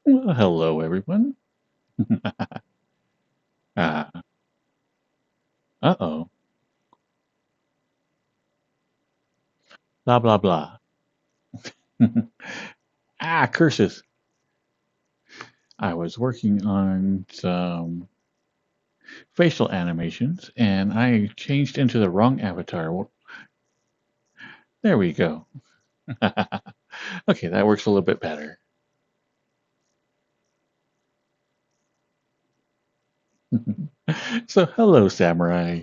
Well, hello, everyone. Ah, uh-oh. Blah, blah, blah. Curses. I was working on some facial animations, and I changed into the wrong avatar. There we go. Okay, that works a little bit better. So, hello, Samurai.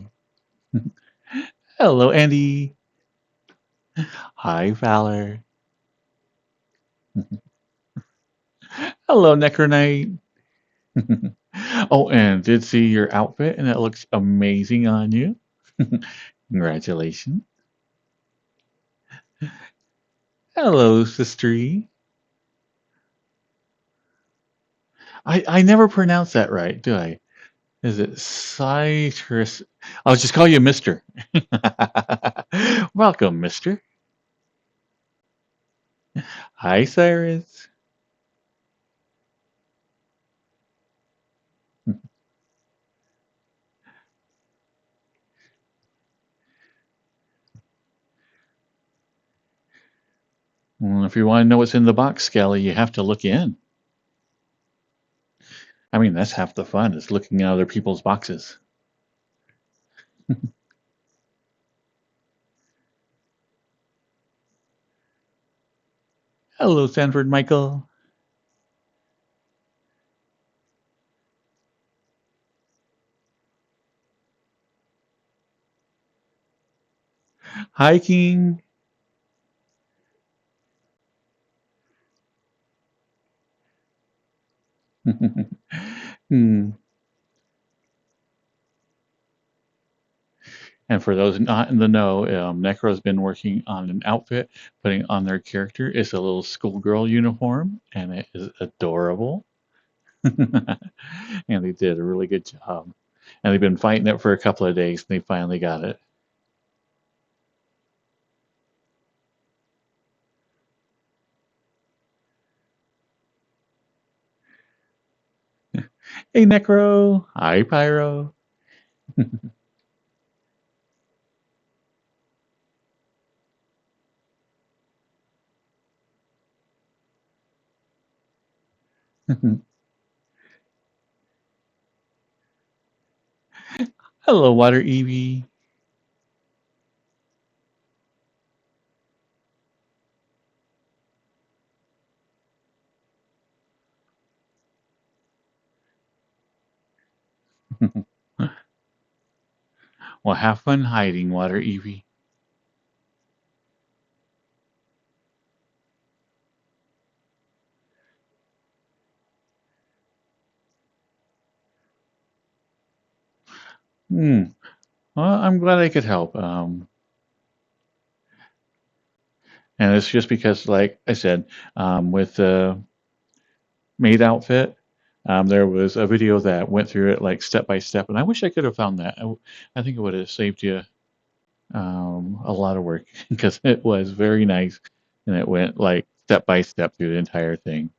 Hello, Andy. Hi, Valor. Hello, Necronite. Oh, and did see your outfit, and it looks amazing on you. Congratulations. Hello, Sistery. I never pronounce that right, do I? Is it Citrus? I'll just call you Mister. Welcome, Mister. Hi, Cyrus. Well, if you want to know what's in the box, Skelly, you have to look in. I mean, that's half the fun, is looking at other people's boxes. Hello, Sanford Michael. Hi, King. Hmm. And for those not in the know, Necro's been working on an outfit, putting on their character. It's a little schoolgirl uniform, and it is adorable. And they did a really good job. And they've been fighting it for a couple of days, and they finally got it. Hey, Necro. Hi, Pyro. Hello, Water Eevee. Well, have fun hiding, Water Eevee. Hmm. Well, I'm glad I could help. And it's just because, like I said, with the maid outfit, there was a video that went through it like step by step, and I wish I could have found that. I think it would have saved you a lot of work because it was very nice and it went like step by step through the entire thing.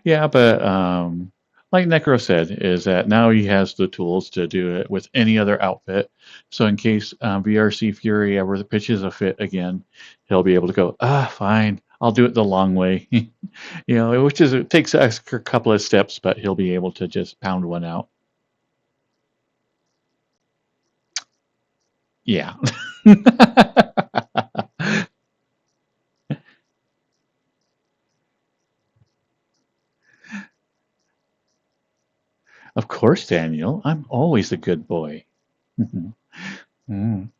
Yeah, but like Necro said, is that now he has the tools to do it with any other outfit. So in case VRC Fury ever pitches a fit again, he'll be able to go, fine, I'll do it the long way. Which is it takes a couple of steps, but he'll be able to just pound one out. Yeah. Of course, Daniel. I'm always a good boy. Mm.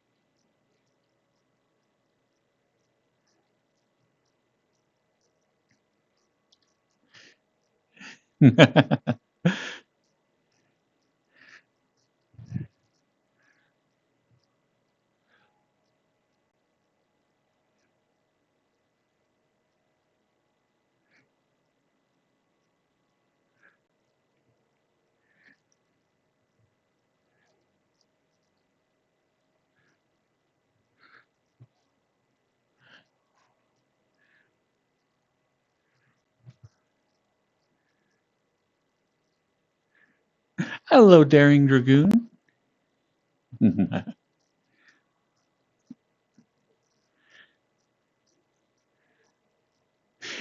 Hello, Daring Dragoon.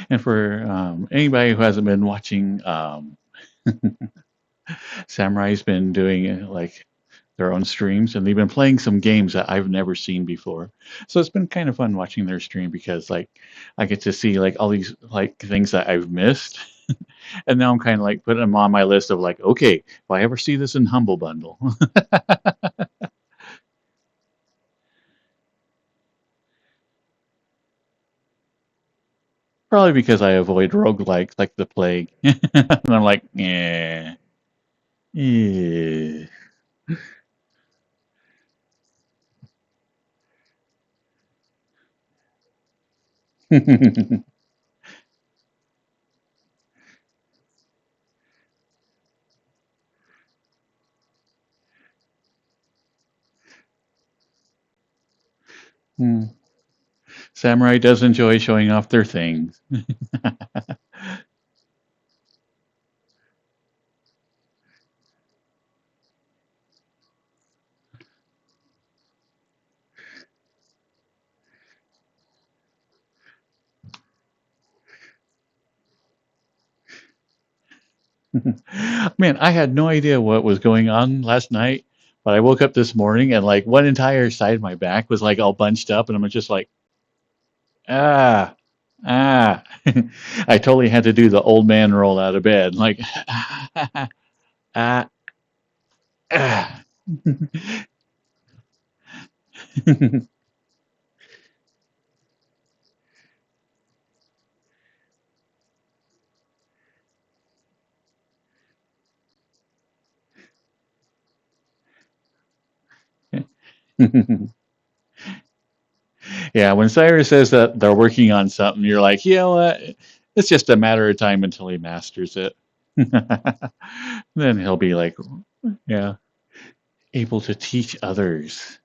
And for anybody who hasn't been watching, Samurai's been doing like their own streams, and they've been playing some games that I've never seen before. So it's been kind of fun watching their stream because like I get to see like all these like things that I've missed, and now I'm kind of like putting them on my list of like, okay, if I ever see this in Humble Bundle. Probably because I avoid roguelikes like the plague. And I'm like, yeah, yeah. Hmm. Samurai does enjoy showing off their things. Man, I had no idea what was going on last night, but I woke up this morning and like one entire side of my back was like all bunched up, and I'm just like, ah, ah. I totally had to do the old man roll out of bed, like, ah, ah. Yeah, when Cyrus says that they're working on something, you're like, you know what? It's just a matter of time until he masters it. Then he'll be like, yeah, able to teach others.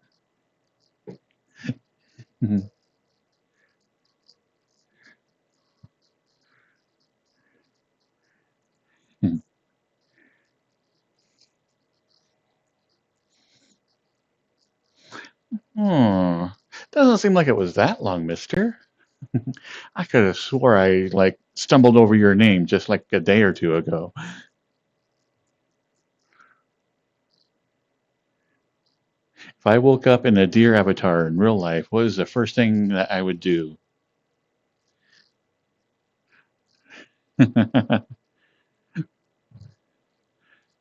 Hmm. Doesn't seem like it was that long, mister. I could have swore I like stumbled over your name just like a day or two ago. If I woke up in a deer avatar in real life, what is the first thing that I would do?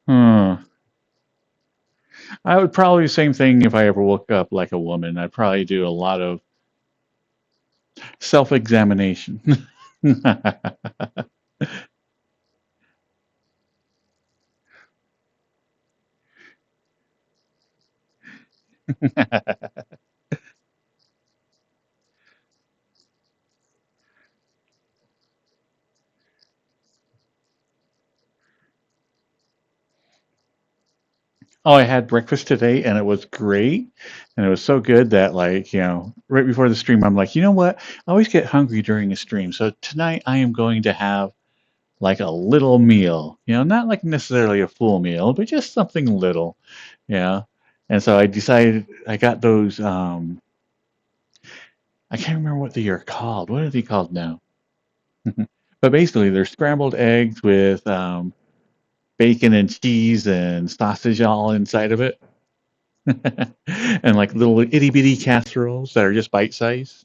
Hmm. I would probably the same thing if I ever woke up like a woman. I'd probably do a lot of self-examination. Oh, I had breakfast today and it was great. And it was so good that like, right before the stream, I'm like, you know what? I always get hungry during a stream. So tonight I am going to have like a little meal, not like necessarily a full meal, but just something little, yeah. And so I decided I got those, I can't remember what they are called. What are they called now? But basically they're scrambled eggs with bacon and cheese and sausage all inside of it. And like little itty bitty casseroles that are just bite size.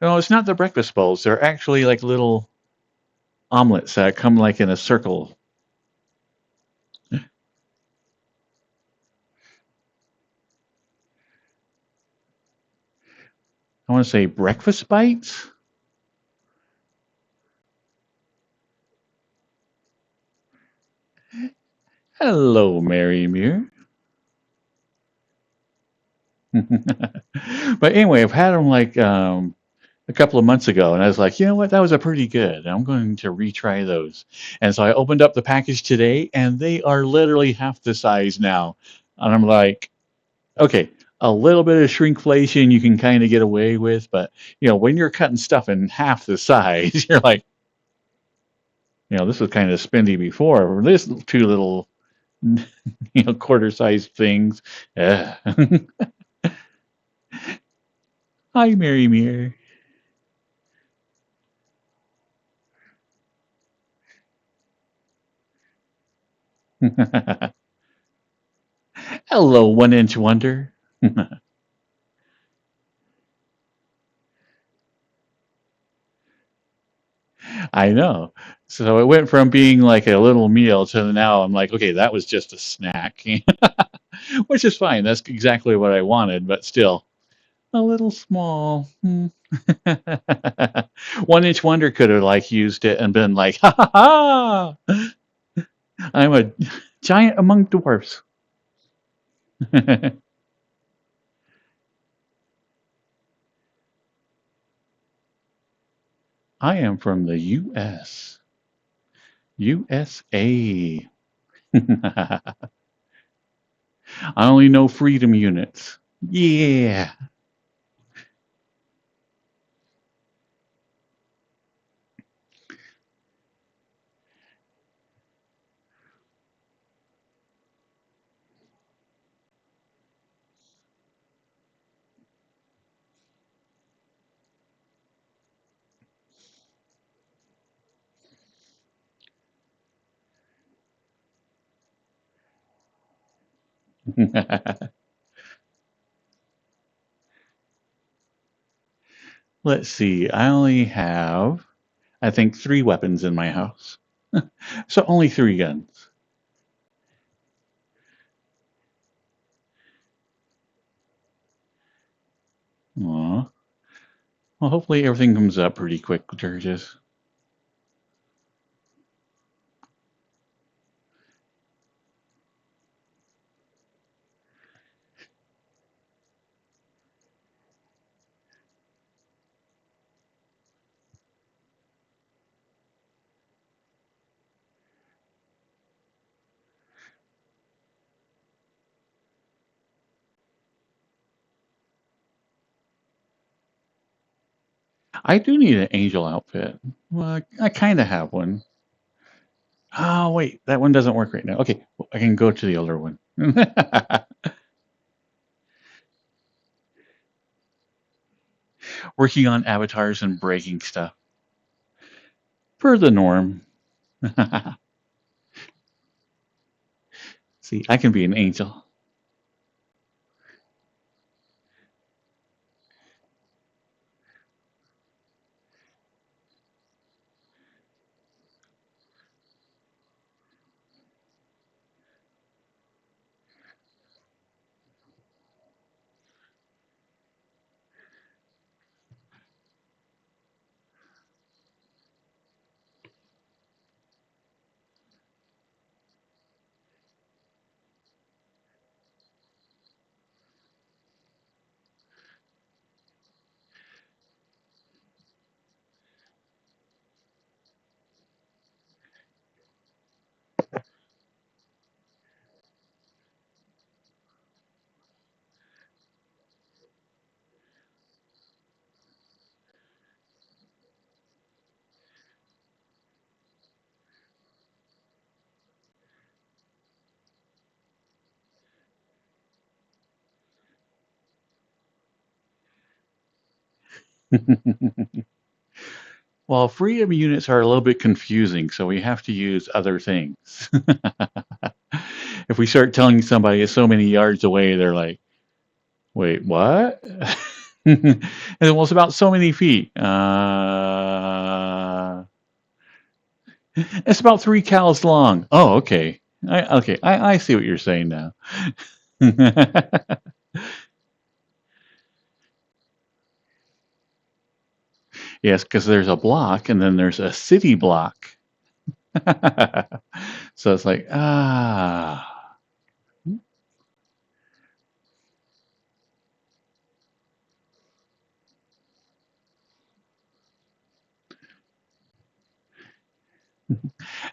No, it's not the breakfast bowls. They're actually like little omelets that come like in a circle. I want to say breakfast bites. Hello, Mary Muir. But anyway, I've had them like a couple of months ago, and I was like, you know what, that was a pretty good. I'm going to retry those. And so I opened up the package today, and they are literally half the size now. And I'm like, okay, a little bit of shrinkflation you can kind of get away with, but when you're cutting stuff in half the size, you're like, this was kind of spendy before. This two little, quarter-sized things. Hi, Mary Mirror. Hello, 1-inch wonder. I know. So it went from being like a little meal to now I'm like, okay, that was just a snack, which is fine. That's exactly what I wanted, but still a little small. 1-inch wonder could have like used it and been like, ha ha ha! I'm a giant among dwarfs. I am from the U.S. USA. I only know freedom units. Yeah. Let's see. I only have, I think, 3 weapons in my house. So only 3 guns. Aw. Well, hopefully everything comes up pretty quick, Georges. I do need an angel outfit. Well, I kind of have one. Oh, wait, that one doesn't work right now. Okay, well, I can go to the other one. Working on avatars and breaking stuff. Per the norm. See, I can be an angel. Well, freedom units are a little bit confusing, so we have to use other things. If we start telling somebody it's so many yards away, they're like, wait, what? And then, well, it's about so many feet. It's about 3 cows long. Oh, okay. I see what you're saying now. Yes, because there's a block and then there's a city block. So it's like,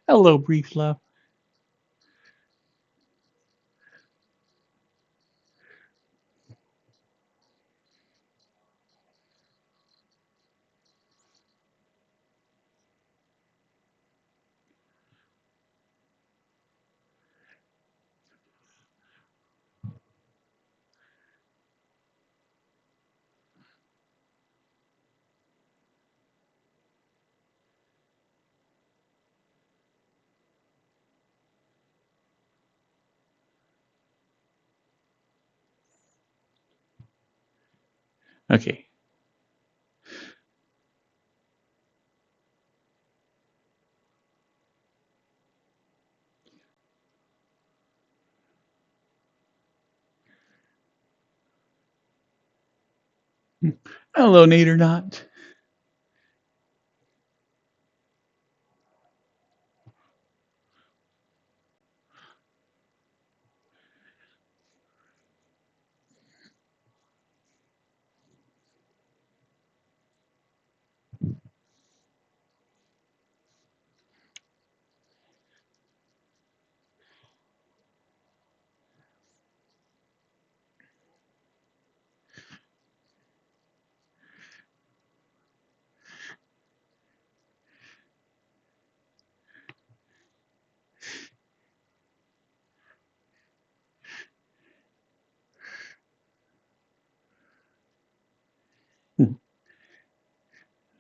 hello, brief love. Okay. Hello, Nader Not.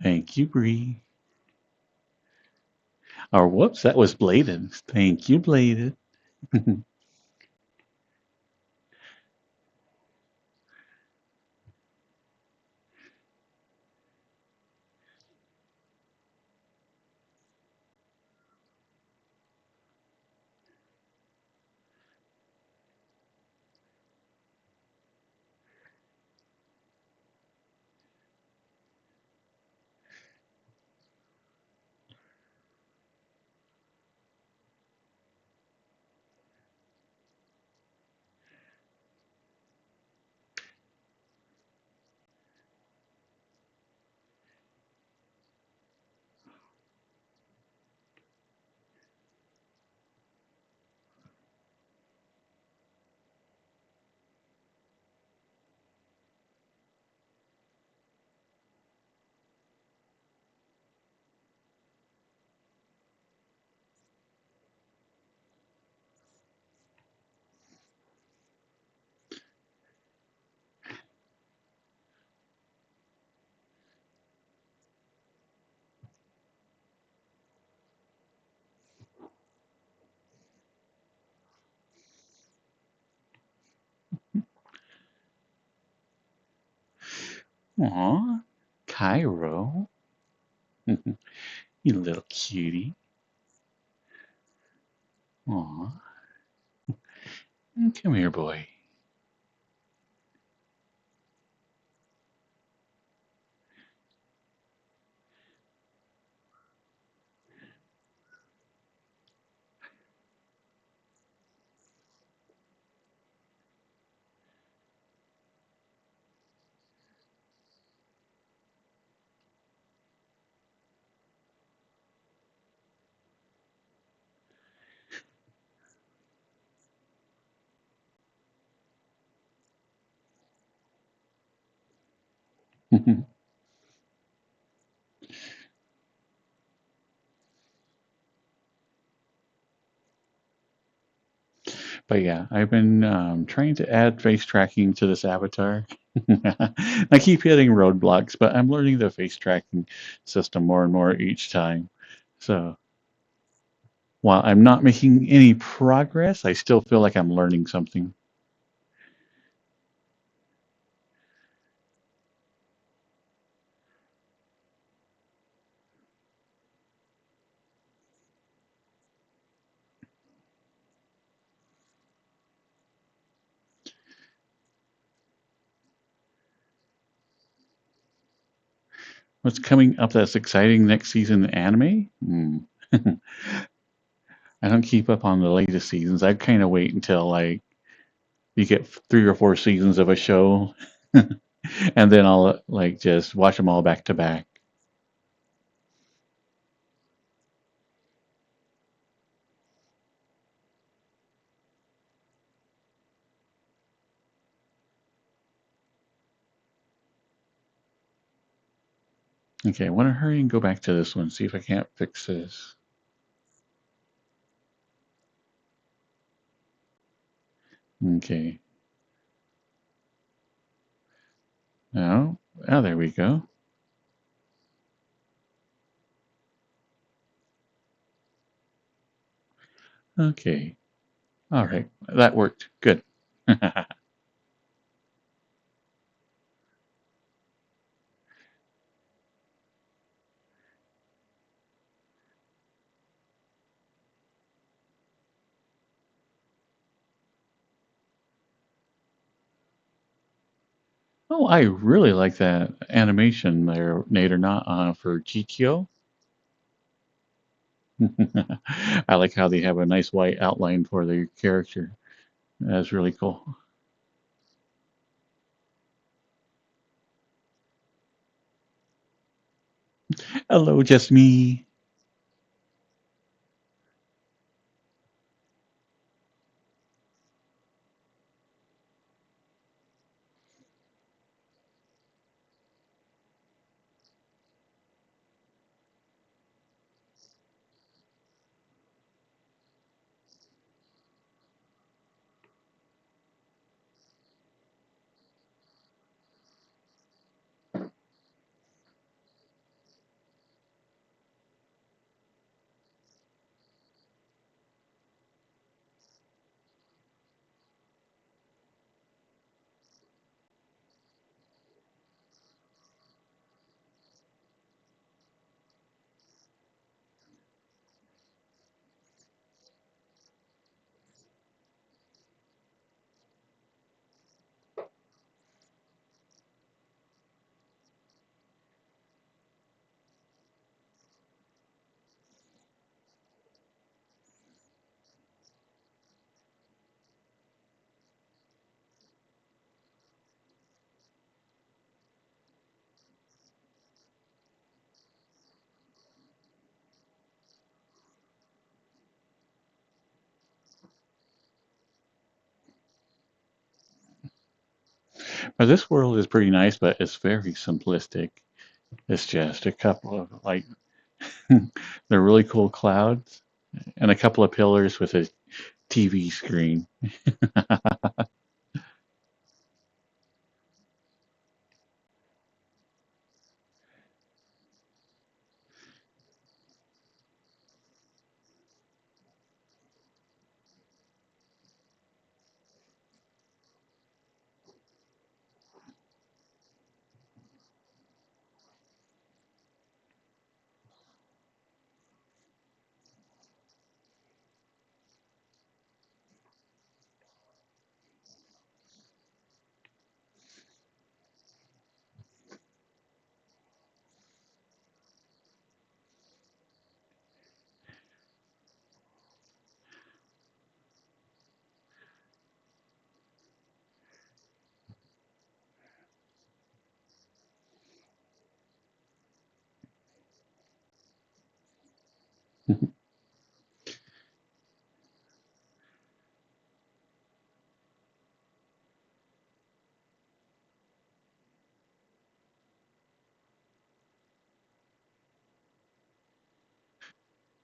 Thank you, Bree. Or whoops, that was Bladed. Thank you, Bladed. Aw, Cairo. You little cutie. Aw, come here, boy. But yeah, I've been trying to add face tracking to this avatar. I keep hitting roadblocks, but I'm learning the face tracking system more and more each time. So while I'm not making any progress, I still feel like I'm learning something. What's coming up that's exciting next season in anime? I don't keep up on the latest seasons. I kind of wait until like you get 3 or 4 seasons of a show, and then I'll like just watch them all back to back. Okay, I want to hurry and go back to this one, see if I can't fix this. Okay. Oh, oh, there we go. Okay. All right. That worked. Good. Oh, I really like that animation there, Nate or not, for GTO. I like how they have a nice white outline for the character. That's really cool. Hello, just me. But this world is pretty nice, but it's very simplistic. It's just a couple of like they're really cool clouds and a couple of pillars with a TV screen.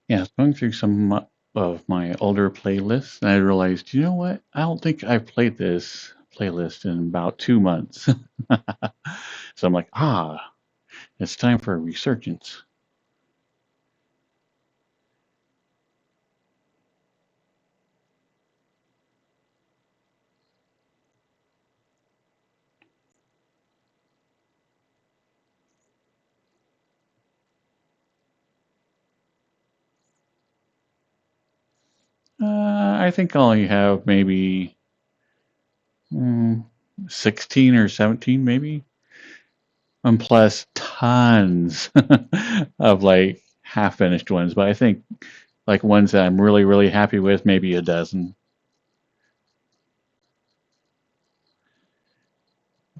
Yeah, I was going through some of my older playlists, and I realized, you know what? I don't think I've played this playlist in about 2 months. So I'm like, it's time for a resurgence. I think I only have maybe mm, 16 or 17, maybe, and plus tons of like half finished ones. But I think like ones that I'm really, really happy with, maybe a dozen.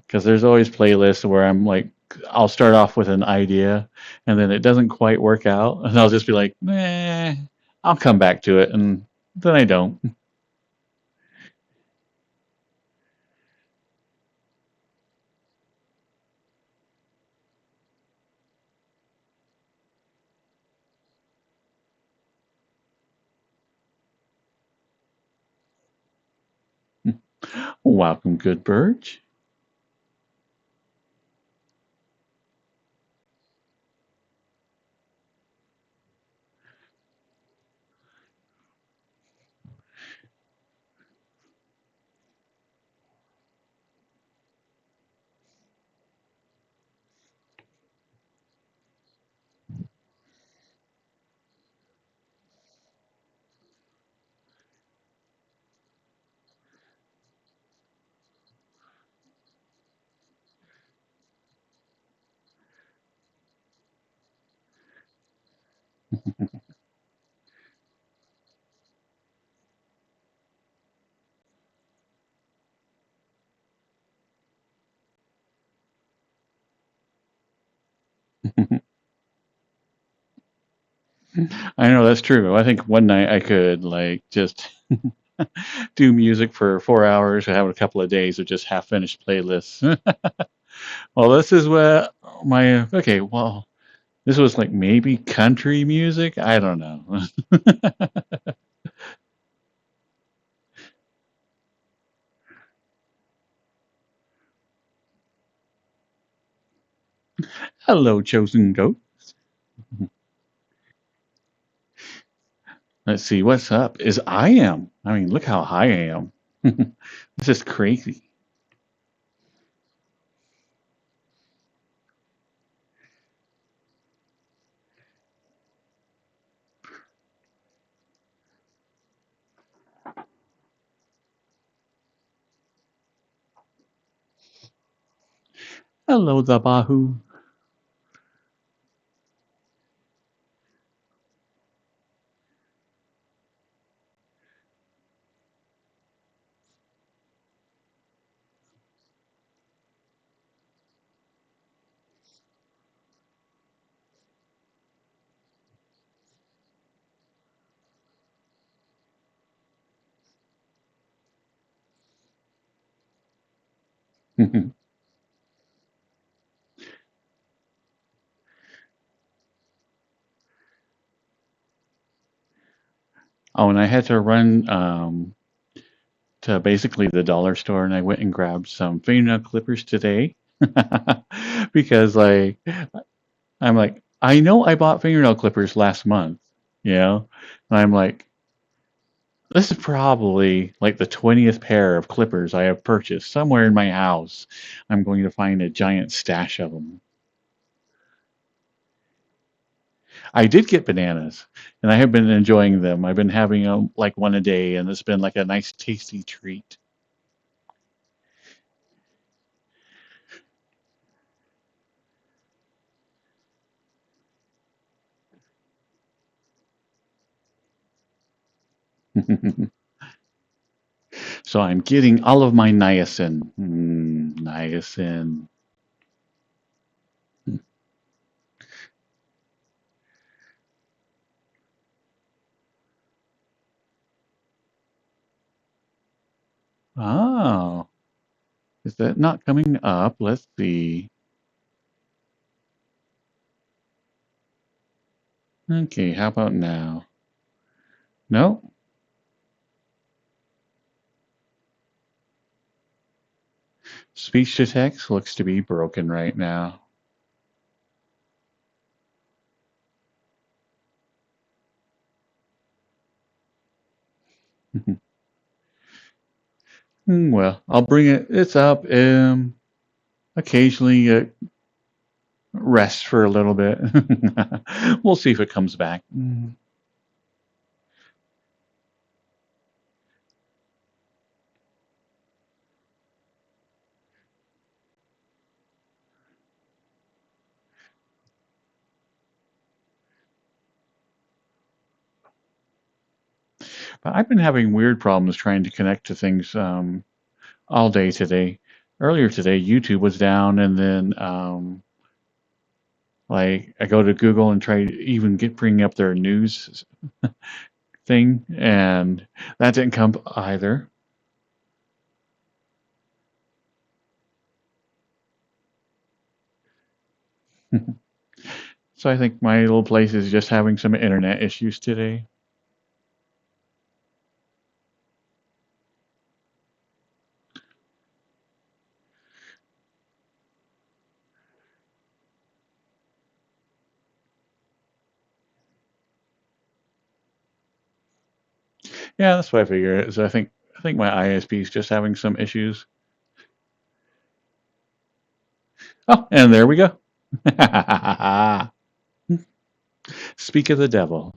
Because there's always playlists where I'm like, I'll start off with an idea and then it doesn't quite work out. And I'll just be like, I'll come back to it. And then I don't. Welcome, good birch. I know that's true. I think one night I could like just do music for 4 hours or have a couple of days of just half finished playlists. Well, this is what my okay. Well, this was like maybe country music. I don't know. Hello, chosen goat. Let's see what's up. Is I am. I mean, look how high I am. This is crazy. Hello, the Bahu. Oh, and I had to run to basically the dollar store, and I went and grabbed some fingernail clippers today because, like, I'm like, I know I bought fingernail clippers last month, you know, and I'm like, this is probably like the 20th pair of clippers I have purchased somewhere in my house. I'm going to find a giant stash of them. I did get bananas, and I have been enjoying them. I've been having like one a day, and it's been like a nice, tasty treat. So I'm getting all of my niacin. Niacin. Oh, is that not coming up? Let's see. Okay, how about now? No, speech to text looks to be broken right now. Well, I'll bring it. It's up. Occasionally rest for a little bit. We'll see if it comes back. But I've been having weird problems trying to connect to things all day today. Earlier today, YouTube was down, and then like I go to Google and try to even get bring up their news thing, and that didn't come either. So I think my little place is just having some internet issues today. Yeah, that's what I figure. Is I think my ISP is just having some issues. Oh, and there we go. Speak of the devil.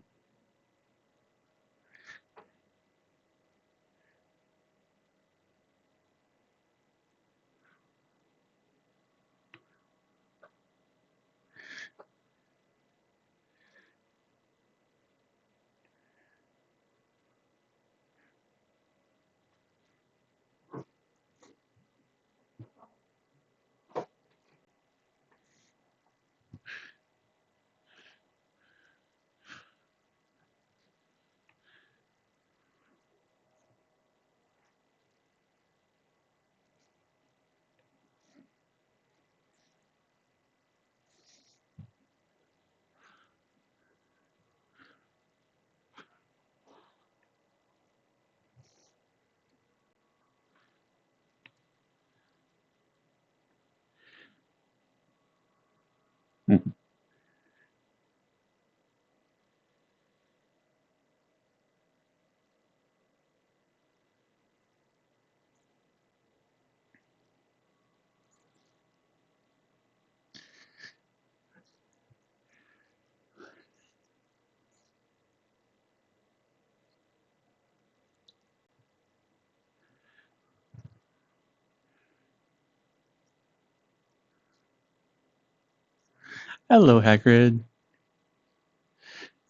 Hello, Hagrid.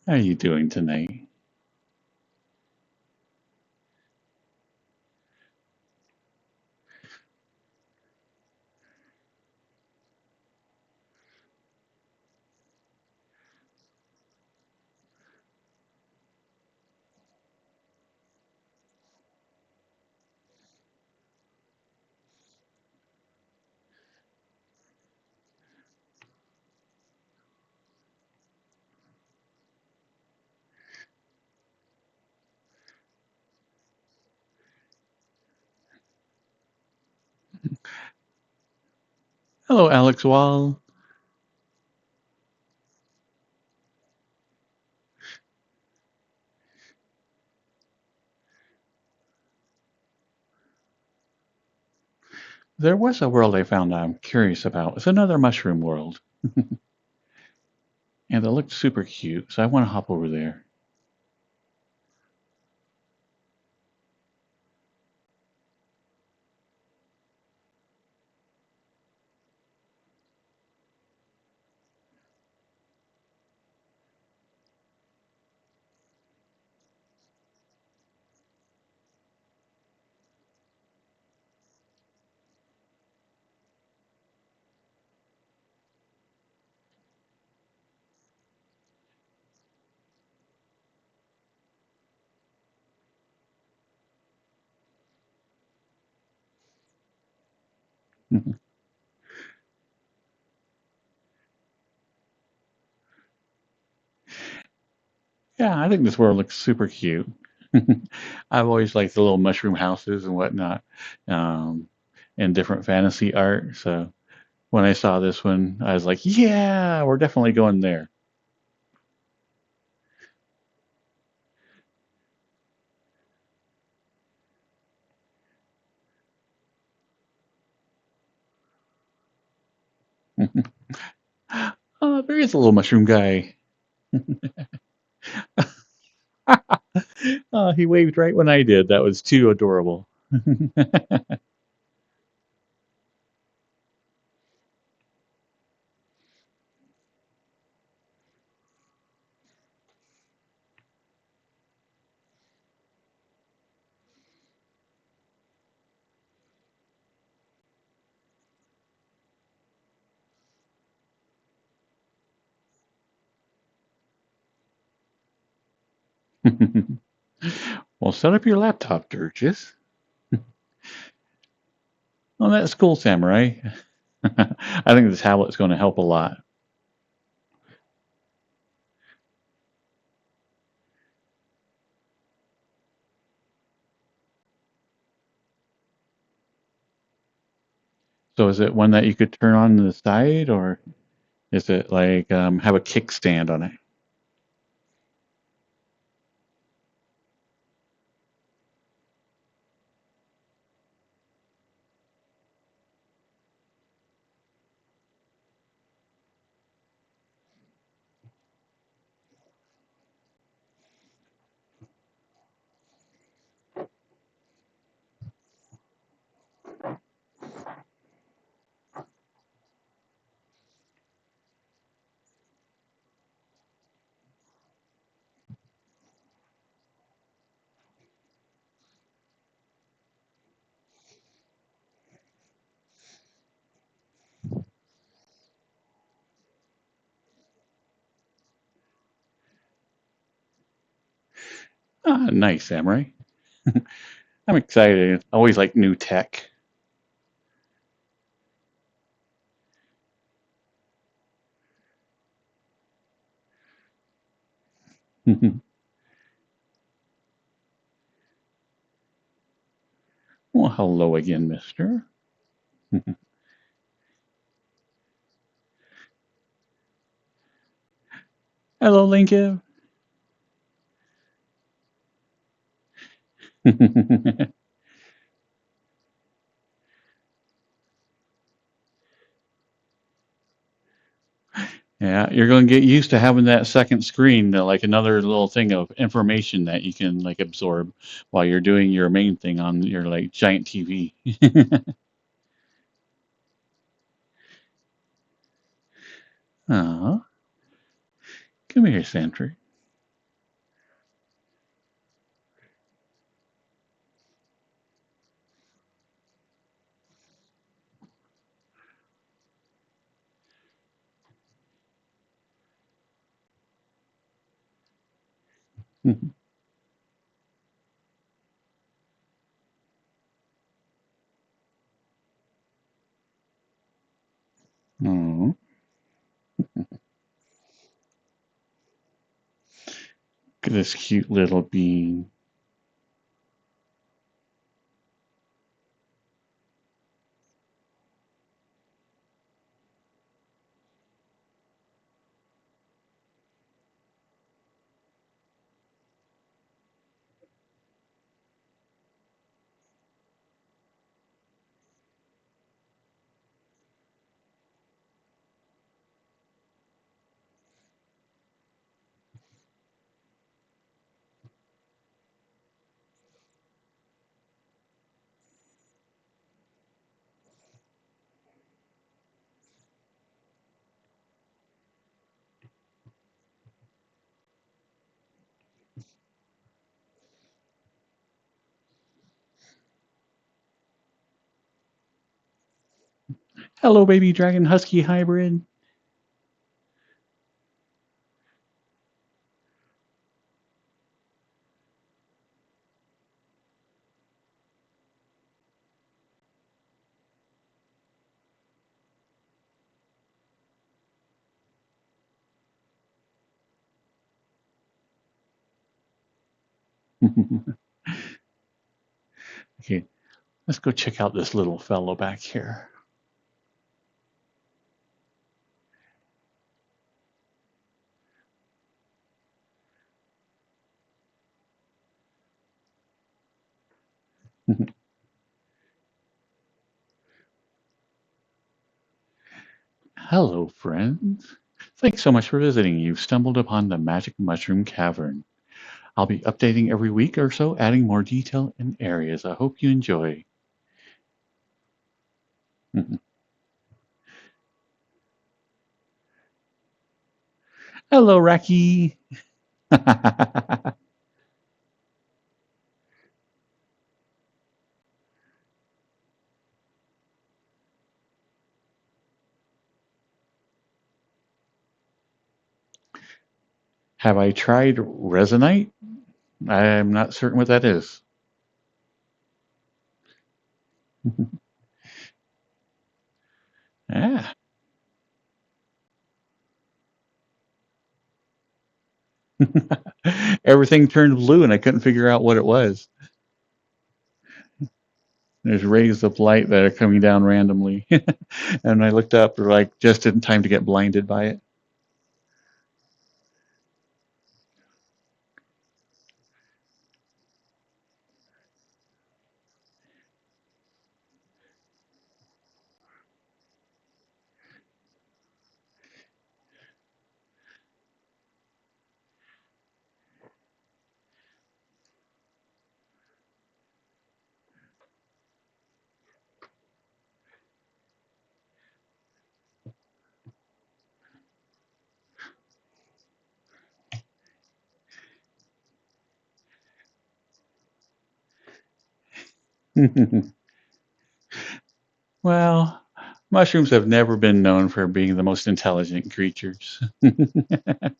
How are you doing tonight? Hello, Alex Wall. There was a world I found I'm curious about. It's another mushroom world. And it looked super cute, so I want to hop over there. Yeah, I think this world looks super cute. I've always liked the little mushroom houses and whatnot, um, and different fantasy art. So when I saw this one, I was like, yeah, we're definitely going there. Oh, there is a little mushroom guy. Oh, he waved right when I did. That was too adorable. Well, set up your laptop, Durgis. Well, that's cool, Samurai. I think the tablet's going to help a lot. So is it one that you could turn on the side, or is it like have a kickstand on it? Ah, nice, Samurai. I'm excited. I always like new tech. Well, hello again, mister. Hello, Lincoln. Yeah, you're going to get used to having that second screen, like another little thing of information that you can like absorb while you're doing your main thing on your like giant TV. Aw, come here, Sandra. Oh, look at this cute little bean. Hello, baby dragon husky hybrid. Okay, let's go check out this little fellow back here. Hello, friends. Thanks so much for visiting. You've stumbled upon the Magic Mushroom Cavern. I'll be updating every week or so, adding more detail and areas. I hope you enjoy. Hello, Raki. Have I tried Resonite? I'm not certain what that is. Ah. Everything turned blue and I couldn't figure out what it was. There's rays of light that are coming down randomly. And I looked up, like, just in time to get blinded by it. Well, mushrooms have never been known for being the most intelligent creatures. But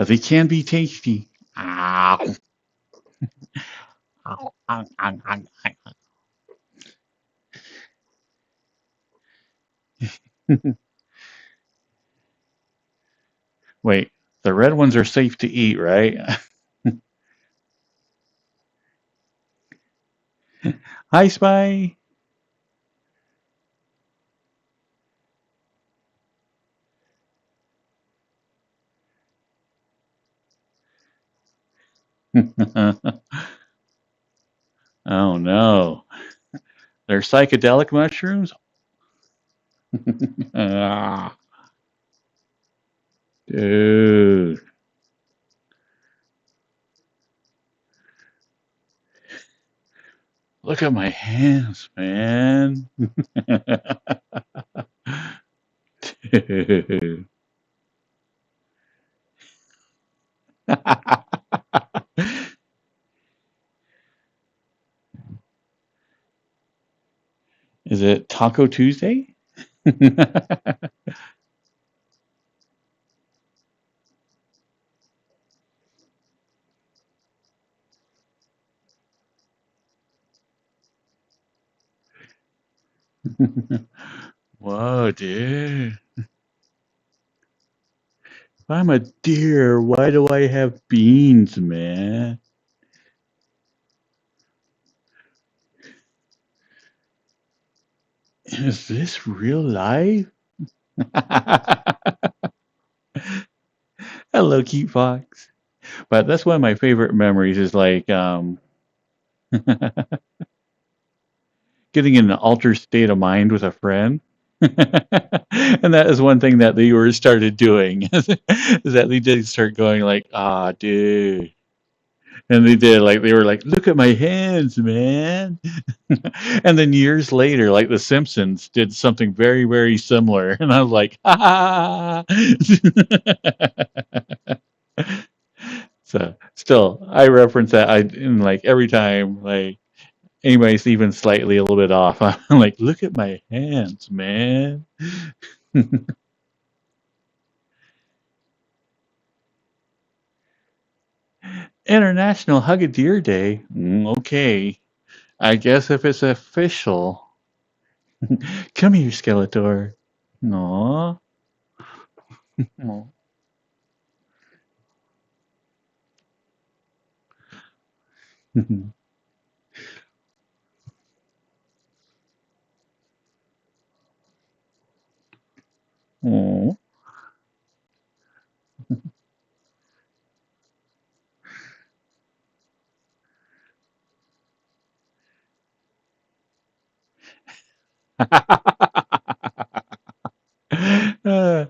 they can be tasty. Ow. Ow. Ow, ow, ow, ow. Wait, the red ones are safe to eat, right? Hi, Spy. Oh no. They're psychedelic mushrooms? Ah, dude. Look at my hands, man. Is it Taco Tuesday? Whoa, dude. If I'm a deer, why do I have beans, man? Is this real life? Hello, cute fox. But that's one of my favorite memories is like getting in an altered state of mind with a friend. And that is one thing that the viewers started doing is that they did start going like, ah, dude. And they did like they were like, look at my hands, man. And then years later, like The Simpsons did something very, very similar, and I was like, ha. So still, I reference that I in like every time like anybody's even slightly a little bit off. I'm like, look at my hands, man. International Hug a Deer Day. Okay, I guess if it's official. Come here, Skeletor. Aww. Aw. Aw. Uh,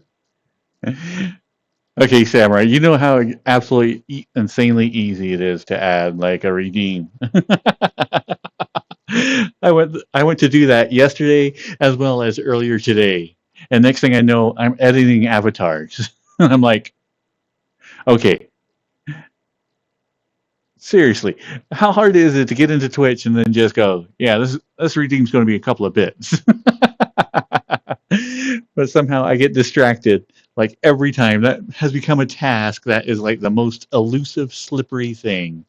okay, Samurai, you know how absolutely insanely easy it is to add like a redeem. I went to do that yesterday as well as earlier today. And next thing I know, I'm editing avatars. I'm like, okay, seriously, how hard is it to get into Twitch and then just go, yeah, this redeem's going to be a couple of bits. But somehow I get distracted like every time. That has become a task that is like the most elusive, slippery thing.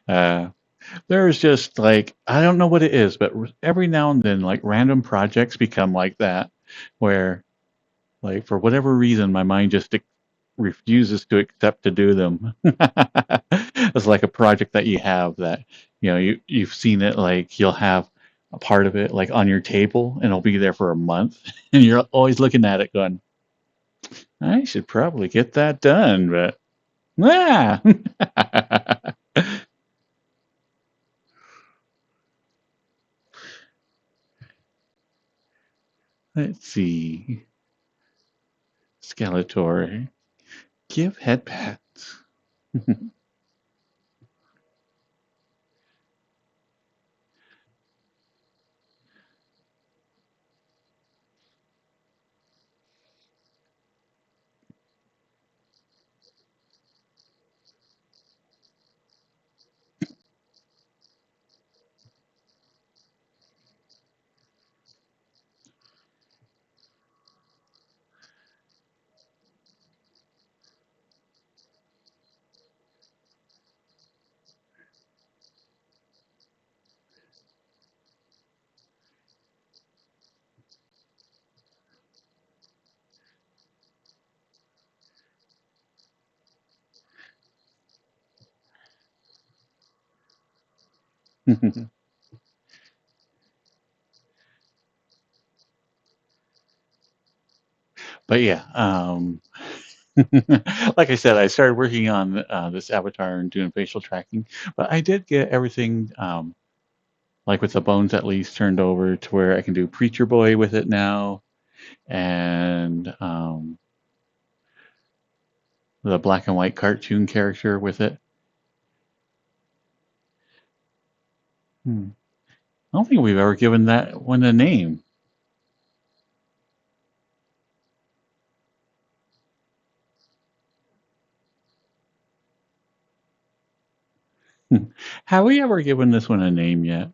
uh, there's just like I don't know what it is, but every now and then, like random projects become like that, where like for whatever reason, my mind just refuses to accept to do them. It's like a project that you have that you've seen it like you'll have a part of it like on your table and it'll be there for a month and you're always looking at it going, I should probably get that done, but ah. Let's see. Skeletor. Give head pats. But yeah, Like I said, I started working on this avatar and doing facial tracking, but I did get everything, like with the bones at least, turned over to where I can do Preacher Boy with it now, and the black and white cartoon character with it. Hmm. I don't think we've ever given that one a name. Have we ever given this one a name yet?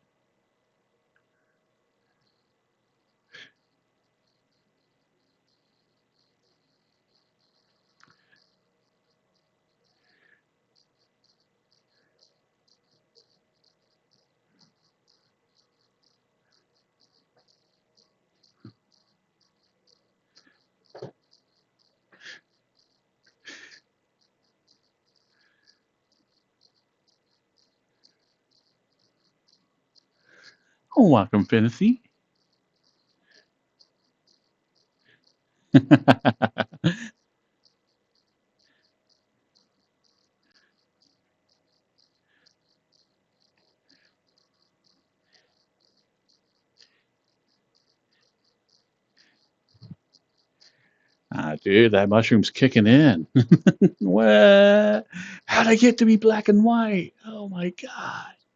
Oh, welcome, Fantasy. Ah, dude, that mushroom's kicking in. What? How'd I get to be black and white? Oh my God.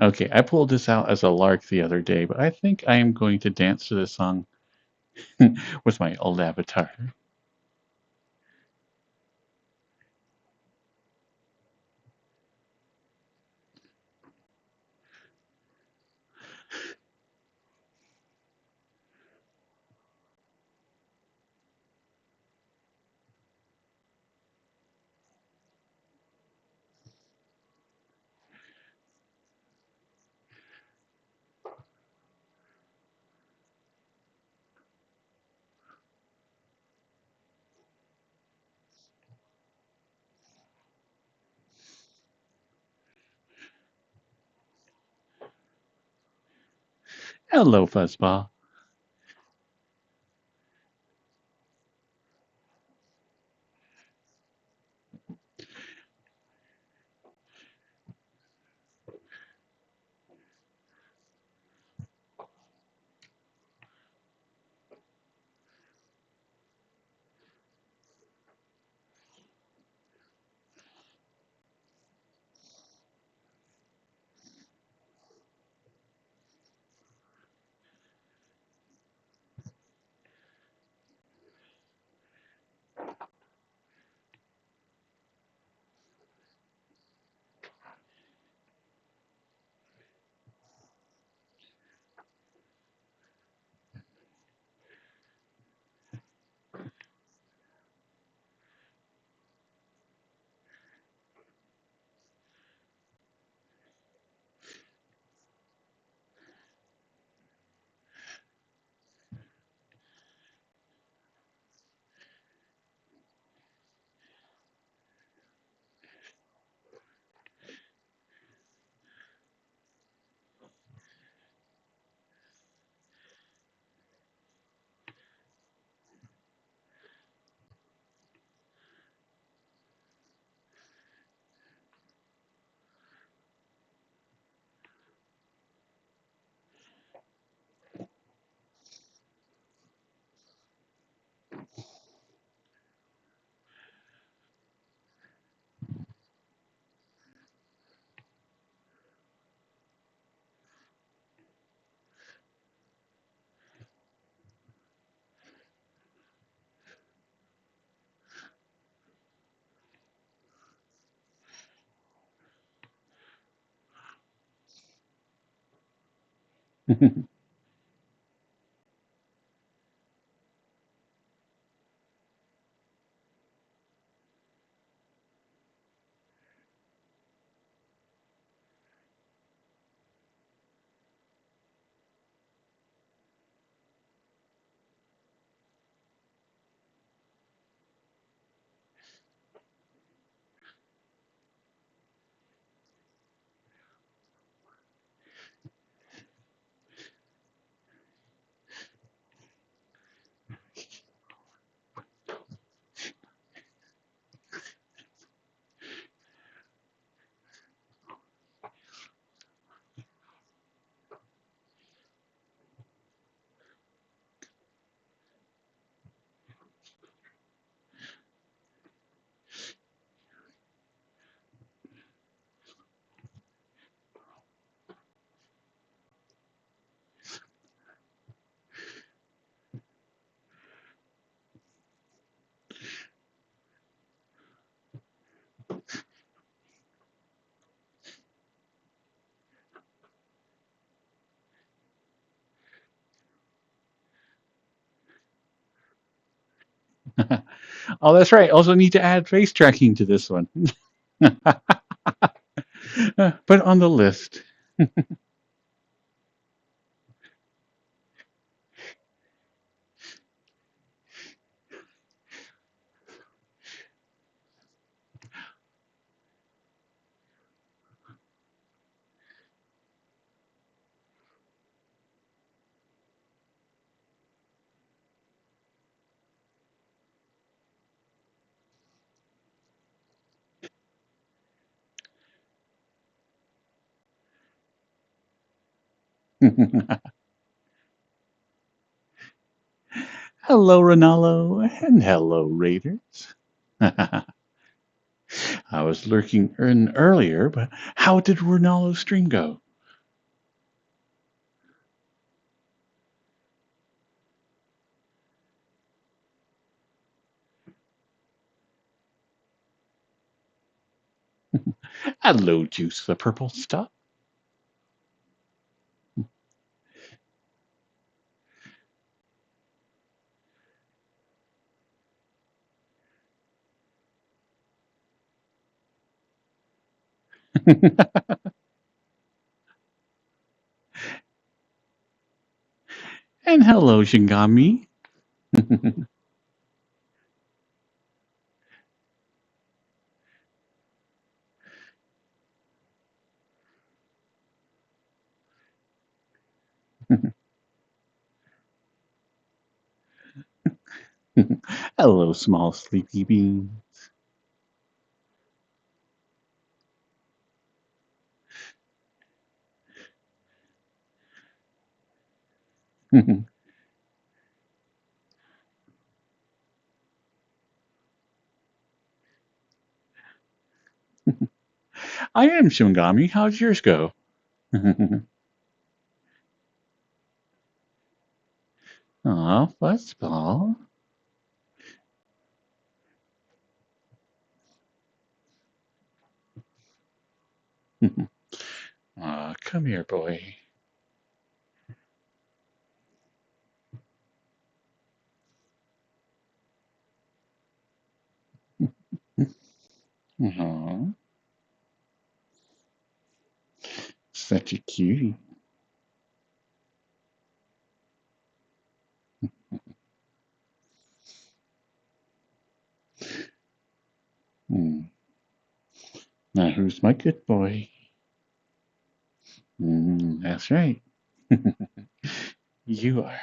Okay, I pulled this out as a lark the other day, but I think I am going to dance to this song with my old avatar. Hello, Fuzzball. Oh, that's right. Also need to add face tracking to this one. Put it on the list. Hello, Ronaldo, and hello, Raiders. I was lurking in earlier, but how did Ronaldo's stream go? Hello, Juice, the purple stuff. And hello, Shingami. Hello, small sleepy bean. I am Shingami. How'd yours go? Aw, fuzzball. Aw, come here, boy. Aw, such a cutie. Hmm. Now, who's my good boy? That's right. You are.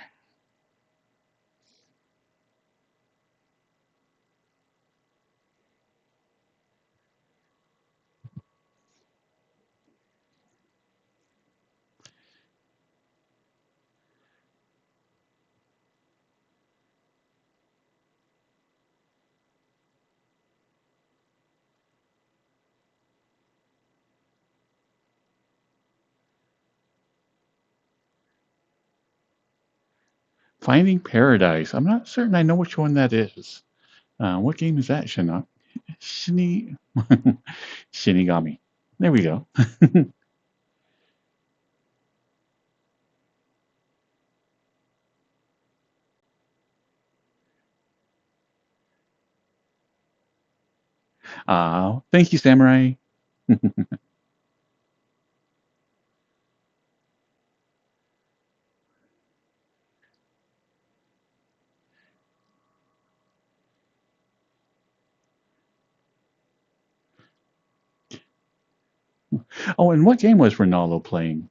Finding Paradise. I'm not certain I know which one that is. What game is that, Shina? Shini... Shinigami. There we go. Thank you, Samurai. Oh, and what game was Ronaldo playing?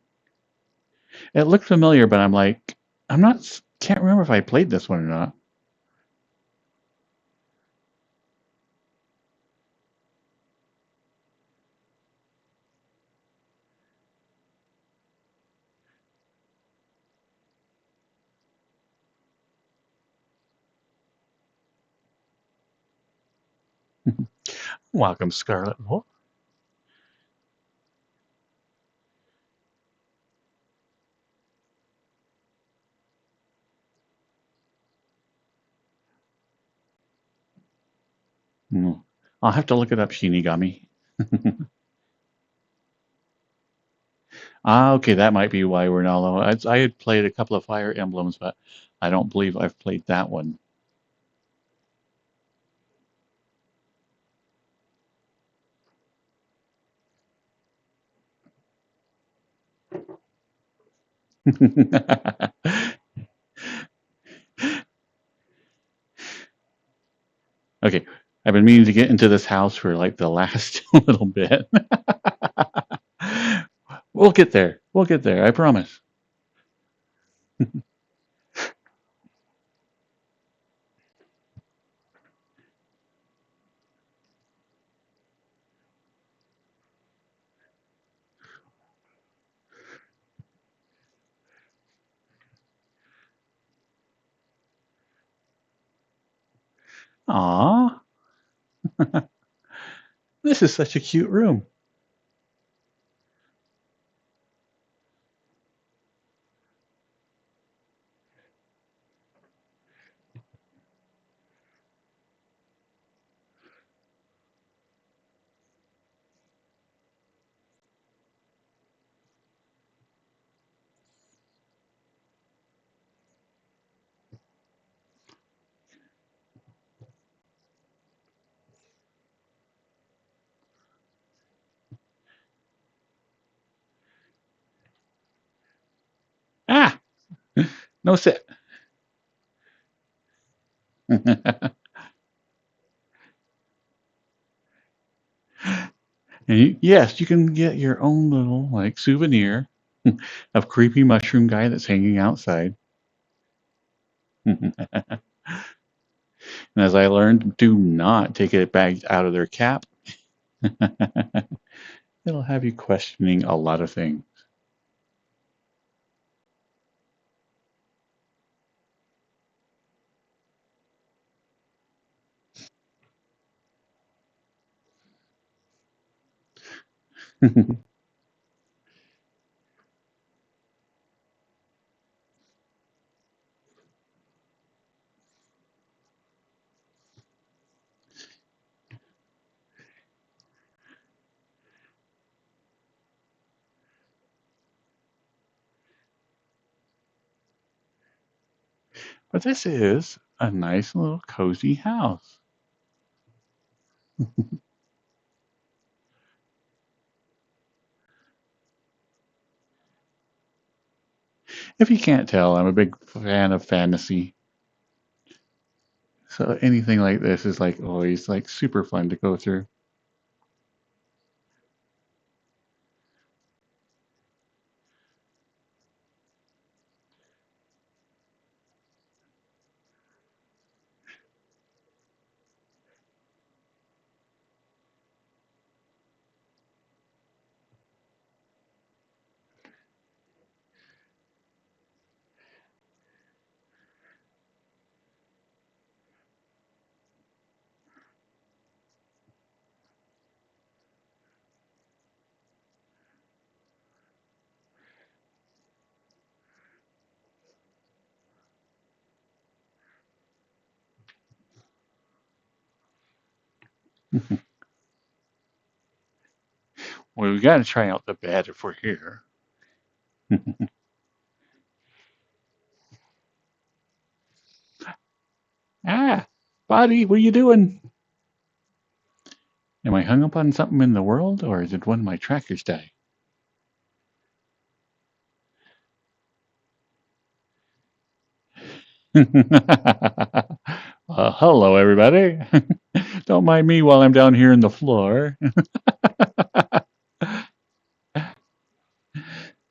It looked familiar, but I'm like, I'm not, can't remember if I played this one or not. Welcome, Scarlet Wolf. Hmm. I'll have to look it up, Shinigami. Okay, that might be why Ronaldo. I had played a couple of Fire Emblems, but I don't believe I've played that one. Okay, I've been meaning to get into this house for like the last little bit. We'll get there. We'll get there. I promise. Aw, this is such a cute room. Ah, no sit. And yes, you can get your own little like souvenir of creepy mushroom guy that's hanging outside. And as I learned, do not take it back out of their cap. It'll have you questioning a lot of things. But this is a nice little cozy house. If you can't tell, I'm a big fan of fantasy. So anything like this is like always like super fun to go through. Well, we got to try out the bed if we're here. Ah, buddy, what are you doing? Am I hung up on something in the world, or did one of my trackers die? Hello, everybody. Don't mind me while I'm down here in the floor.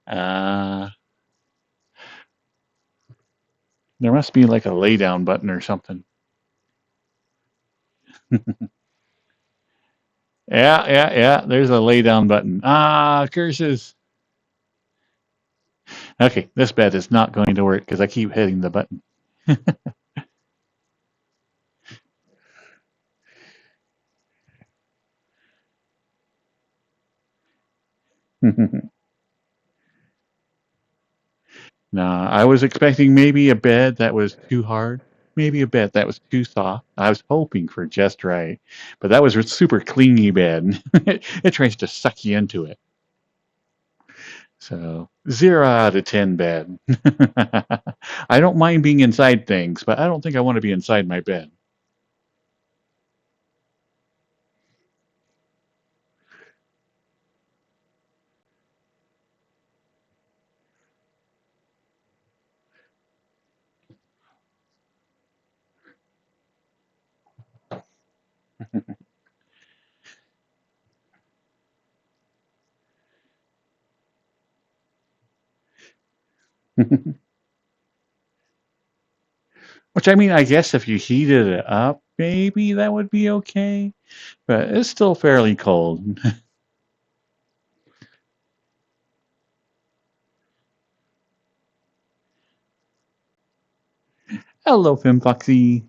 uh, there must be like a lay down button or something. Yeah. There's a lay down button. Ah, curses. Okay, this bed is not going to work because I keep hitting the button. Nah, I was expecting maybe a bed that was too hard, maybe a bed that was too soft. I was hoping for just right, but that was a super clingy bed. It tries to suck you into it. So 0 out of 10 bed. I don't mind being inside things, but I don't think I want to be inside my bed. Which I mean, I guess if you heated it up, maybe that would be okay, but it's still fairly cold. Hello, Fim Foxy.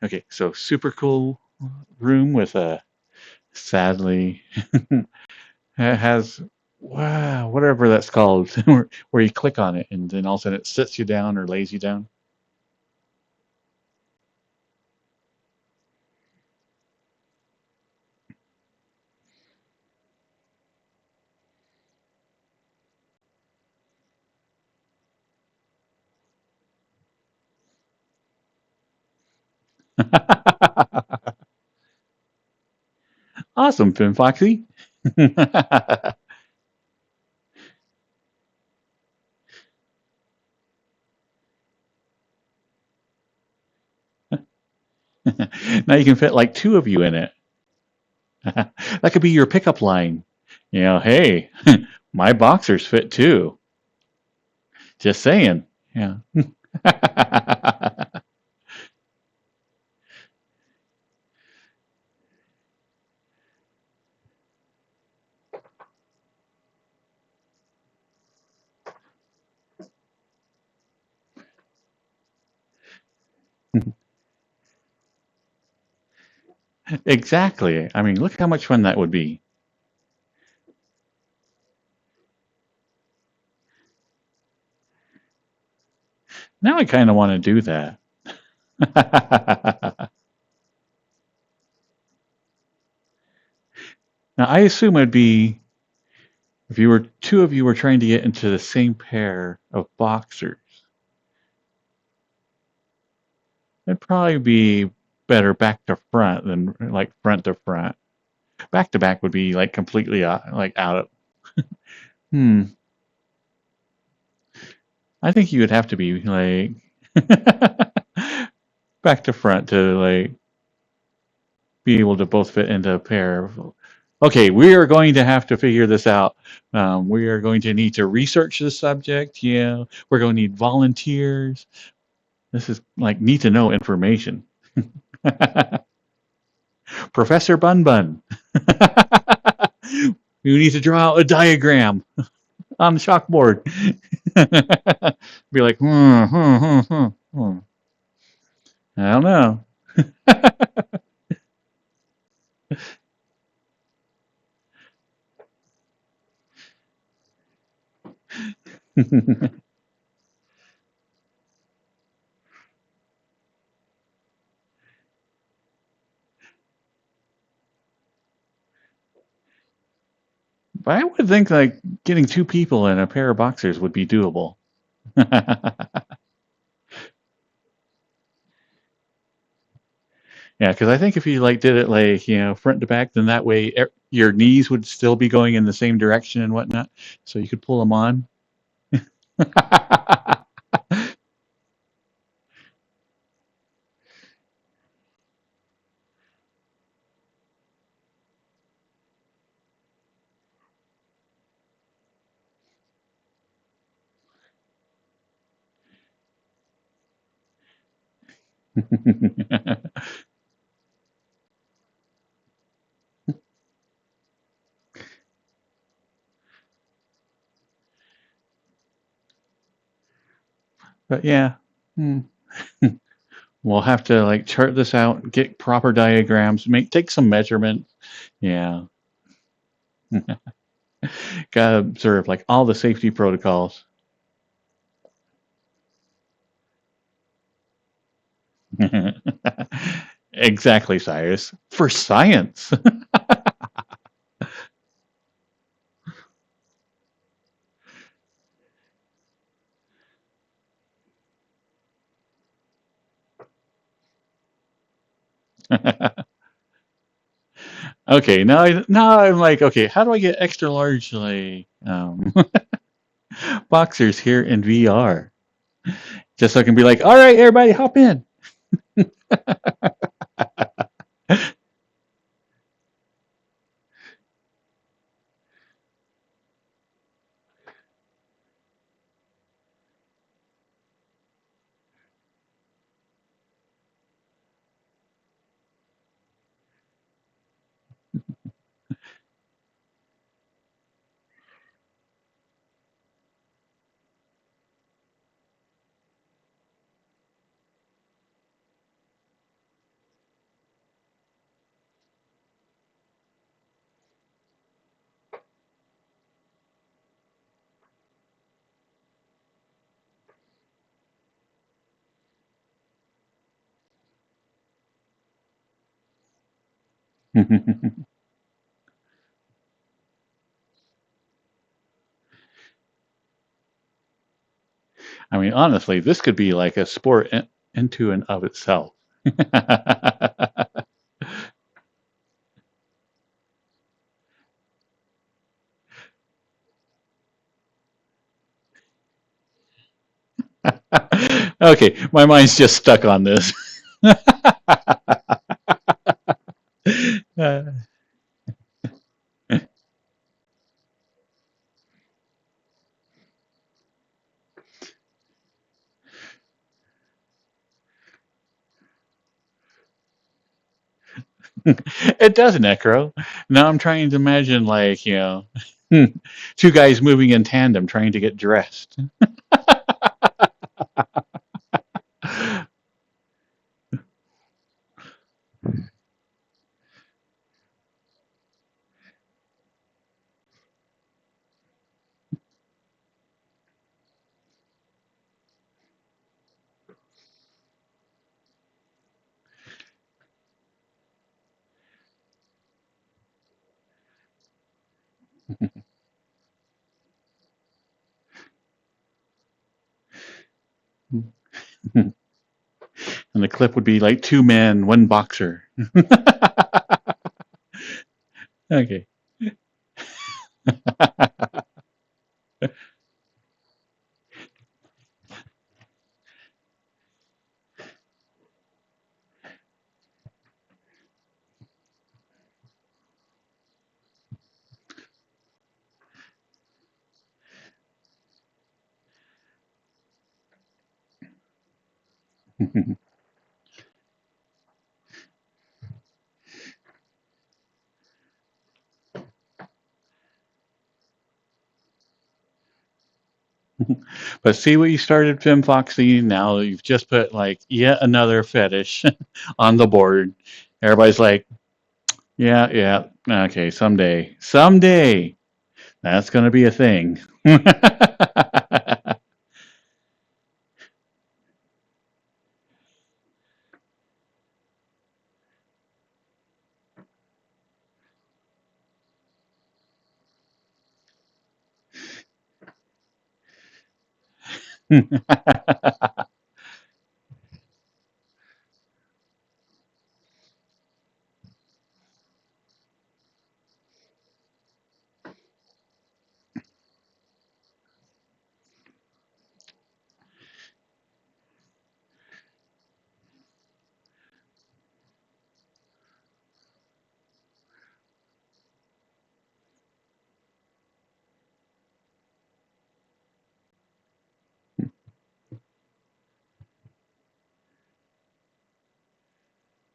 Okay, so super cool room with a sadly it has wow whatever that's called where you click on it and then all of a sudden it sits you down or lays you down. Awesome, Finn Foxy. Now you can fit like two of you in it. That could be your pickup line. You know, hey, my boxers fit too. Just saying. Yeah. Exactly. I mean, look how much fun that would be. Now I kind of want to do that. Now I assume it'd be if you were two of you were trying to get into the same pair of boxers, it'd probably be better back to front than like front to front. Back to back would be like completely like out of. Hmm. I think you would have to be like back to front to like be able to both fit into a pair. Okay, we are going to have to figure this out. We are going to need to research the subject. Yeah, we're going to need volunteers. This is like need to know information. Professor Bun Bun. We need to draw out a diagram on the chalkboard. Be like, I don't know. But I would think like getting two people in a pair of boxers would be doable. Yeah, because I think if you like did it like front to back, then that way your knees would still be going in the same direction and whatnot, so you could pull them on. But yeah, hmm, we'll have to like chart this out, get proper diagrams, take some measurements. Yeah, gotta observe like all the safety protocols. Exactly, Cyrus. For science. Okay, now I'm like, okay, how do I get extra large like boxers here in VR? Just so I can be like, all right, everybody, hop in. I mean, honestly, this could be like a sport into and of itself. Okay, my mind's just stuck on this. Uh, it does, Necro. Now I'm trying to imagine, like, two guys moving in tandem trying to get dressed. And the clip would be like two men, one boxer. Okay. But see what you started, Fim Foxy. Now you've just put like yet another fetish on the board. Everybody's like, yeah, yeah, okay, someday, that's going to be a thing.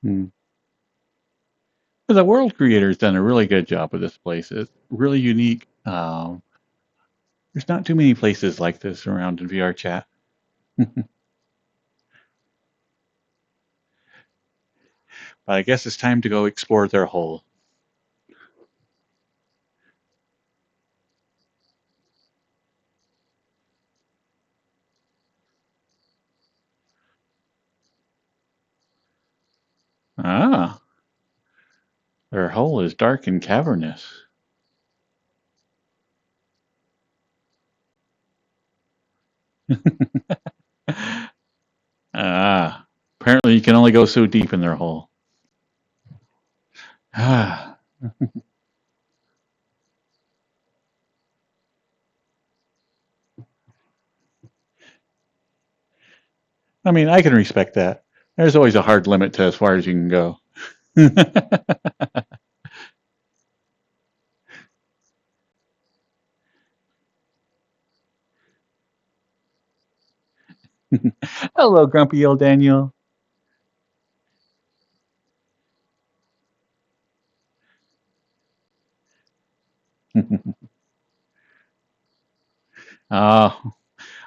Hmm. But the world creator's done a really good job with this place. It's really unique. There's not too many places like this around in VR chat. But I guess it's time to go explore their hole. Ah, their hole is dark and cavernous. Ah, apparently you can only go so deep in their hole. Ah, I mean, I can respect that. There's always a hard limit to as far as you can go. Hello, grumpy old Daniel. Oh,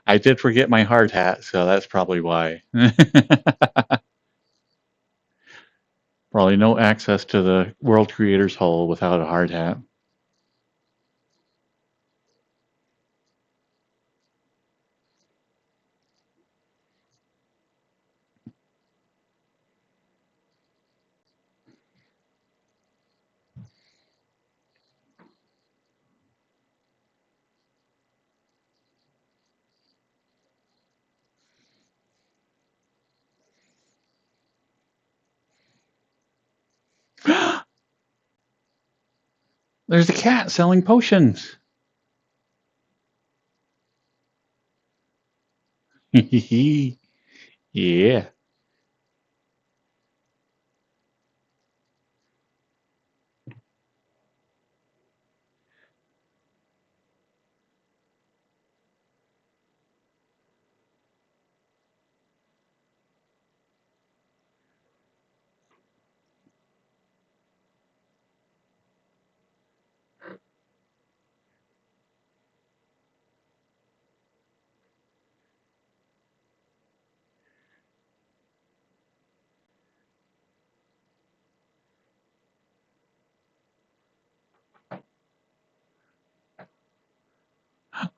I did forget my hard hat, so that's probably why. Probably no access to the world creator's hole without a hard hat. There's a cat selling potions. Yeah.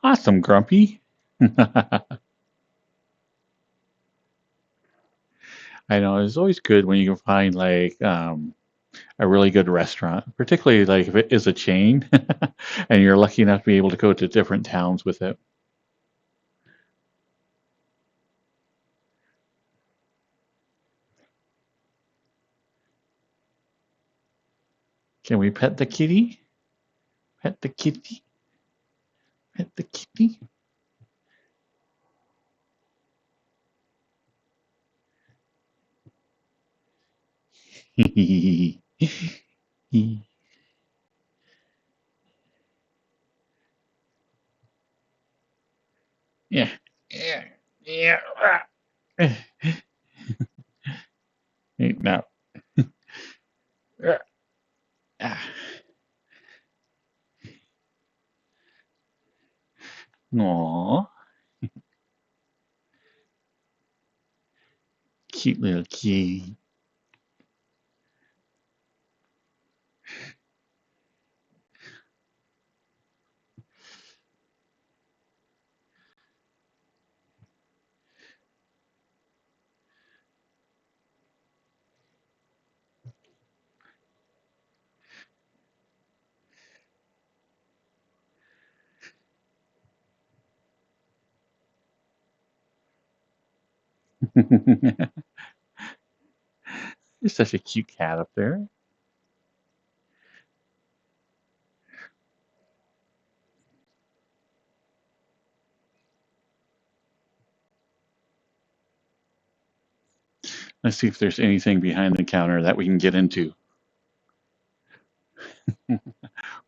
Awesome, Grumpy. I know it's always good when you can find like a really good restaurant, particularly like if it is a chain, and you're lucky enough to be able to go to different towns with it. Can we pet the kitty? Pet the kitty? Pet the kitty? Yeah. Yeah. Yeah. No. Aw, cute little kitty. There's such a cute cat up there. Let's see if there's anything behind the counter that we can get into.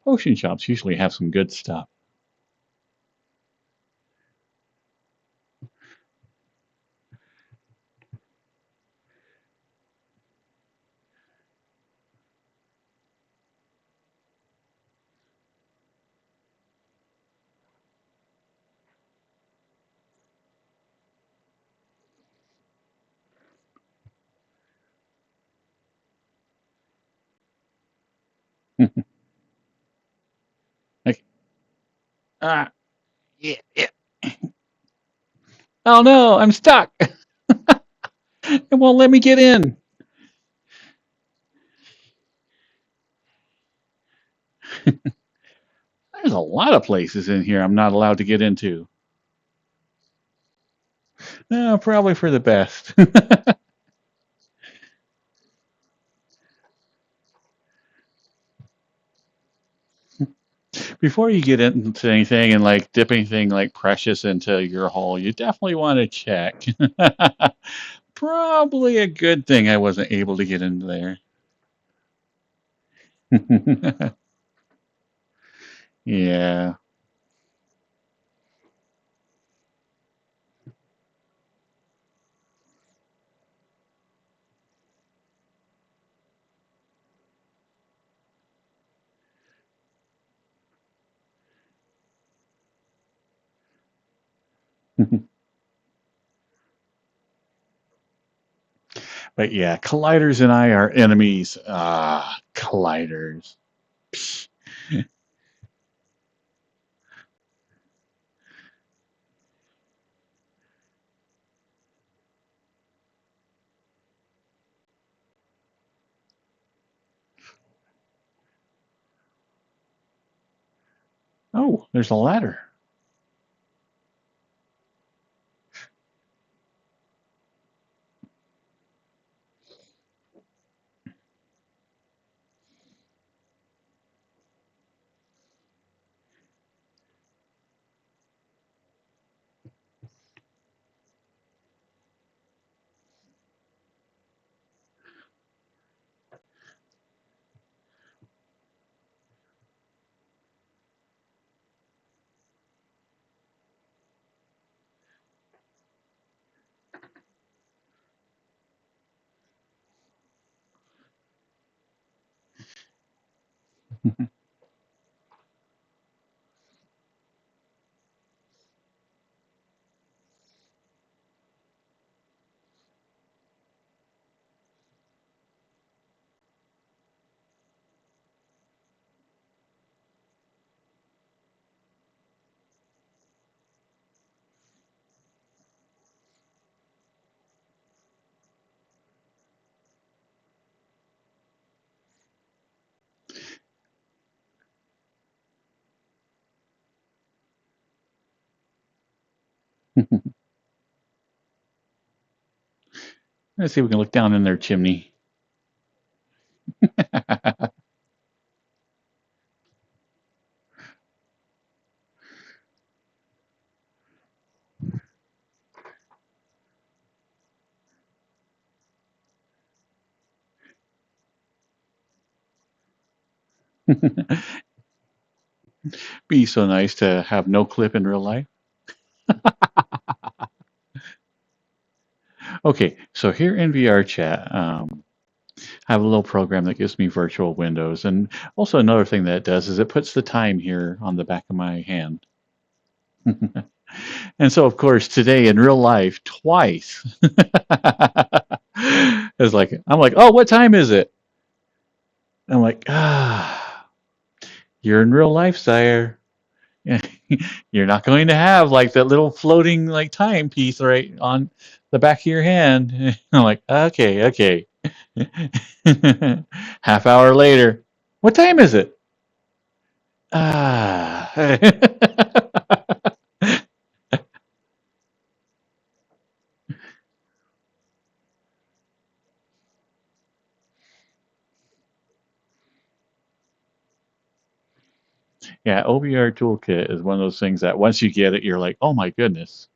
Potion shops usually have some good stuff. Like, ah, yeah, yeah. Oh no, I'm stuck. It won't let me get in. There's a lot of places in here I'm not allowed to get into. Probably for the best. Before you get into anything and like dip anything like precious into your hole, you definitely want to check. Probably a good thing I wasn't able to get into there. Yeah. But yeah, colliders and I are enemies. Ah, colliders. Oh, there's a ladder. Let's see if we can look down in their chimney. Be so nice to have no clip in real life. Okay, so here in VRChat, I have a little program that gives me virtual windows. And also another thing that it does is it puts the time here on the back of my hand. And so, of course, today in real life, twice, it's like, I'm like, oh, what time is it? And I'm like, you're in real life, sire. You're not going to have like that little floating like timepiece right on the back of your hand. I'm like, okay, okay. Half hour later, what time is it? Ah. Yeah, OVR Toolkit is one of those things that once you get it, you're like, oh my goodness.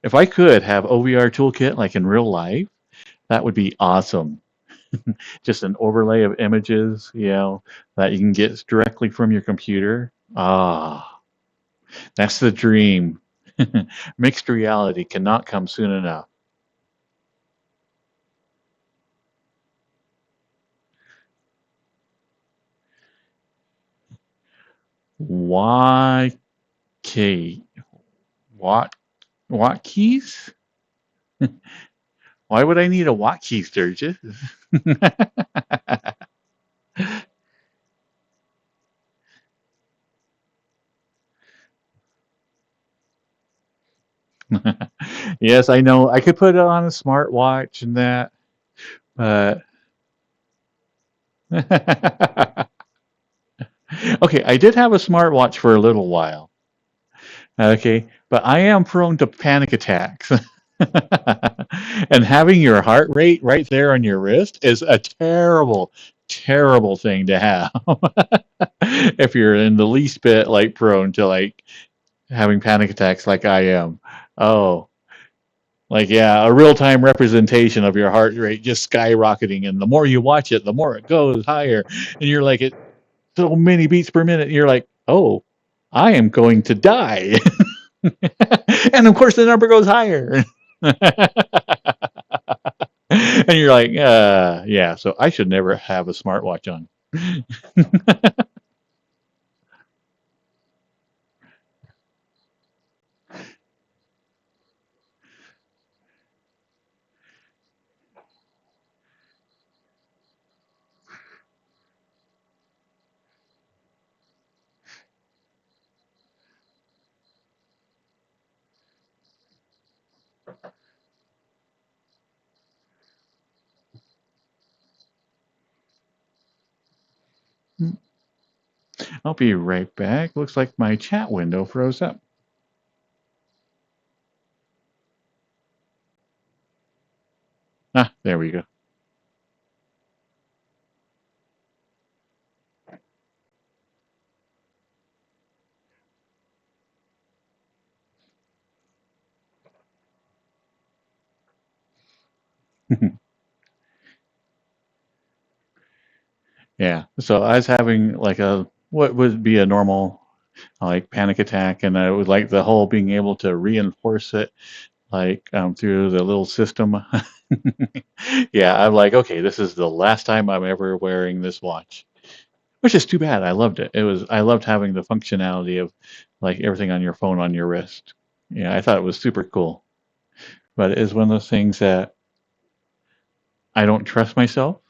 If I could have OVR Toolkit like in real life, that would be awesome. Just an overlay of images, that you can get directly from your computer. Ah, that's the dream. Mixed reality cannot come soon enough. Why key? What? What keys? Why would I need a what key, Sturgis? Yes, I know. I could put it on a smartwatch and that, but okay, I did have a smartwatch for a little while. Okay, but I am prone to panic attacks. And having your heart rate right there on your wrist is a terrible, terrible thing to have. If you're in the least bit like prone to like having panic attacks like I am. Oh, like yeah, a real-time representation of your heart rate just skyrocketing, and the more you watch it, the more it goes higher, and you're like at so many beats per minute, and you're like, oh, I am going to die. And of course the number goes higher. And you're like, yeah, so I should never have a smartwatch on. I'll be right back. Looks like my chat window froze up. Ah, there we go. Yeah. So I was having like a what would be a normal like panic attack, and I would like the whole being able to reinforce it like through the little system. Yeah, I'm like, okay, this is the last time I'm ever wearing this watch, which is too bad. I loved it. I loved having the functionality of like everything on your phone on your wrist. Yeah, I thought it was super cool. But it is one of those things that I don't trust myself.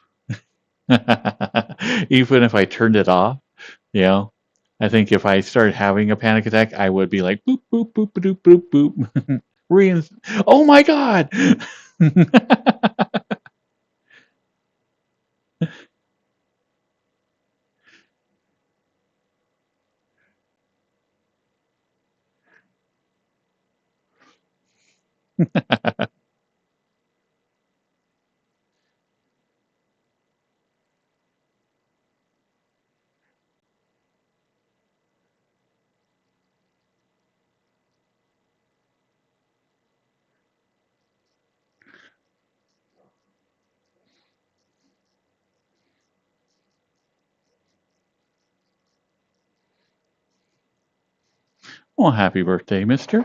Even if I turned it off, you know, I think if I started having a panic attack, I would be like boop boop boop boop boop boop. Oh my god! Well, happy birthday, mister.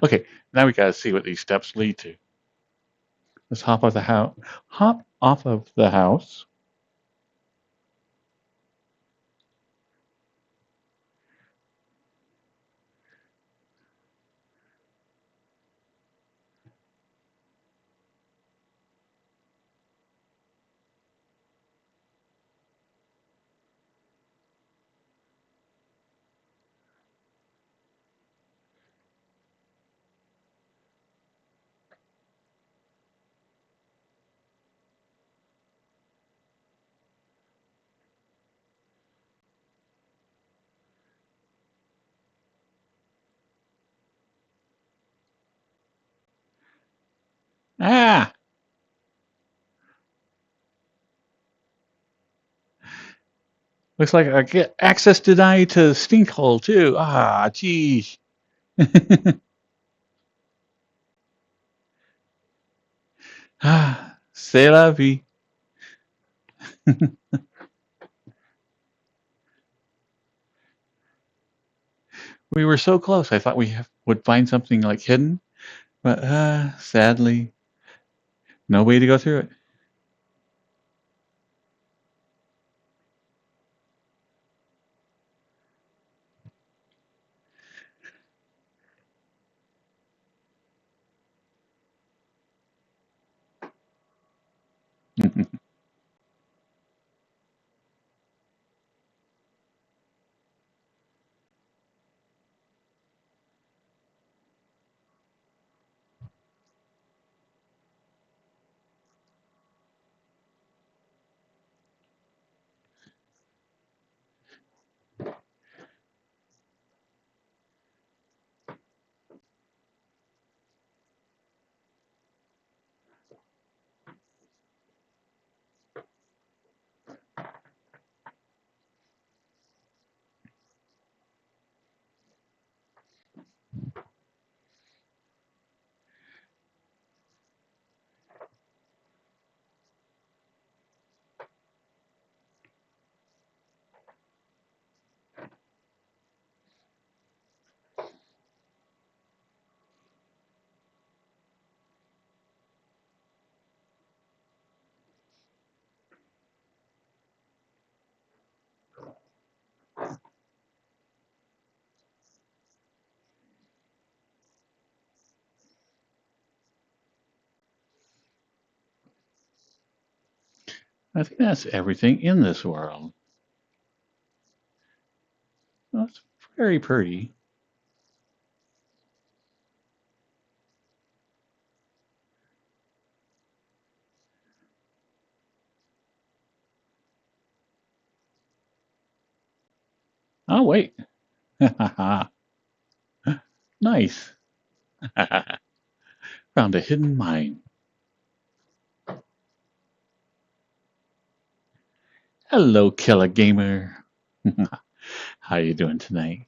Okay, now we gotta see what these steps lead to. Let's hop off the house. Hop off of the house. Ah! Looks like I get access denied to Stinkhole too. Ah, geez. Ah, c'est la vie. We were so close. I thought would find something like hidden, but sadly, no way to go through it. I think that's everything in this world. That's very pretty. Oh, wait. Nice. Found a hidden mine. Hello, killer gamer. How you doing tonight?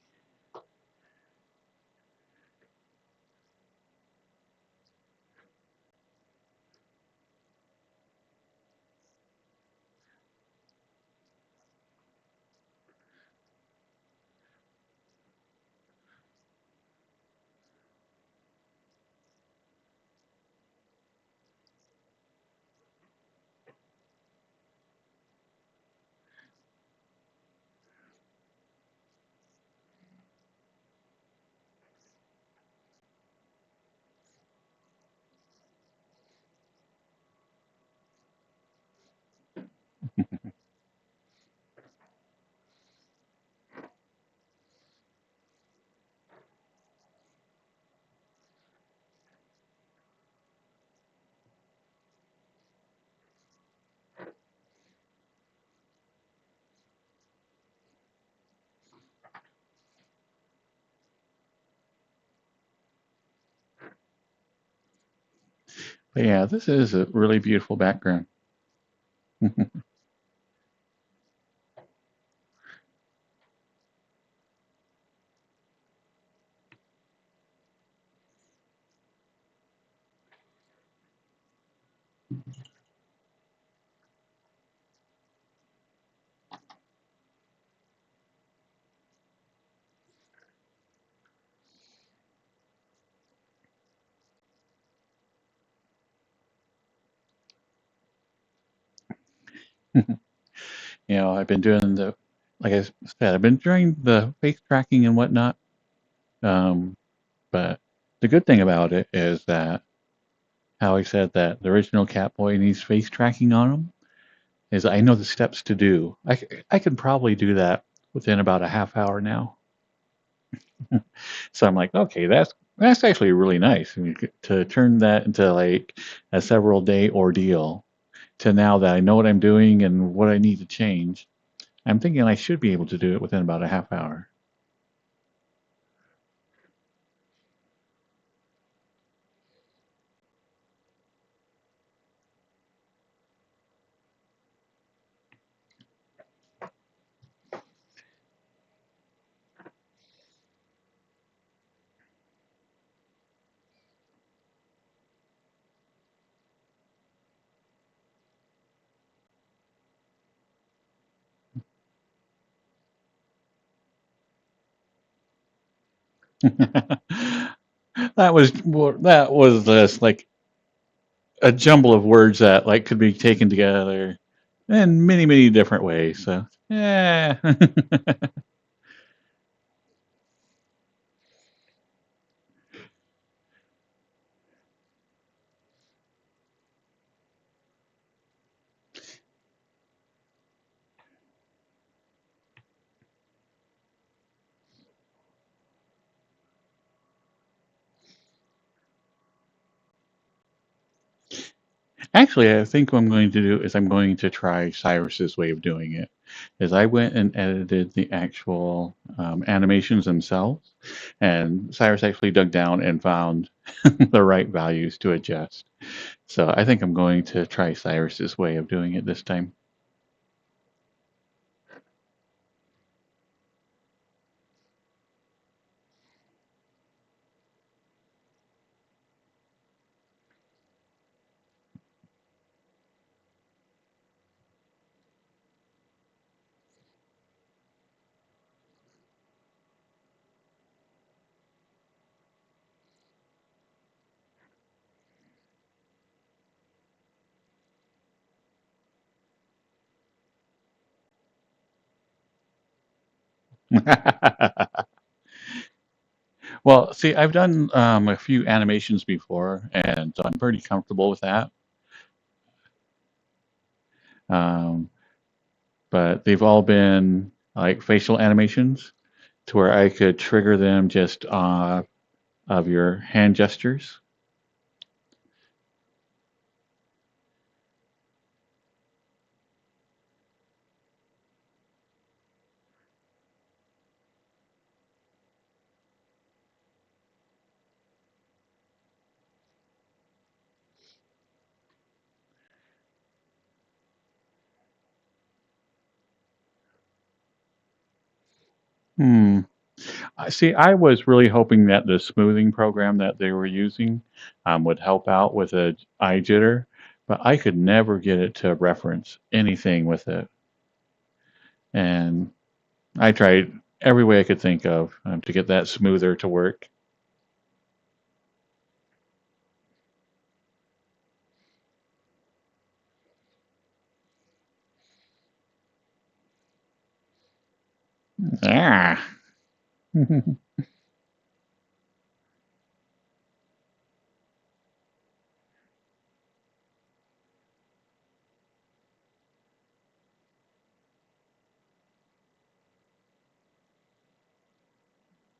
But yeah, this is a really beautiful background. I've been doing like I said, I've been doing the face tracking and whatnot. Um, but the good thing about it is that how I said that the original Catboy needs face tracking on him is I know the steps to do. I could probably do that within about a half hour now. So I'm like, okay, that's actually really nice. I mean, to turn that into like a several day ordeal to now that I know what I'm doing and what I need to change, I'm thinking I should be able to do it within about a half hour. That was just like a jumble of words that like could be taken together in many different ways. So yeah. Actually, I think what I'm going to do is I'm going to try Cyrus's way of doing it. Is I went and edited the actual animations themselves, and Cyrus actually dug down and found the right values to adjust. So I think I'm going to try Cyrus's way of doing it this time. Well, see, I've done a few animations before, and so I'm pretty comfortable with that. Um, but they've all been like facial animations to where I could trigger them just of your hand gestures. Hmm. See, I was really hoping that the smoothing program that they were using would help out with a eye jitter, but I could never get it to reference anything with it. And I tried every way I could think of to get that smoother to work. Ah.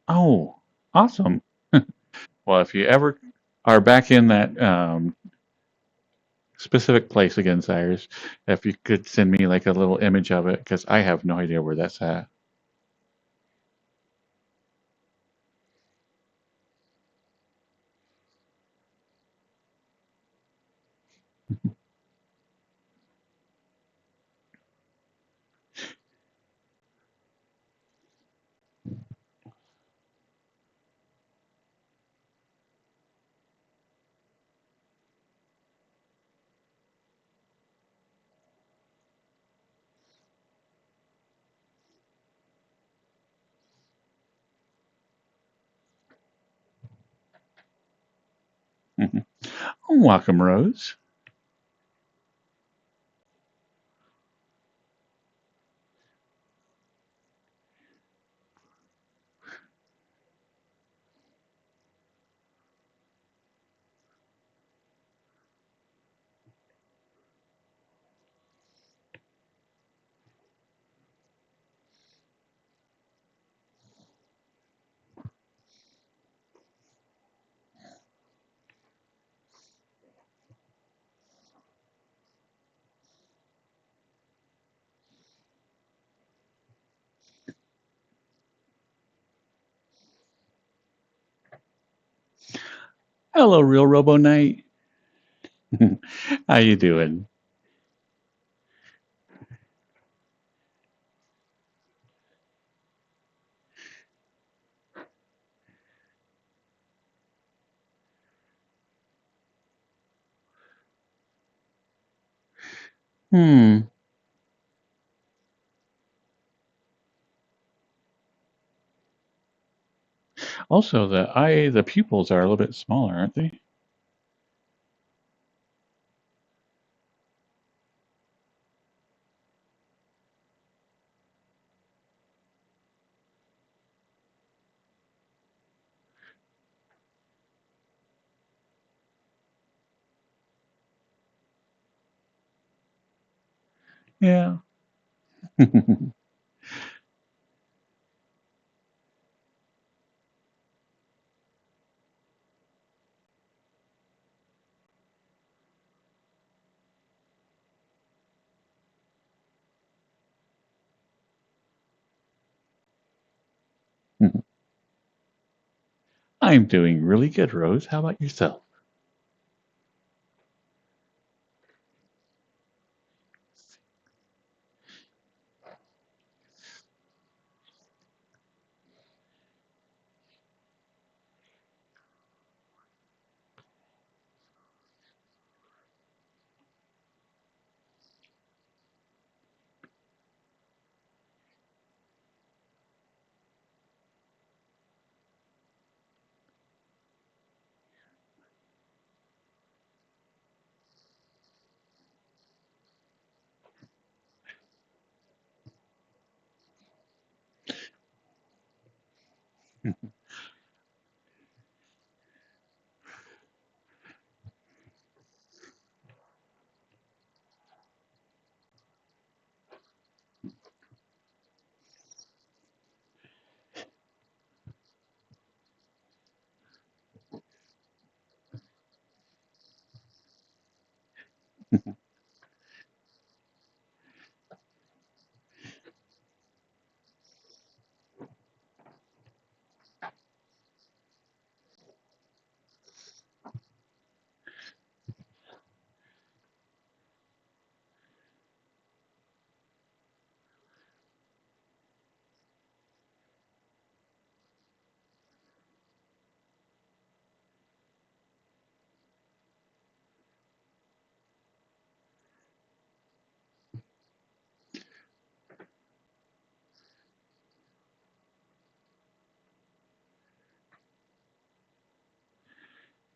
Oh, awesome. Well, if you ever are back in that specific place again, Cyrus, if you could send me like a little image of it, because I have no idea where that's at. Oh, welcome, Rose. Hello, Real Robo Knight. How you doing? Hmm. Also, the pupils are a little bit smaller, aren't they? Yeah. I'm doing really good, Rose. How about yourself?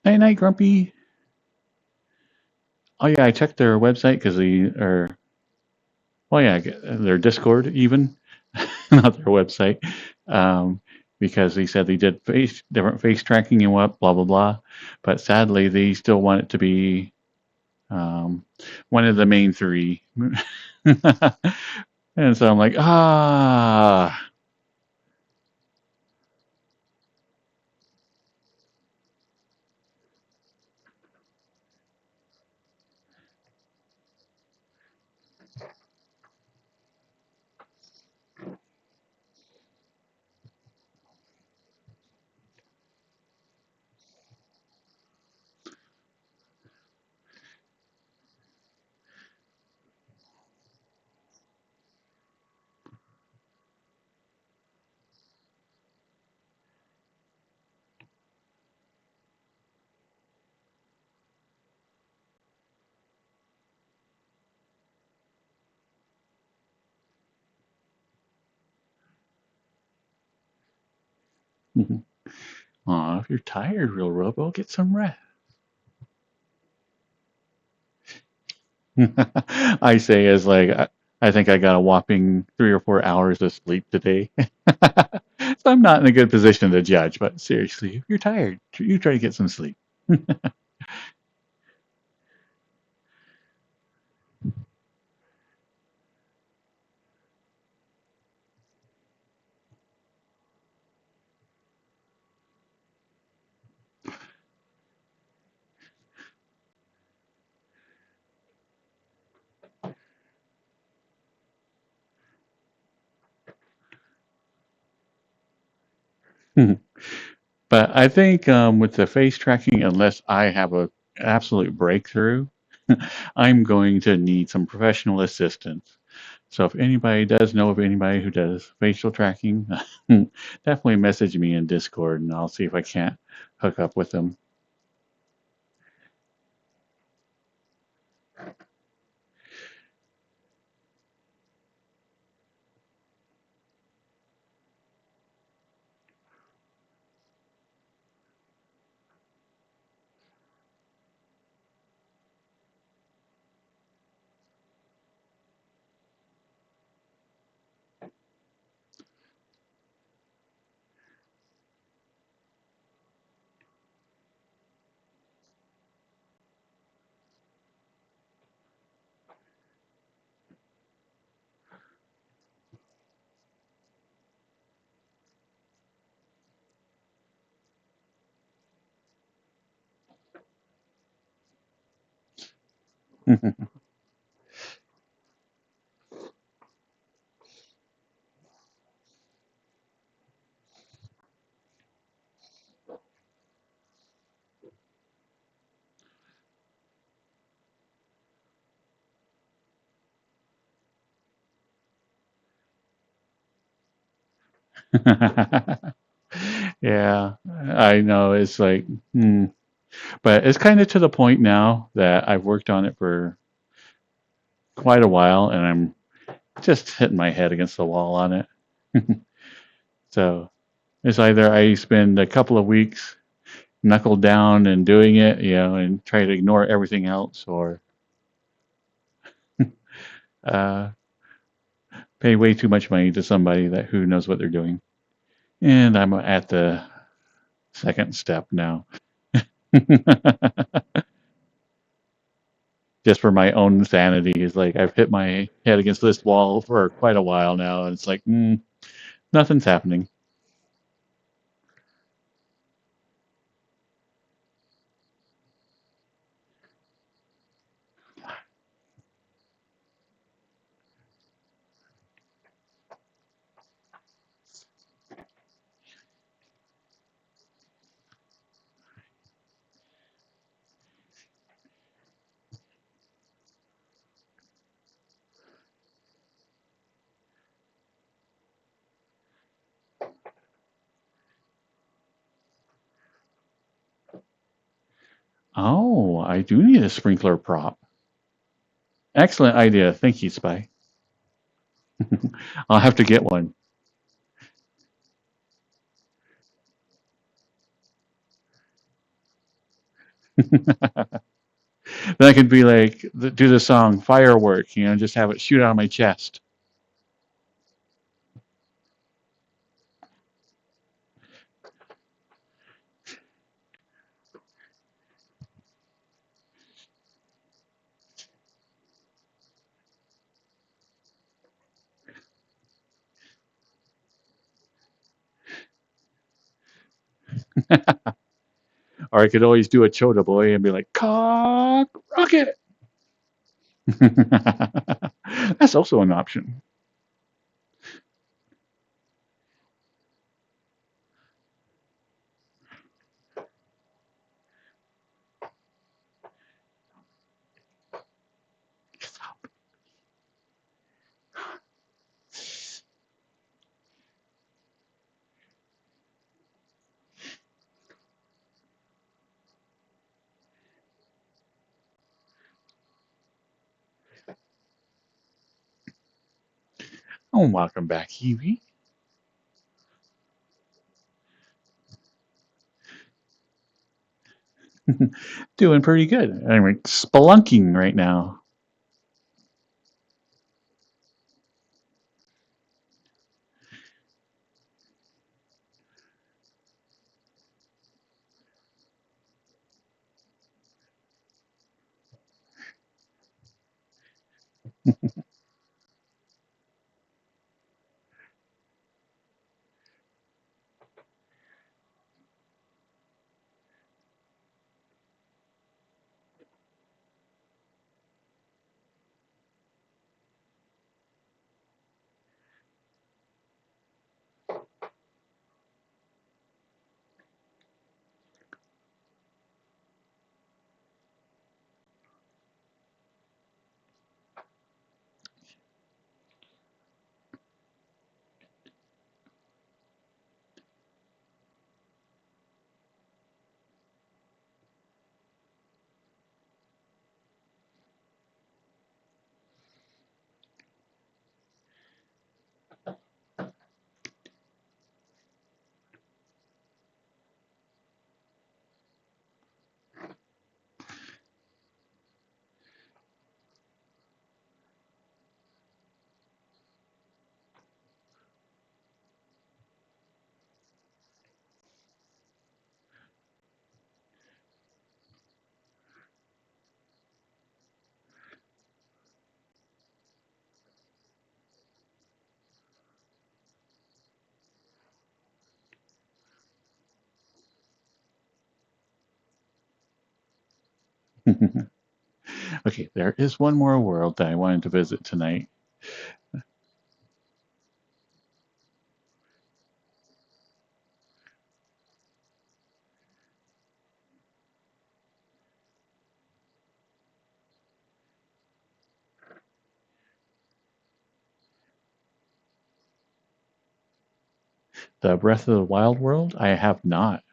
Night night, Grumpy. Oh yeah, I checked their website because well, yeah, their Discord even, not their website, um, because they said they did different face tracking and what blah blah blah, but sadly they still want it to be um, one of the main three, and so I'm like, ah. Aw, if you're tired, Real Robo, get some rest. I say as like I think I got a whopping 3 or 4 hours of sleep today, so I'm not in a good position to judge. But seriously, if you're tired, you try to get some sleep. But I think with the face tracking, unless I have a absolute breakthrough, I'm going to need some professional assistance. So if anybody does know of anybody who does facial tracking, definitely message me in Discord and I'll see if I can't hook up with them. Yeah, I know. It's like, but it's kind of to the point now that I've worked on it for quite a while and I'm just hitting my head against the wall on it. So it's either I spend a couple of weeks knuckled down and doing it, and try to ignore everything else, or uh, pay way too much money to somebody that who knows what they're doing. And I'm at the second step now. Just for my own sanity, is like I've hit my head against this wall for quite a while now, and it's like nothing's happening. Oh, I do need a sprinkler prop. Excellent idea. Thank you, Spy. I'll have to get one. Then I could be like, do the song Firework, just have it shoot out of my chest. Or I could always do a Chota Boy and be like, cock rocket. That's also an option. Oh, welcome back, Evie. Doing pretty good. Anyway, spelunking right now. Okay, there is one more world that I wanted to visit tonight. The Breath of the Wild world, I have not.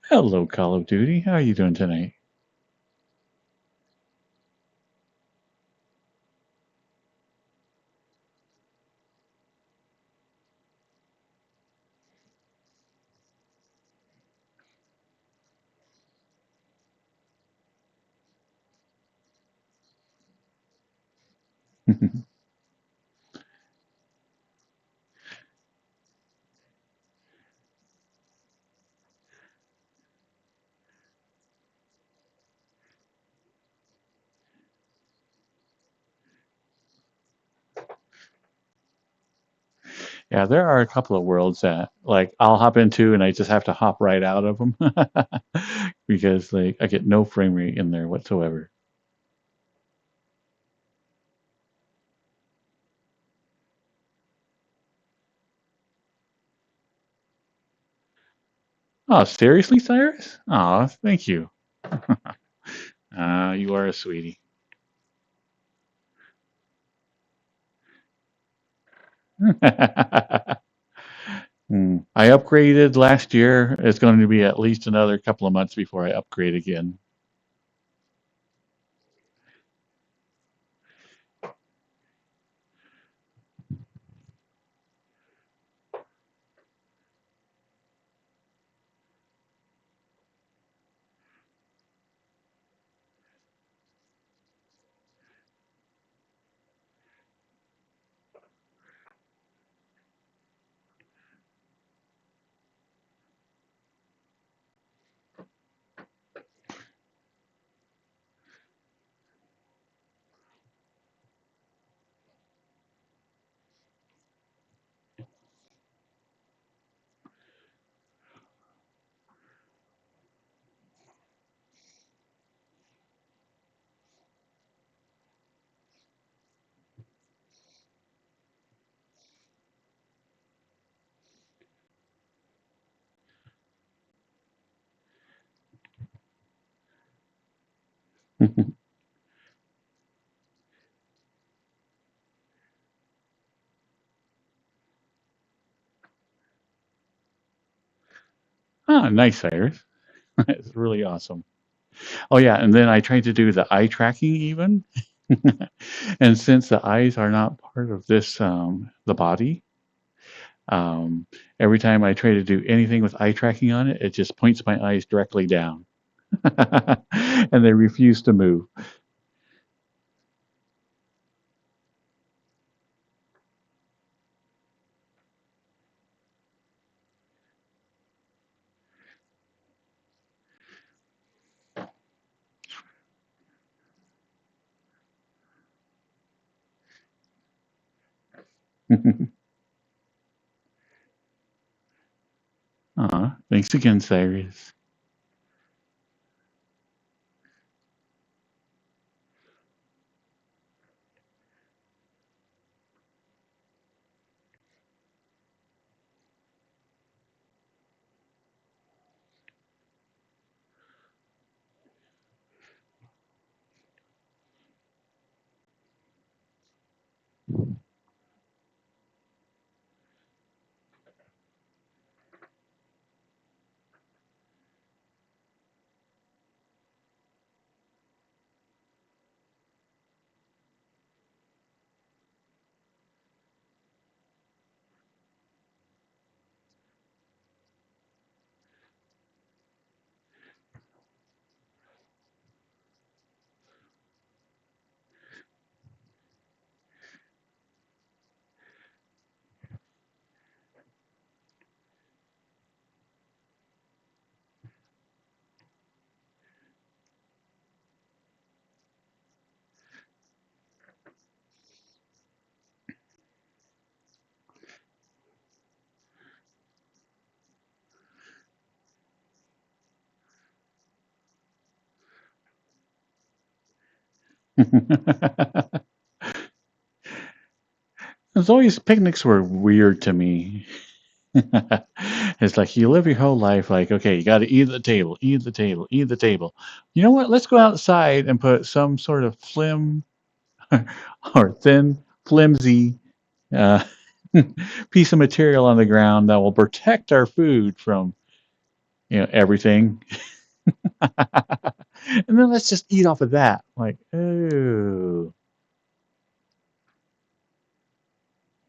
Hello, Call of Duty. How are you doing tonight? Yeah, there are a couple of worlds that like I'll hop into and I just have to hop right out of them because like I get no frame rate in there whatsoever. Oh, seriously, Cyrus? Oh, thank you. You are a sweetie. I upgraded last year. It's going to be at least another couple of months before I upgrade again. Ah, nice, Cyrus. It's really awesome. Oh yeah, and then I tried to do the eye tracking even, and since the eyes are not part of this the body, um, every time I try to do anything with eye tracking on it, it just points my eyes directly down, and they refuse to move. Aw, thanks again, Cyrus. There's always picnics were weird to me. It's like you live your whole life like, okay, you got to eat at the table, eat at the table, eat at the table. You know what? Let's go outside and put some sort of or thin, flimsy uh, piece of material on the ground that will protect our food from everything. And then let's just eat off of that. Like, ooh,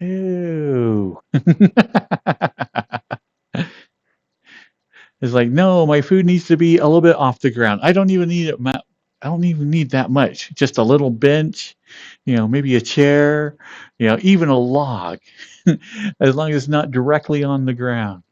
ooh. It's like, no, my food needs to be a little bit off the ground. I don't even need it. I don't even need that much. Just a little bench, maybe a chair, even a log, as long as it's not directly on the ground.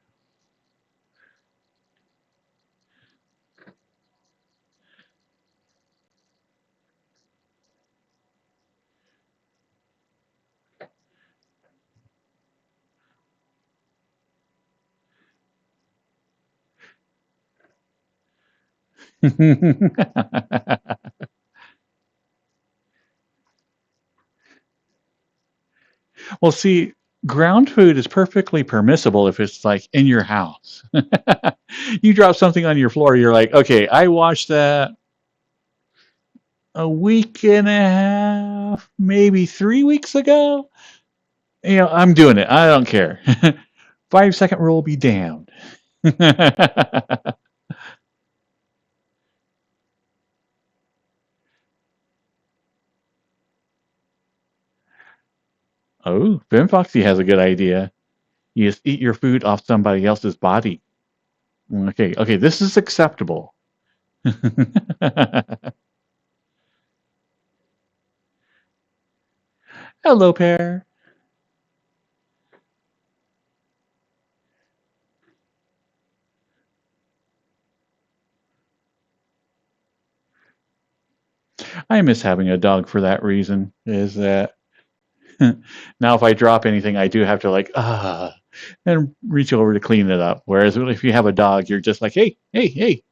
Well, see, ground food is perfectly permissible if it's like in your house. You drop something on your floor, you're like, okay, I washed that a week and a half, maybe 3 weeks ago. I'm doing it. I don't care. 5-second rule be damned. Oh, Ben Foxy has a good idea. You just eat your food off somebody else's body. Okay, okay, this is acceptable. Hello, Pear. I miss having a dog for that reason. Is that now if I drop anything, I do have to like and reach over to clean it up. Whereas if you have a dog, you're just like, hey, hey, hey,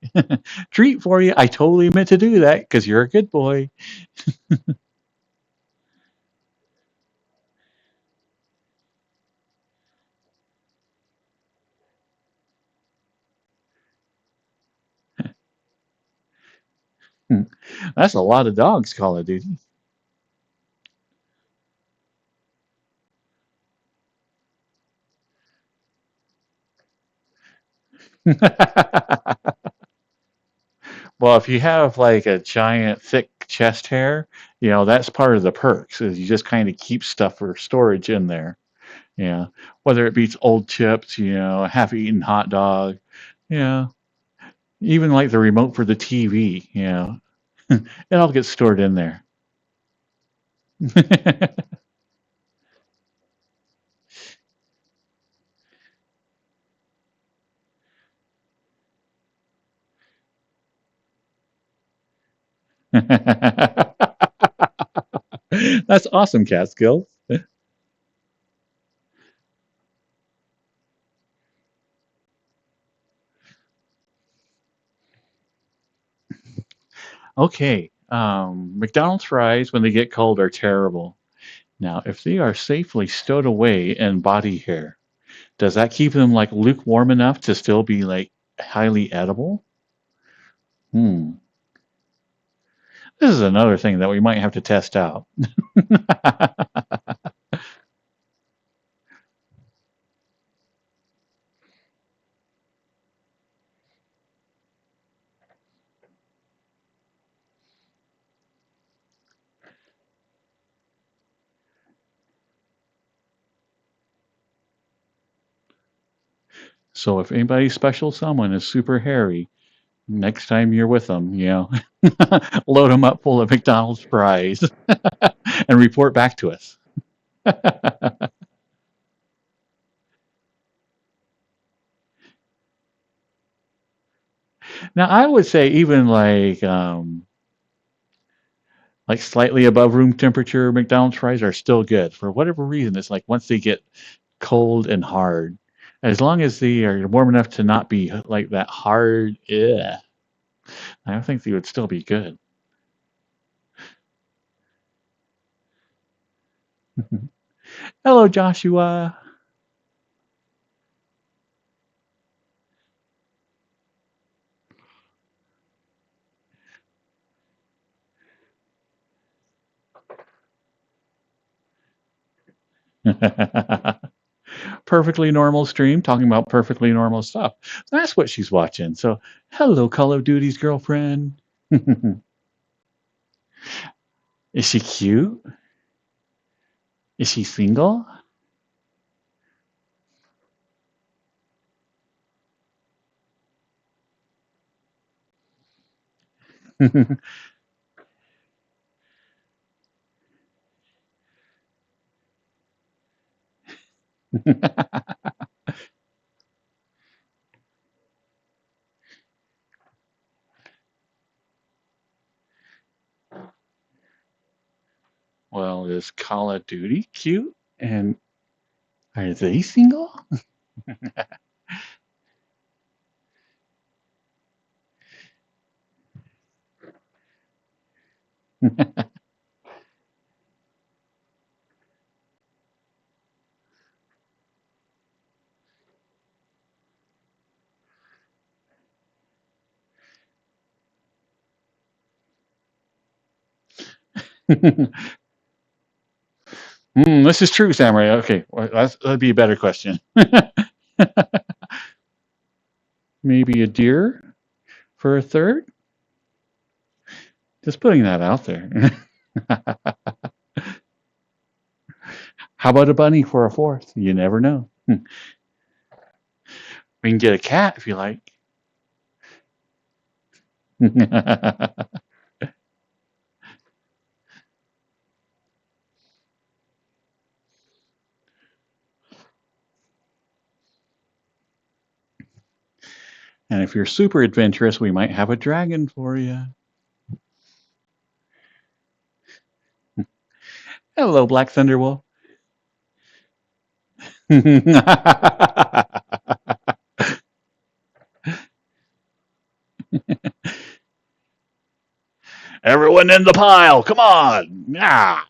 treat for you. I totally meant to do that because you're a good boy. That's a lot of dogs, Call of Duty. Well, if you have like a giant thick chest hair, that's part of the perks is you just kind of keep stuff for storage in there. Yeah. Whether it beats old chips, a half-eaten hot dog, yeah. Even like the remote for the TV, it all gets stored in there. That's awesome, Catskill. Okay. McDonald's fries, when they get cold, are terrible. Now, if they are safely stowed away in body hair, does that keep them like lukewarm enough to still be like highly edible? Hmm. This is another thing that we might have to test out. So if anybody's special someone is super hairy, next time you're with them, load them up full of McDonald's fries and report back to us. Now, I would say even like slightly above room temperature McDonald's fries are still good. For whatever reason, it's like once they get cold and hard, as long as they are warm enough to not be like that hard, I think they would still be good. Hello, Joshua. Perfectly normal stream talking about perfectly normal stuff. That's what she's watching. So, hello, Call of Duty's girlfriend. Is she cute? Is she single? Well, is Call of Duty cute? And are they single? This is true, Samurai. Okay, well, that'd be a better question. Maybe a deer for a third? Just putting that out there. How about a bunny for a fourth? You never know. We can get a cat if you like. And if you're super adventurous, we might have a dragon for you. Hello, Black Thunderwolf. Everyone in the pile, come on! Ah.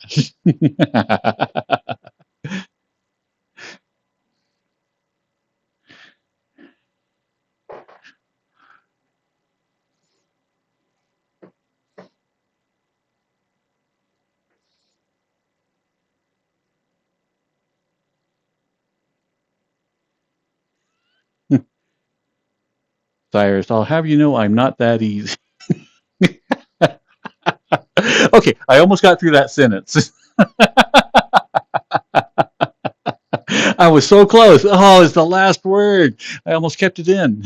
Cyrus, I'll have you know I'm not that easy. Okay, I almost got through that sentence. I was so close. Oh, it's the last word. I almost kept it in.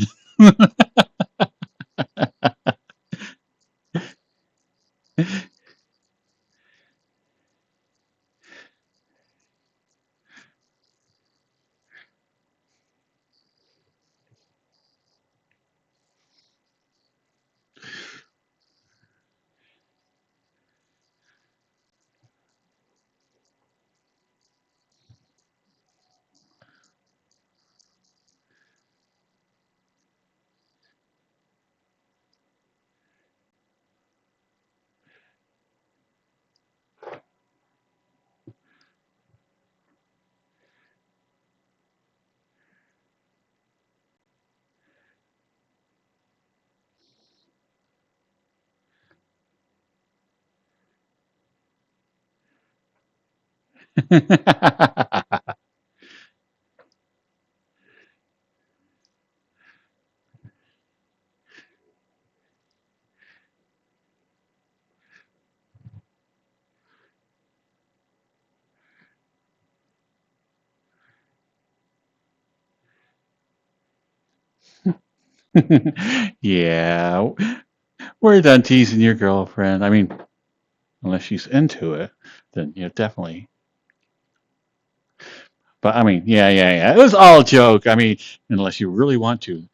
Yeah, we're done teasing your girlfriend. I mean, unless she's into it, then definitely. But I mean, yeah. It was all a joke. I mean, unless you really want to.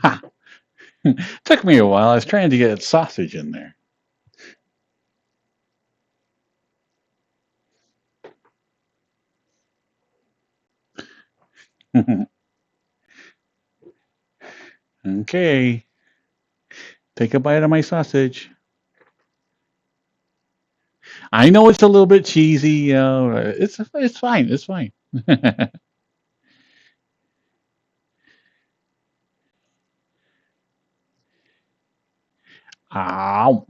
Ha! Took me a while. I was trying to get sausage in there. Okay, take a bite of my sausage. I know it's a little bit cheesy, you know. It's fine. It's fine. Ow.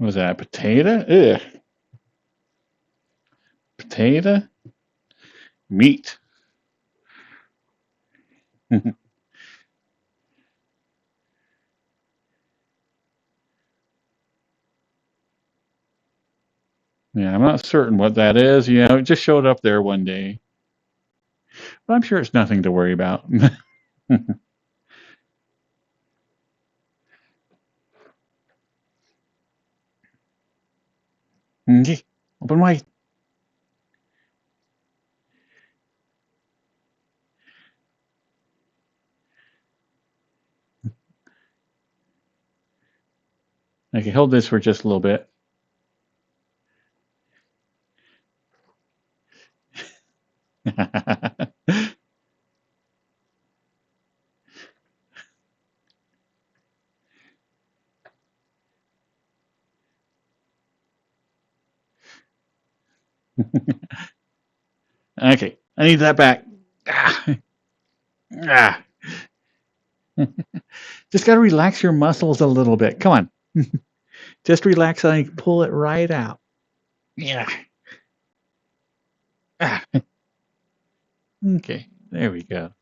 Was that a potato? Ugh. Potato? Meat. Yeah, I'm not certain what that is. You know, it just showed up there one day. But I'm sure it's nothing to worry about. Okay, open wide. I can hold this for just a little bit. Okay, I need that back. Ah, ah. Just got to relax your muscles a little bit. Come on. Just relax and I pull it right out. Yeah. Ah, okay, there we go.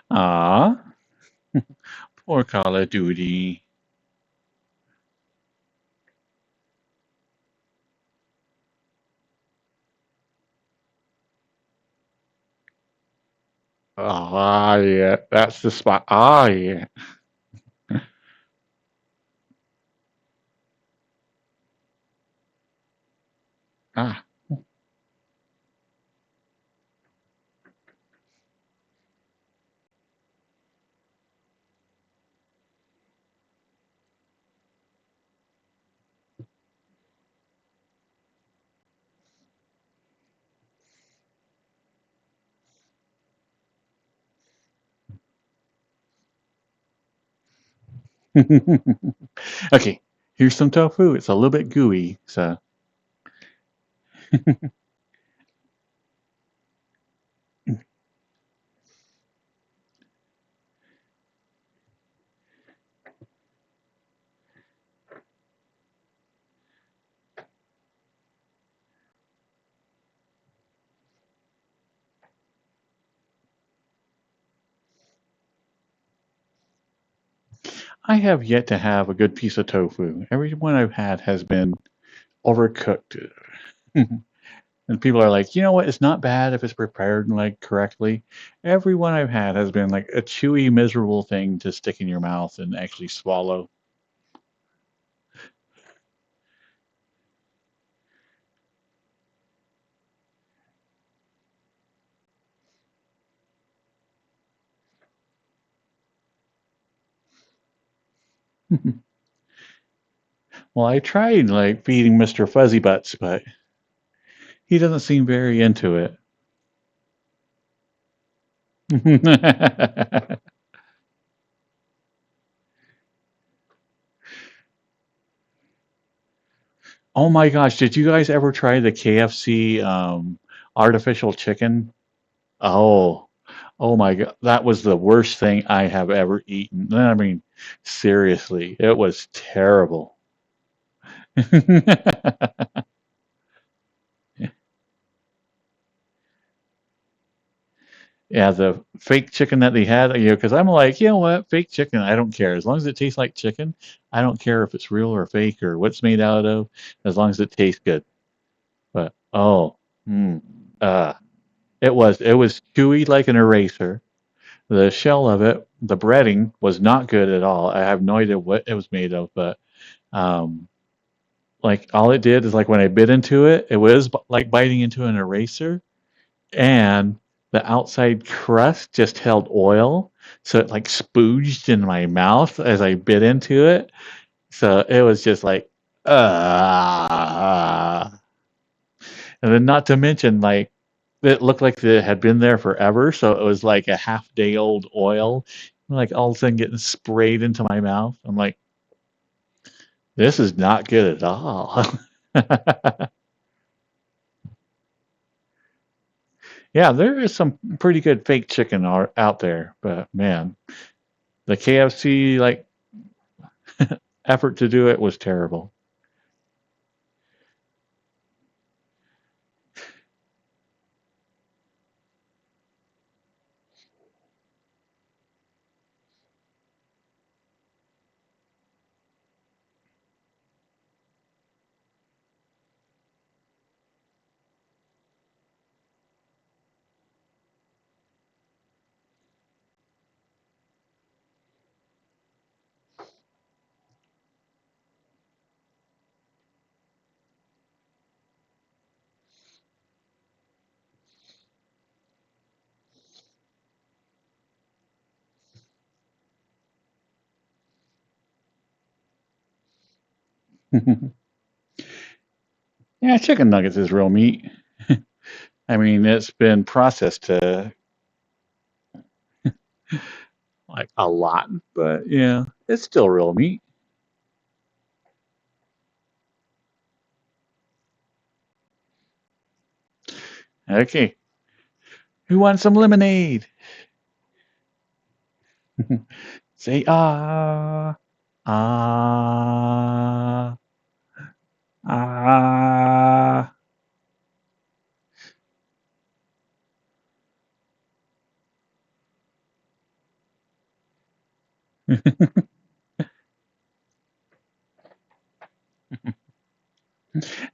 Ah, poor Call of Duty. Ah, yeah, that's the spot. Ah, yeah. Ah. Okay, here's some tofu. It's a little bit gooey, so I have yet to have a good piece of tofu. Every one I've had has been overcooked. And people are like, you know what? It's not bad if it's prepared like correctly. Every one I've had has been like a chewy, miserable thing to stick in your mouth and actually swallow. Well, I tried like feeding Mr. Fuzzy Butts, but He doesn't seem very into it. Oh my gosh, did you guys ever try the KFC artificial chicken? Oh, oh my God, that was the worst thing I have ever eaten. I mean, seriously, it was terrible. Yeah, the fake chicken that they had, because I'm like, you know what, fake chicken, I don't care. As long as it tastes like chicken, I don't care if it's real or fake or what it's made out of, as long as it tastes good. But oh, mm, uh, it was chewy like an eraser. The shell of it, the breading was not good at all. I have no idea what it was made of, but um, like all it did is like when I bit into it, it was like biting into an eraser, and the outside crust just held oil, so it like spooged in my mouth as I bit into it. So it was just like, uh, and then not to mention like it looked like it had been there forever, so it was like a half day old oil, like all of a sudden getting sprayed into my mouth. I'm like, this is not good at all. Yeah, there is some pretty good fake chicken out there, but man, the KFC like effort to do it was terrible. Yeah, chicken nuggets is real meat. I mean, it's been processed to like a lot, but yeah, it's still real meat. Okay, who wants some lemonade? Say ah, ah.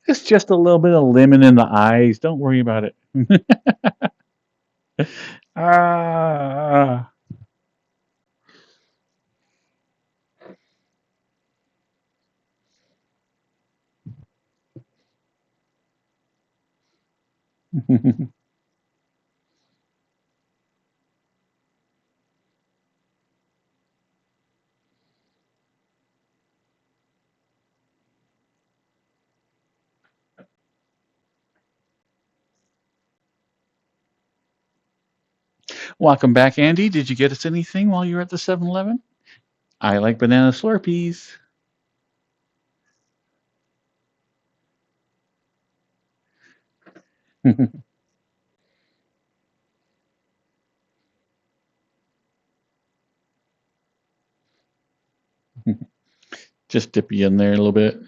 It's just a little bit of lemon in the eyes. Don't worry about it. Ah. Welcome back, Andy. Did you get us anything while you were at the 7-Eleven? I like banana Slurpees. Just dip you in there a little bit.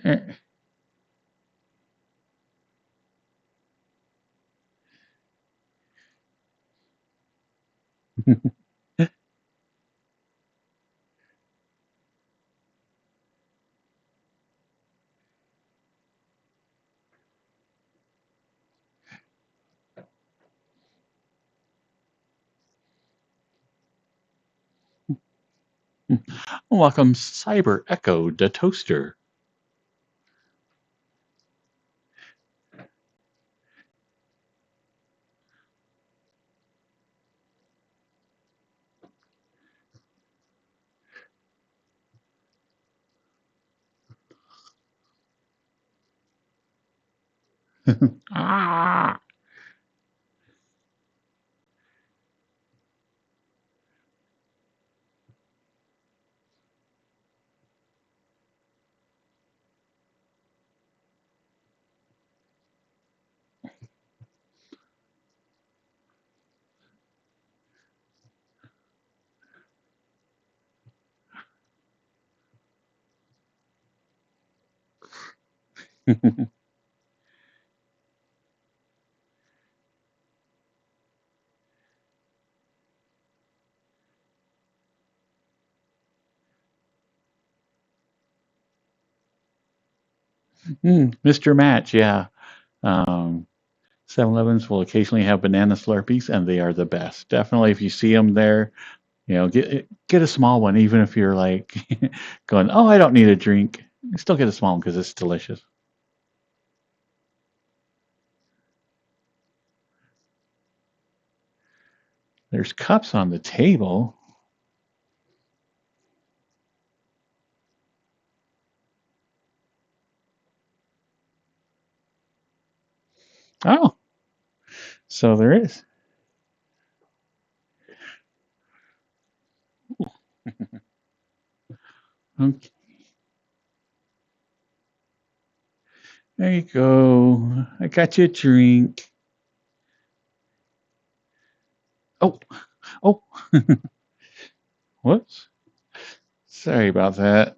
Welcome, Cyber Echo, the toaster. Ah. Mr. Match, yeah. 7-Elevens will occasionally have banana Slurpees, and they are the best. Definitely, if you see them there, get a small one, even if you're like going, "Oh, I don't need a drink." Still get a small one because it's delicious. There's cups on the table. Oh, so there is. Okay, there you go. I got you a drink. Oh, oh, whoops. Sorry about that.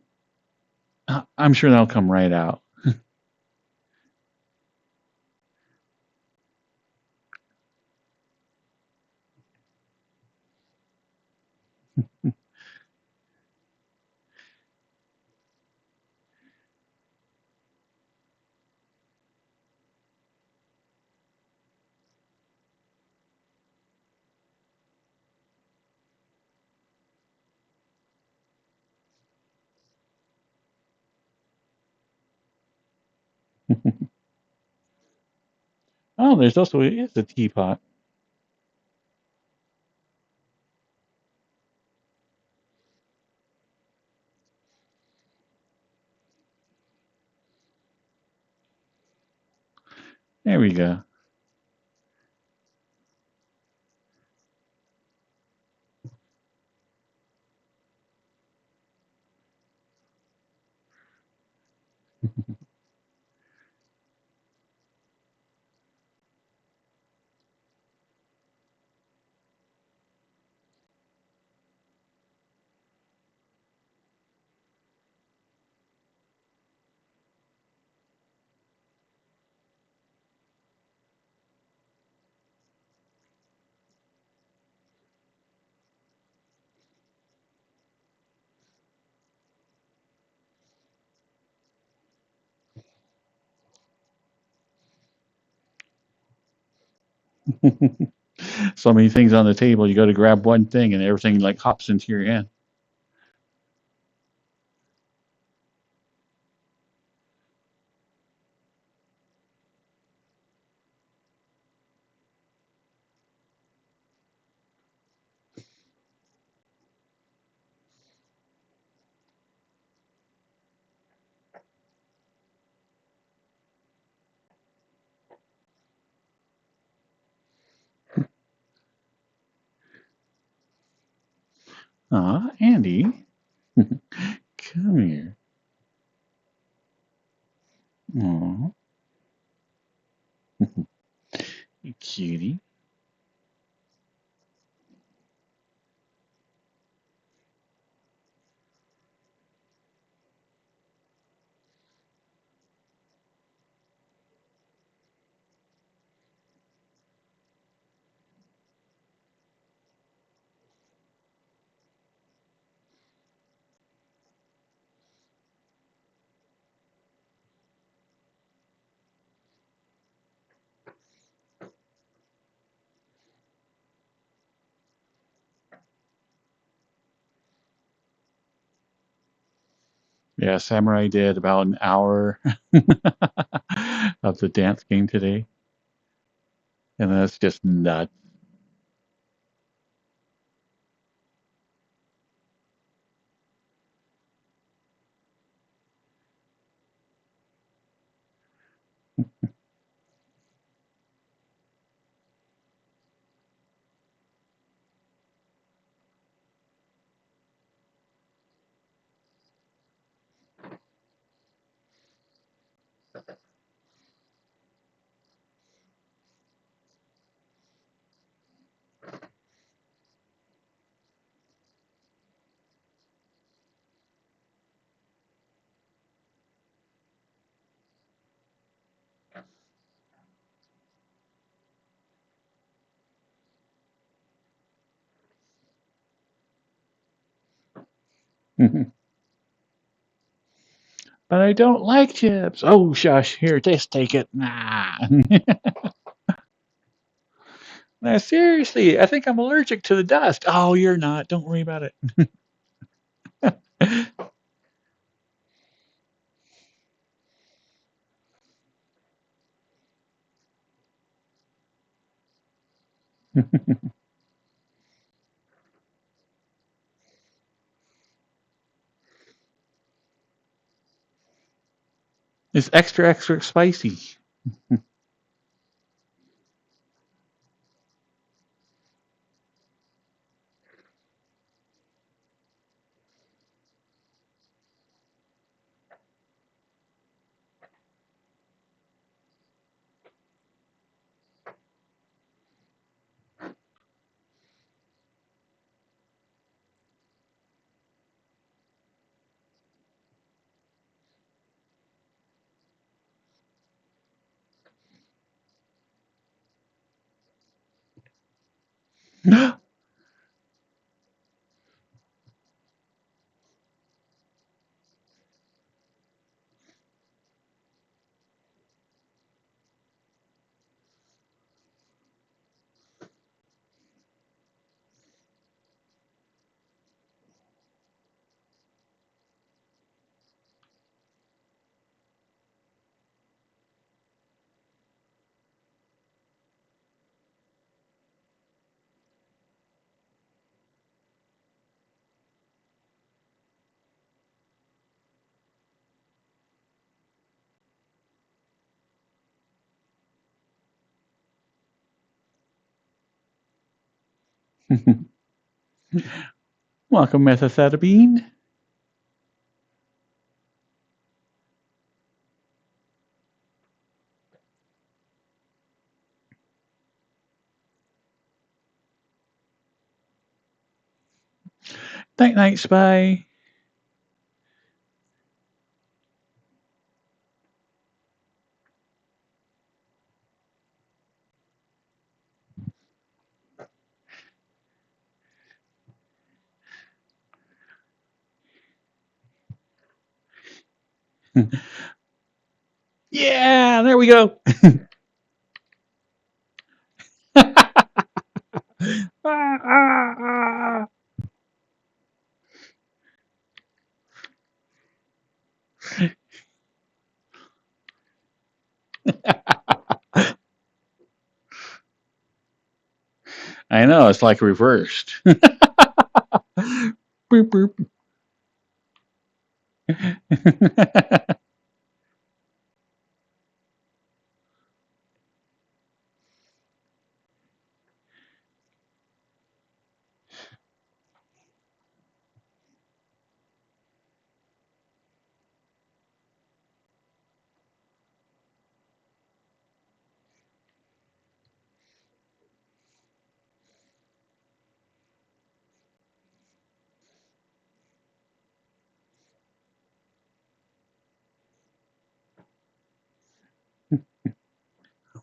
I'm sure that'll come right out. Oh, there's also is a teapot. There we go. So many things on the table. You go to grab one thing, and everything like hops into your hand. Andy, come here. Aw, you cutie. Yeah, Samurai did about an hour of the dance game today, and that's just nuts. But I don't like chips. Oh, shush. Here, just take it. Nah. Nah, seriously, I think I'm allergic to the dust. Oh, you're not. Don't worry about it. It's extra, extra spicy. Welcome, methamphetamine. Night, night, spy. Yeah, there we go. Ah, ah, ah. I know, it's like reversed. Boop, boop.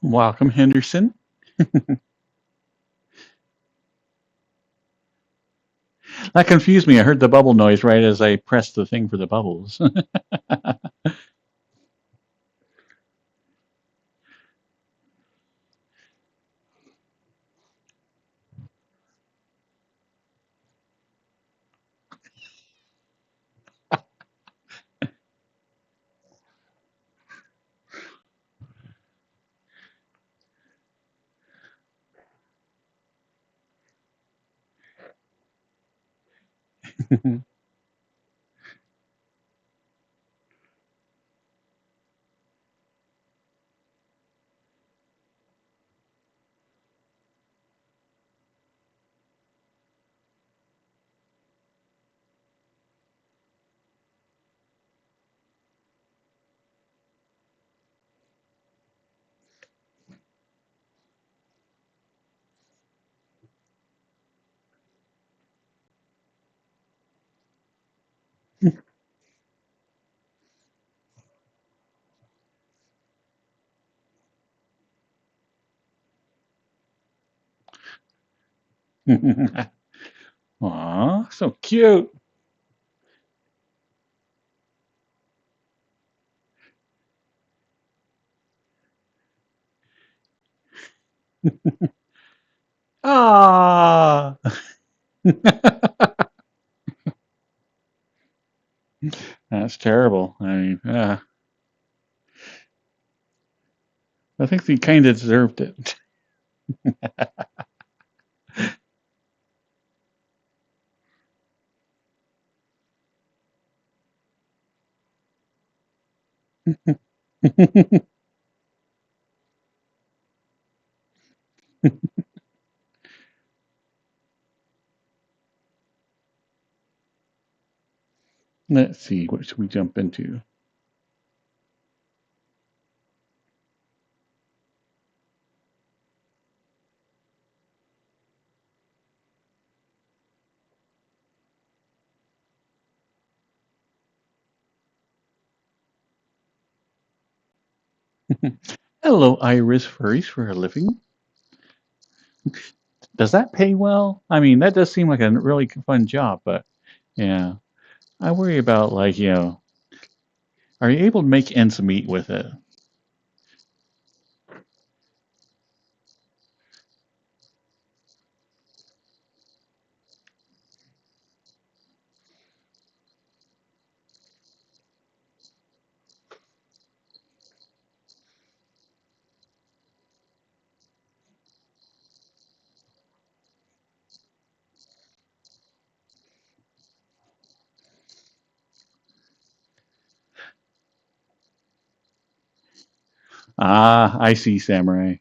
Welcome, Henderson. That confused me. I heard the bubble noise right as I pressed the thing for the bubbles. Aw, so cute. Ah, that's terrible. I mean, I think they kind of deserved it. Let's see, what should we jump into? Hello, Iris Furries for a living. Does that pay well? I mean, that does seem like a really fun job, but yeah, I worry about like, are you able to make ends meet with it? Ah, I see, Samurai.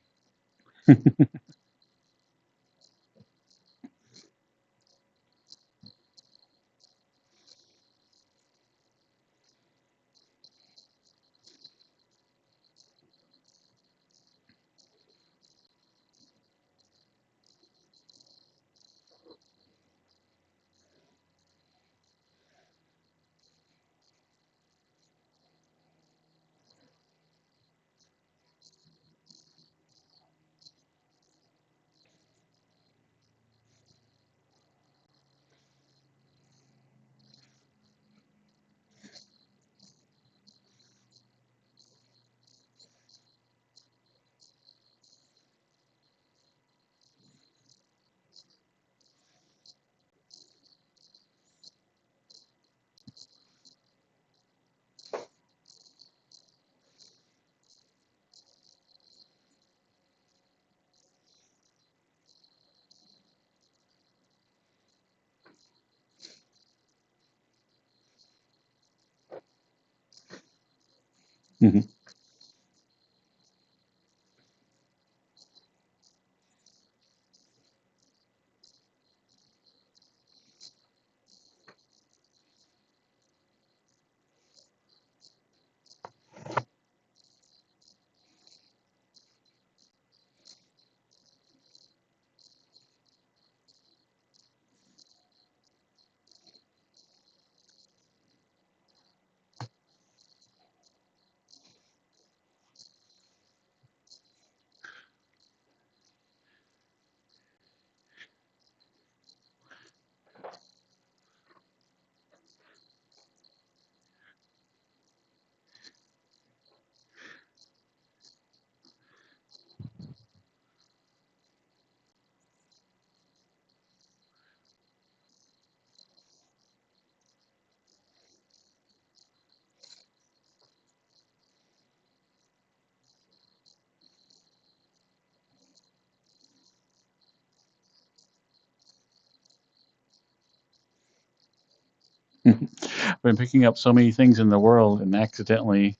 I've been picking up so many things in the world and accidentally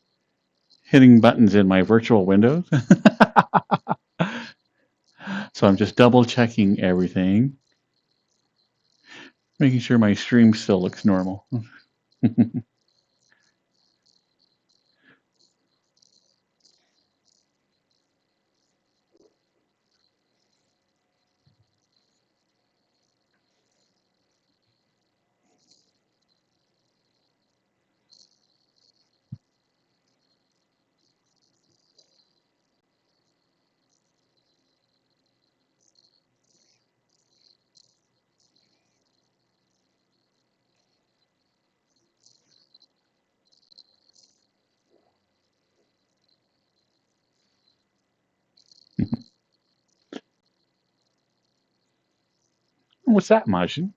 hitting buttons in my virtual windows. So I'm just double checking everything, making sure my stream still looks normal. What's that, Majin?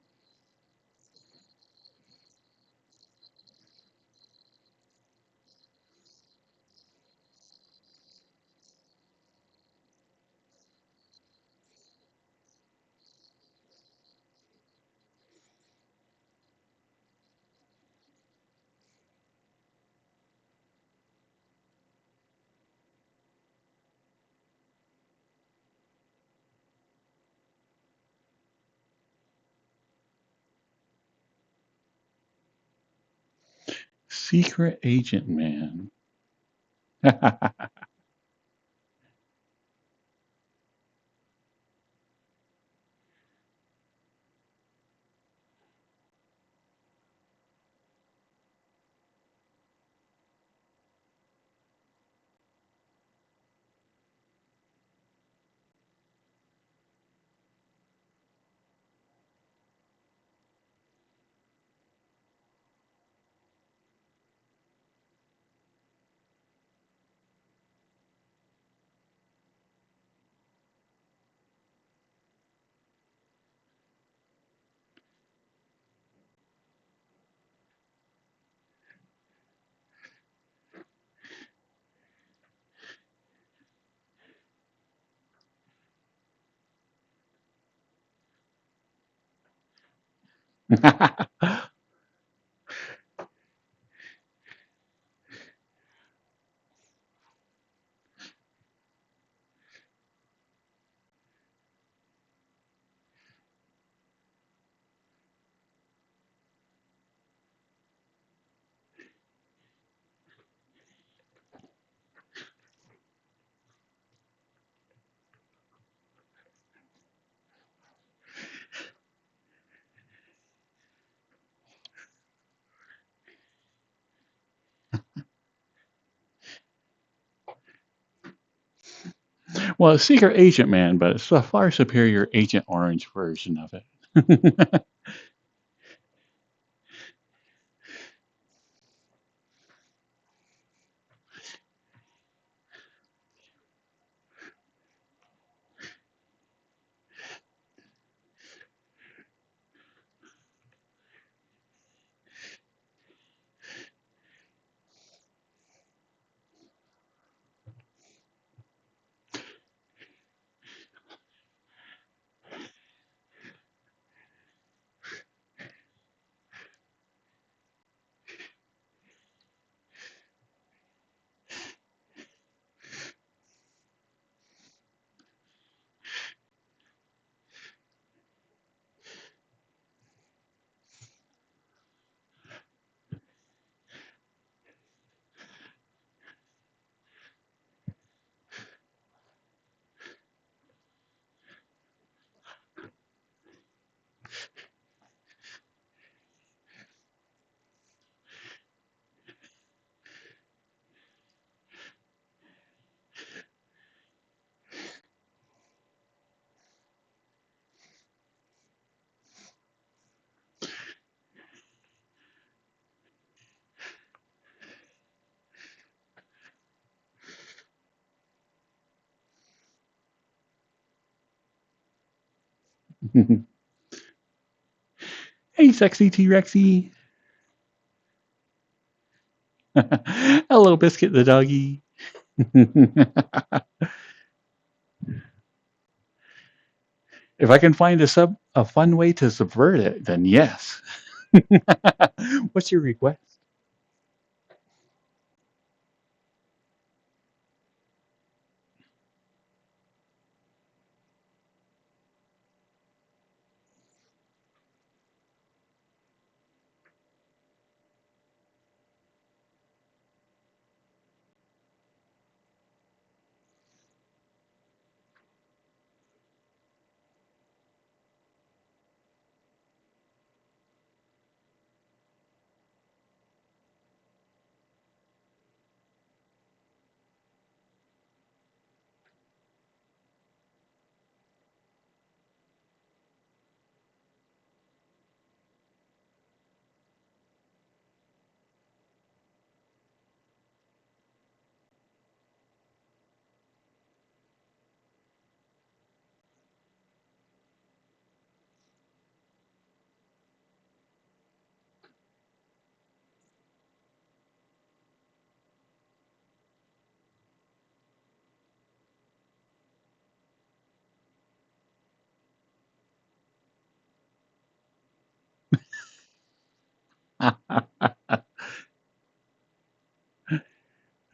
Secret Agent Man. Well, Secret Agent Man, but it's a far superior Agent Orange version of it. Hey, sexy T Rexy. Hello, Biscuit the doggy. If I can find a fun way to subvert it, then yes. What's your request?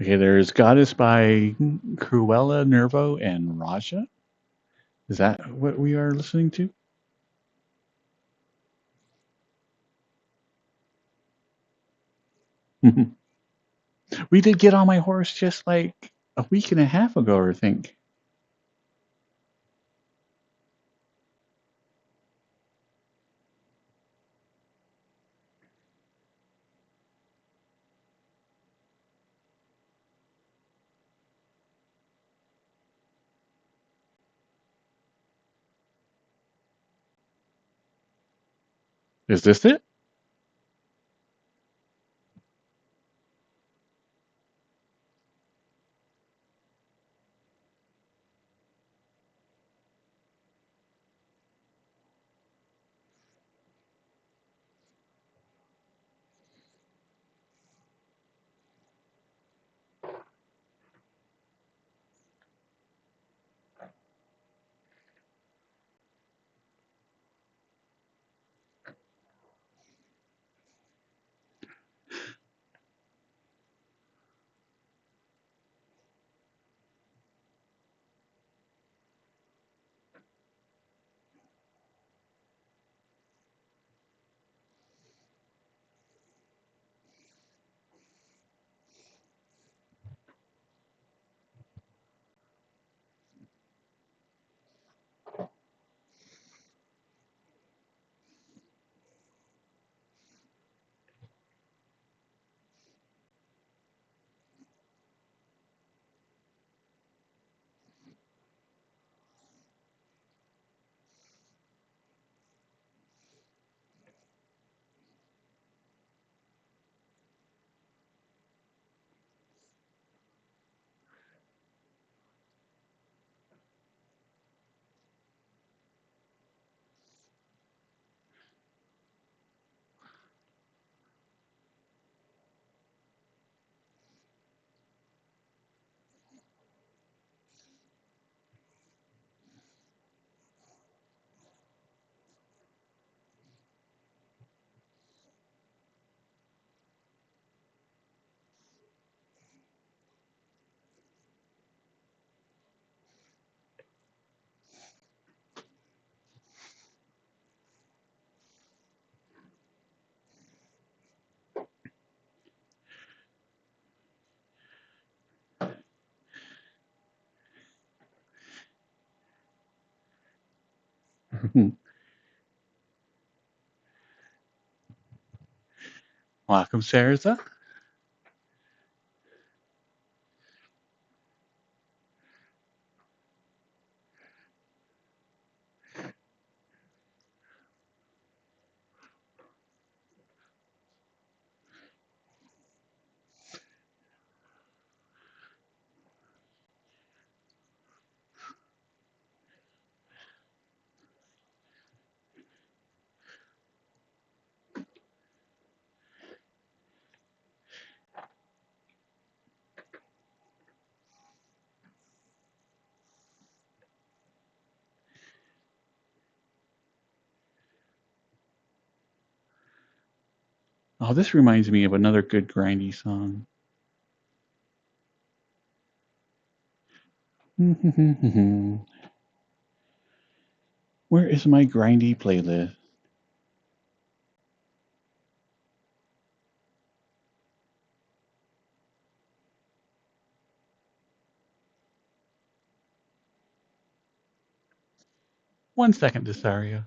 Okay, there's Goddess by Cruella Nervo and Raja. Is that what we are listening to? We did Get on My Horse just like a week and a half ago, I think. Is this it? Welcome, Sarah. Oh, this reminds me of another good grindy song. Where is my grindy playlist? One second, Desario.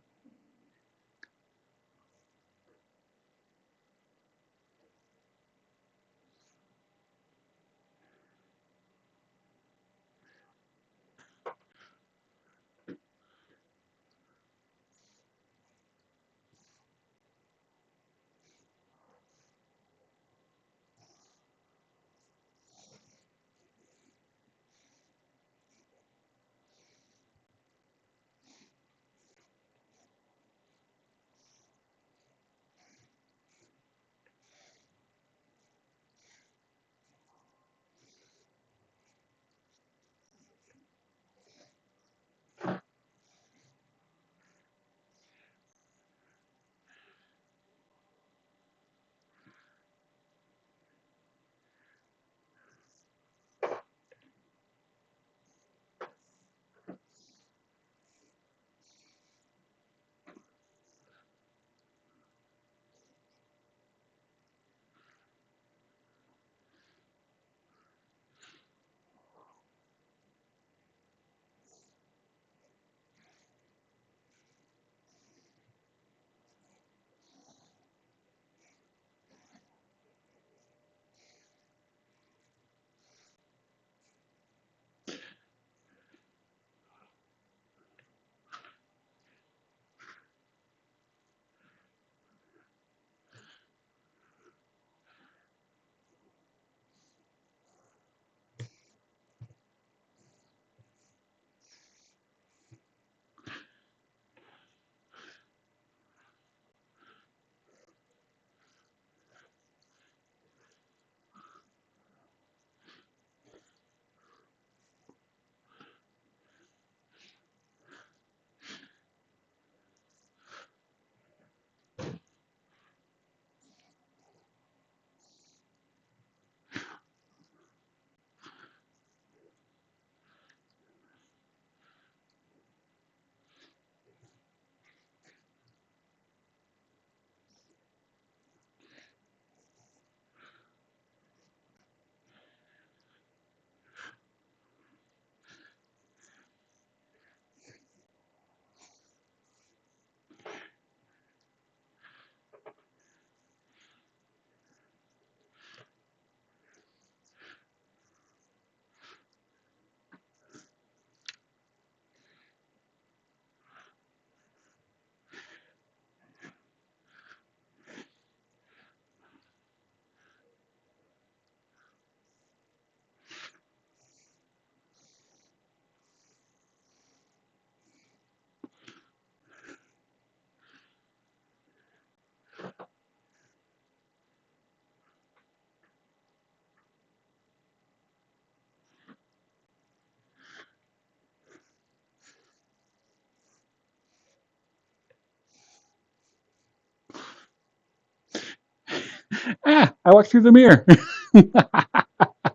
I walked through the mirror.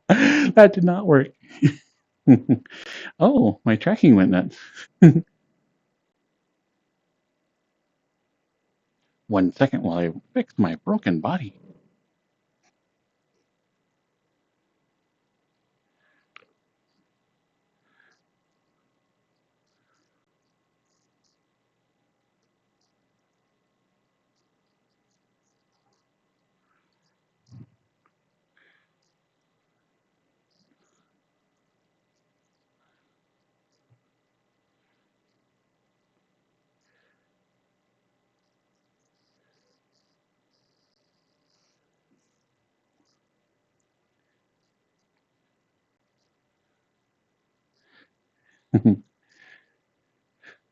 That did not work. Oh, my tracking went nuts. 1 second while I fix my broken body.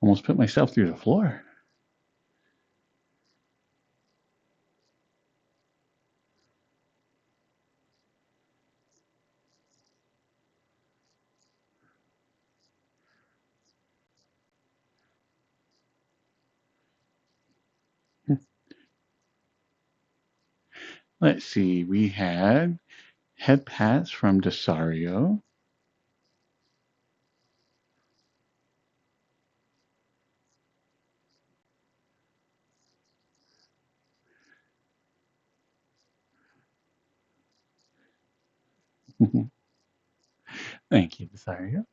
Almost put myself through the floor. Let's see. We had head pats from Desario. Thank you, Desario.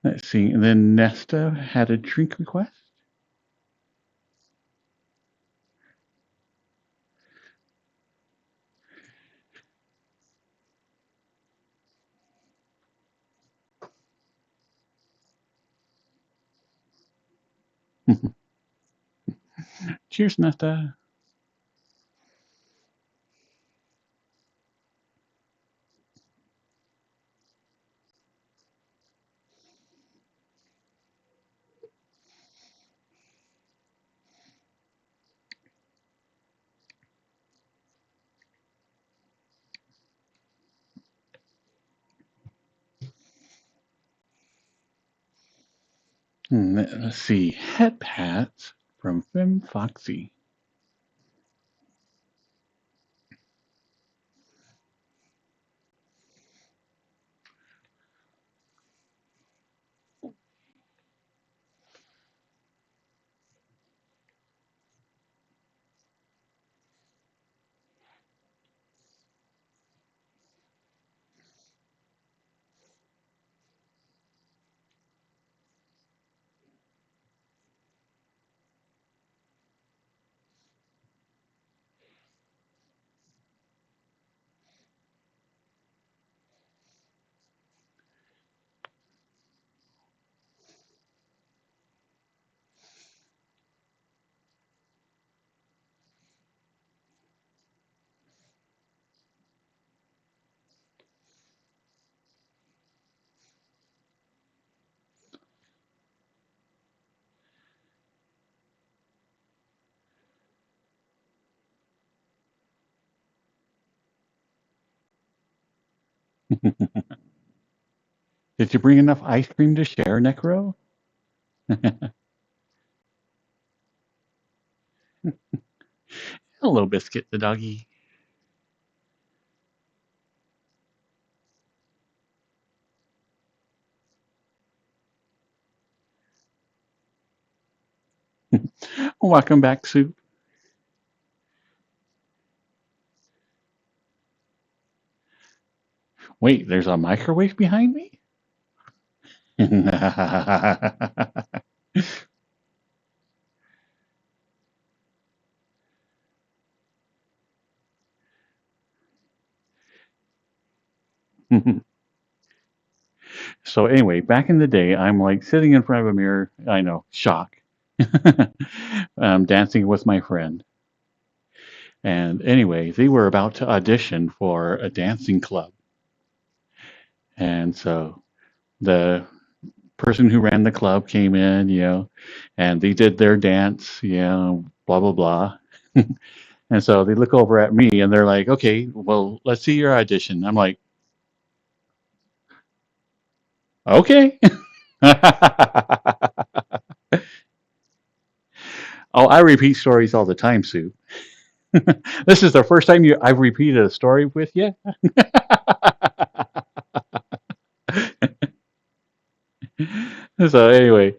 Let's see. And then Nesta had a drink request. Cheers, Nesta. Let's see. Head pats from Fem Foxy. Did you bring enough ice cream to share, Necro? Hello, Biscuit the doggy. Welcome back, Soup. Wait, there's a microwave behind me? So anyway, back in the day, I'm like sitting in front of a mirror. I know, shock. I'm dancing with my friend. And anyway, they were about to audition for a dancing club. And so the person who ran the club came in, and they did their dance, blah, blah, blah. And so they look over at me and they're like, okay, well, let's see your audition. I'm like, okay. Oh, I repeat stories all the time, Sue. This is the first time I've repeated a story with you. So anyway,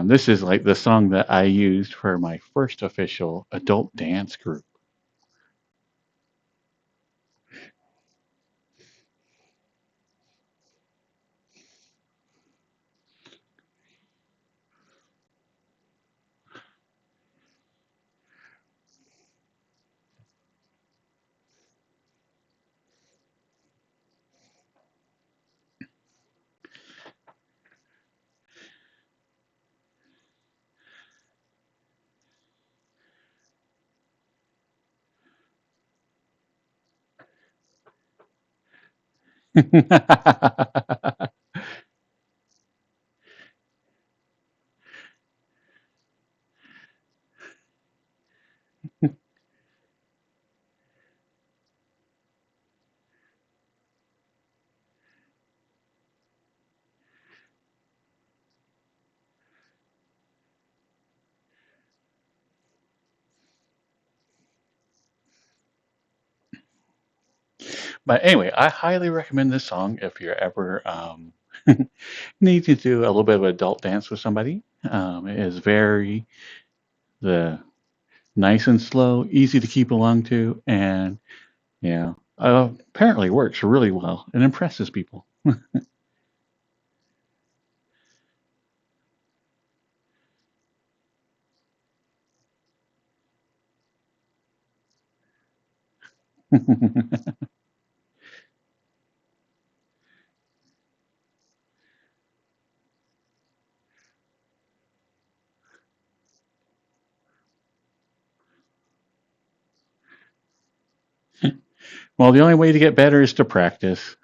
this is like the song that I used for my first official adult dance group. But anyway, I highly recommend this song if you're ever need to do a little bit of adult dance with somebody. It is very the nice and slow, easy to keep along to, and apparently works really well and impresses people. Well, the only way to get better is to practice.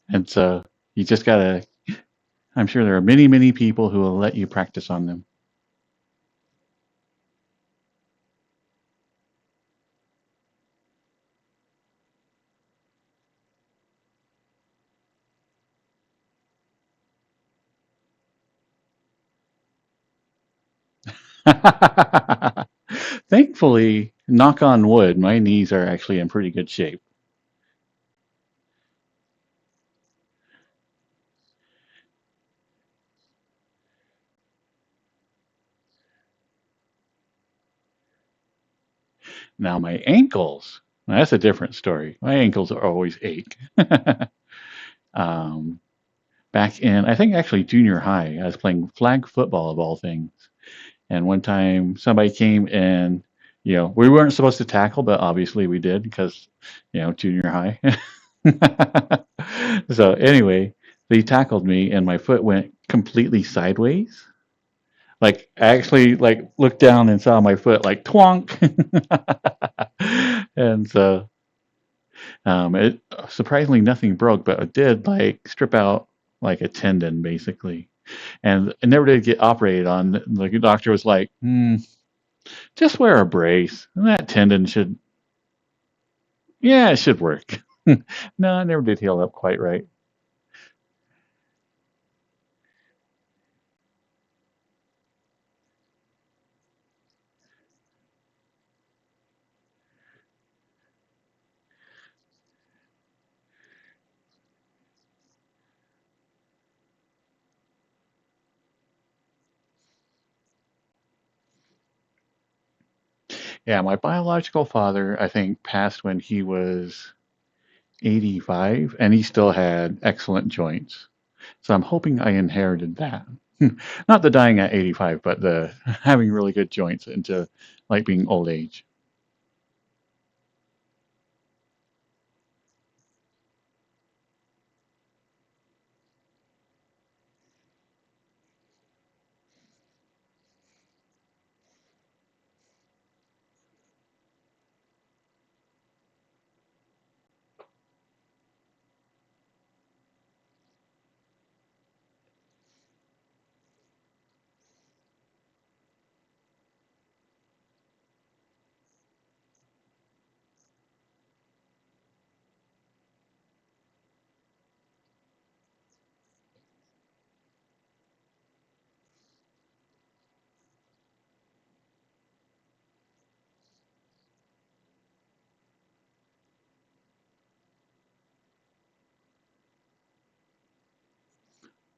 And so you just gotta, I'm sure there are many, many people who will let you practice on them. Thankfully, knock on wood, my knees are actually in pretty good shape. Now, my ankles, that's a different story. My ankles are always ache. um, Back in, I think actually junior high, I was playing flag football of all things. And one time somebody came and, we weren't supposed to tackle, but obviously we did because, junior high. So anyway, they tackled me and my foot went completely sideways. Like I actually like looked down and saw my foot like twonk. And so it surprisingly nothing broke, but it did like strip out like a tendon basically. And it never did get operated on. The doctor was like, just wear a brace. And that tendon should, yeah, it should work. No, it never did heal up quite right. Yeah, my biological father, I think, passed when he was 85, and he still had excellent joints. So I'm hoping I inherited that. Not the dying at 85, but the having really good joints into like being old age.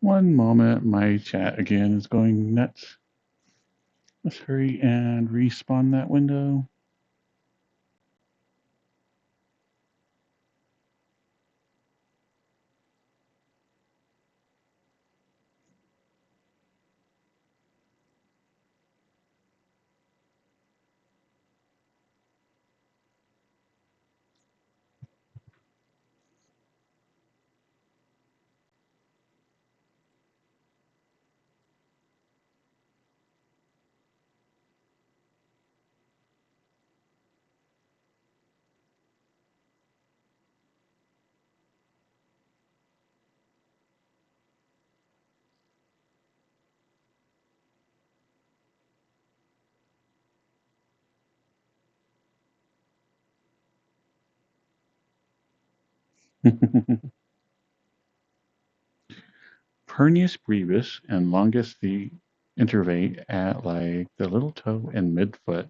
One moment, my chat again is going nuts. Let's hurry and respawn that window. Pernius brevis and longest the intervate at like the little toe and midfoot.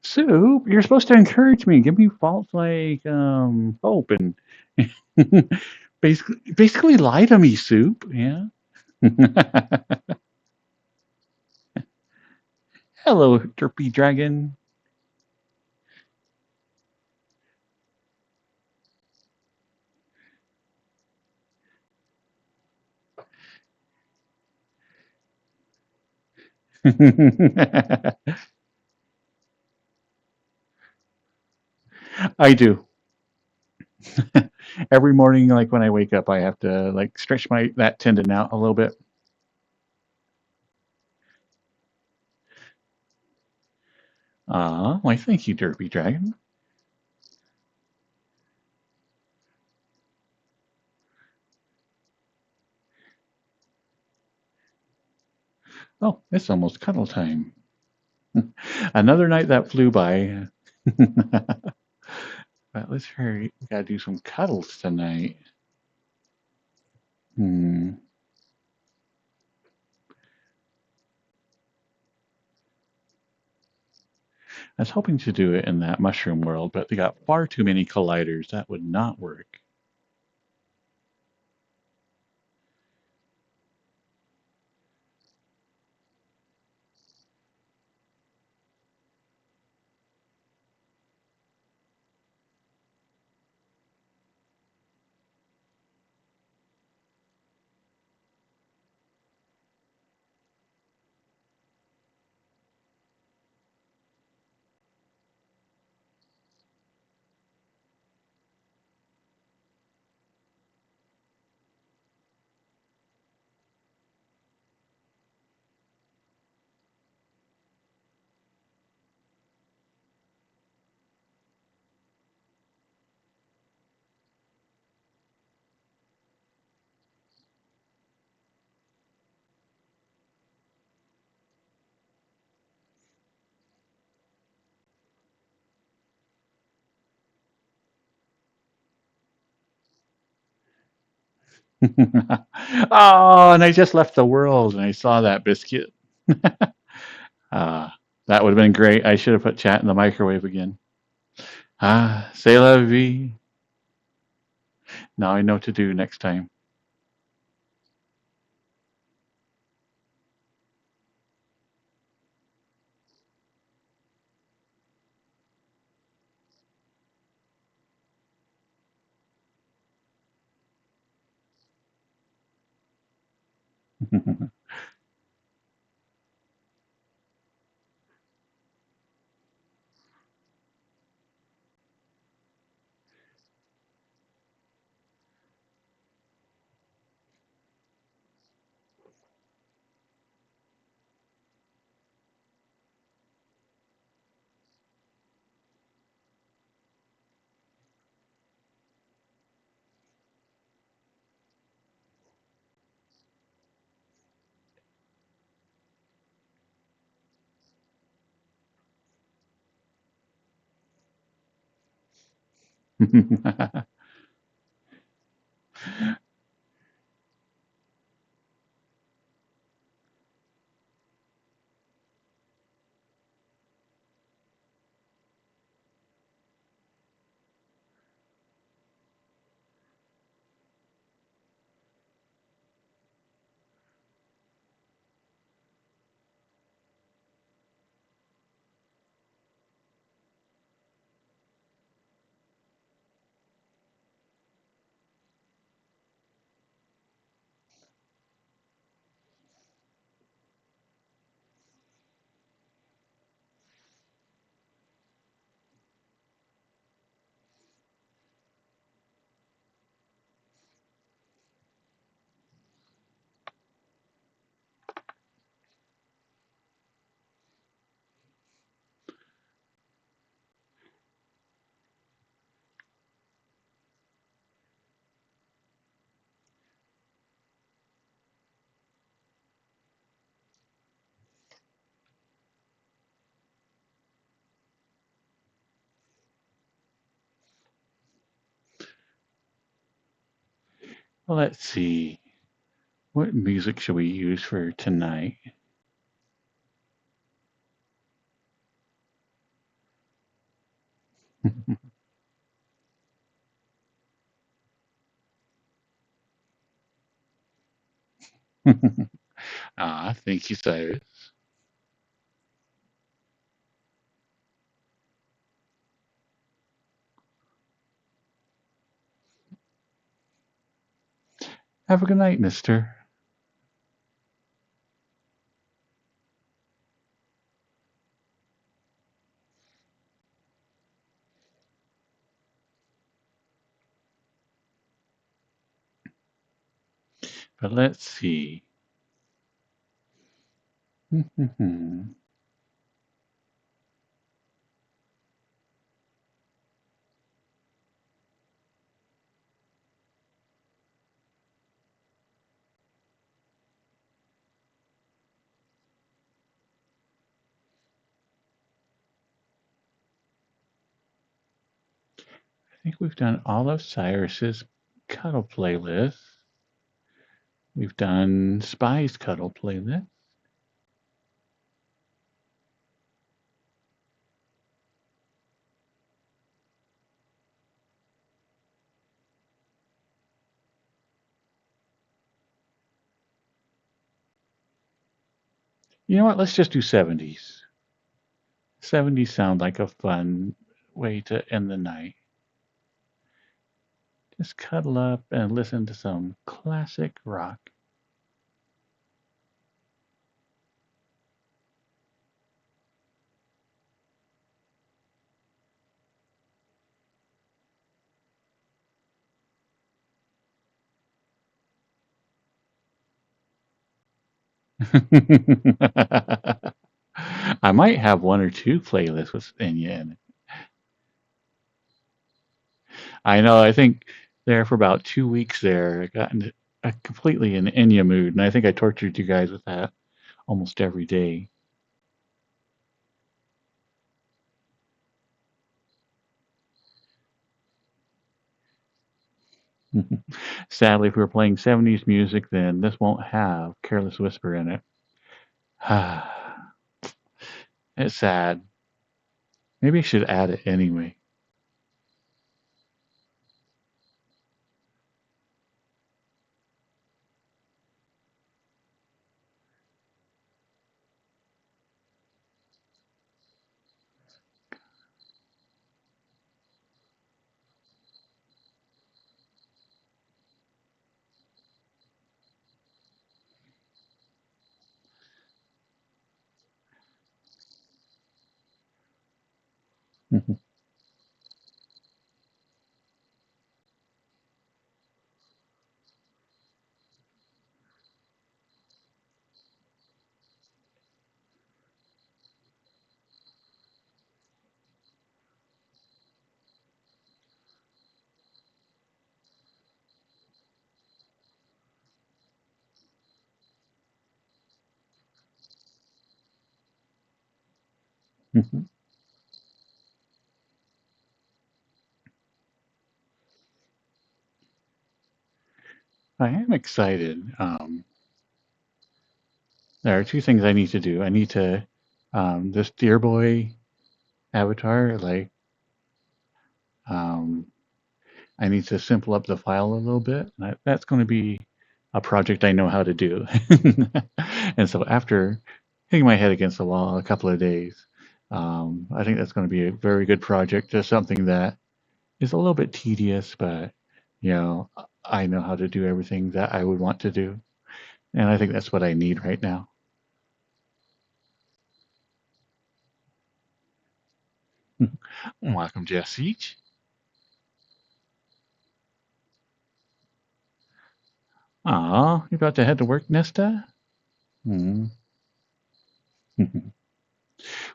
Soup, you're supposed to encourage me, give me false like hope and basically lie to me, Soup. Yeah. Hello, Derpy Dragon. I do. Every morning, like when I wake up, I have to like stretch my that tendon out a little bit. Why thank you, Derpy Dragon. Oh, it's almost cuddle time. Another night that flew by. But let's hurry. We gotta do some cuddles tonight. Hmm. I was hoping to do it in that mushroom world, but they got far too many colliders. That would not work. Oh, and I just left the world and I saw that biscuit. That would have been great. I should have put chat in the microwave again. C'est la vie. Now I know what to do next time. Well, let's see. What music should we use for tonight? Thank you, Cyrus. Have a good night, mister. But let's see. I think we've done all of Cyrus's cuddle playlist. We've done Spy's cuddle playlist. You know what? Let's just do 70s. 70s sound like a fun way to end the night. Just cuddle up and listen to some classic rock. I might have one or two playlists with Enya in it. I know. I think there for about 2 weeks there, I got into completely in Enya mood, and I think I tortured you guys with that almost every day. Sadly, if we were playing 70s music, then this won't have Careless Whisper in it. It's sad. Maybe I should add it anyway. I am excited. There are two things I need to do. I need to this Dear Boy avatar, like um, I need to simple up the file a little bit. That's going to be a project I know how to do. And so after hitting my head against the wall a couple of days, I think that's going to be a very good project. Just something that is a little bit tedious, but you know, I know how to do everything that I would want to do, and I think that's what I need right now. Welcome, Jesse. Aw, you about to head to work, Nesta? Hmm.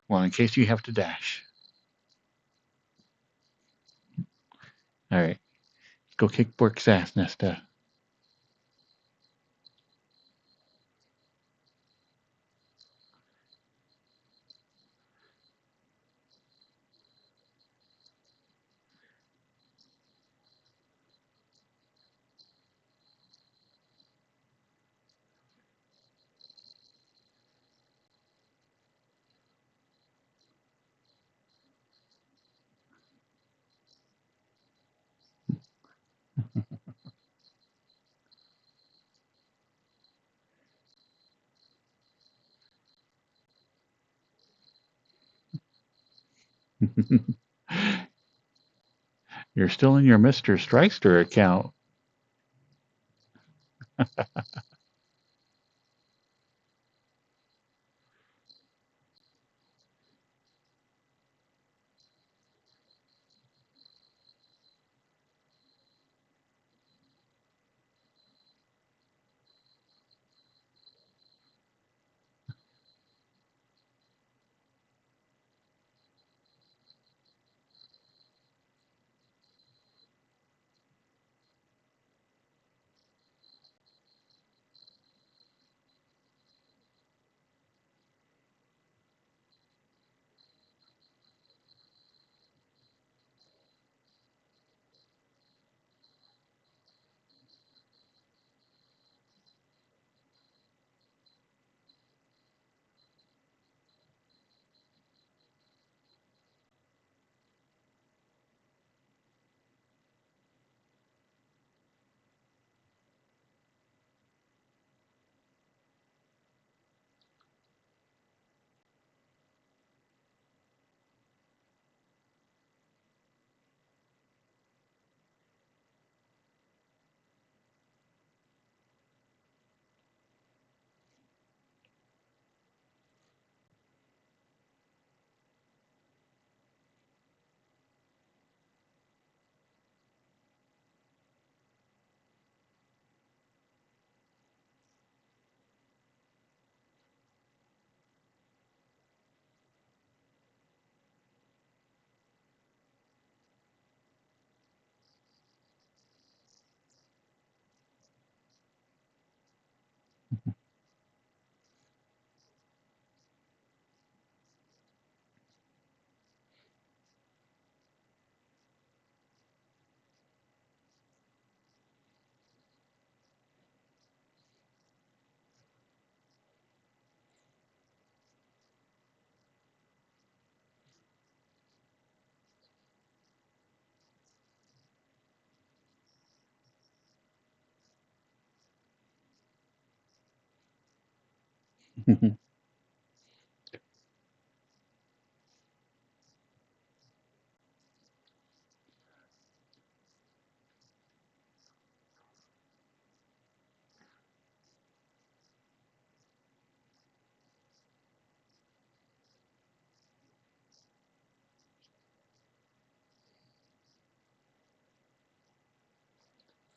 Well, in case you have to dash. All right, go kick Bork's ass, Nesta. You're still in your Mr. Strikester account.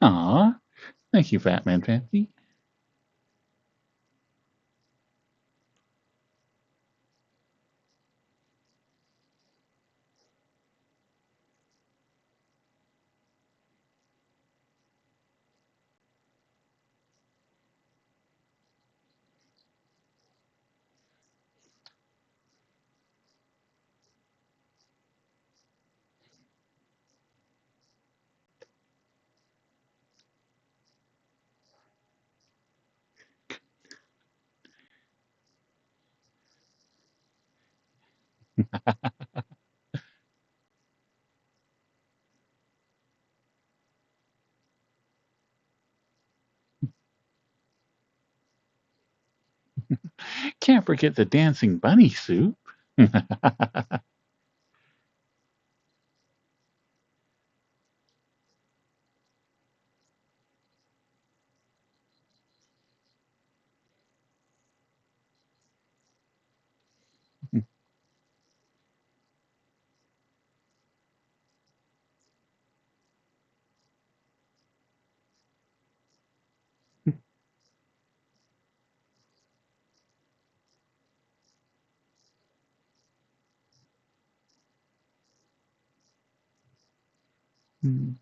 Aw, thank you, Batman Fancy. Can't forget the dancing bunny soup. We're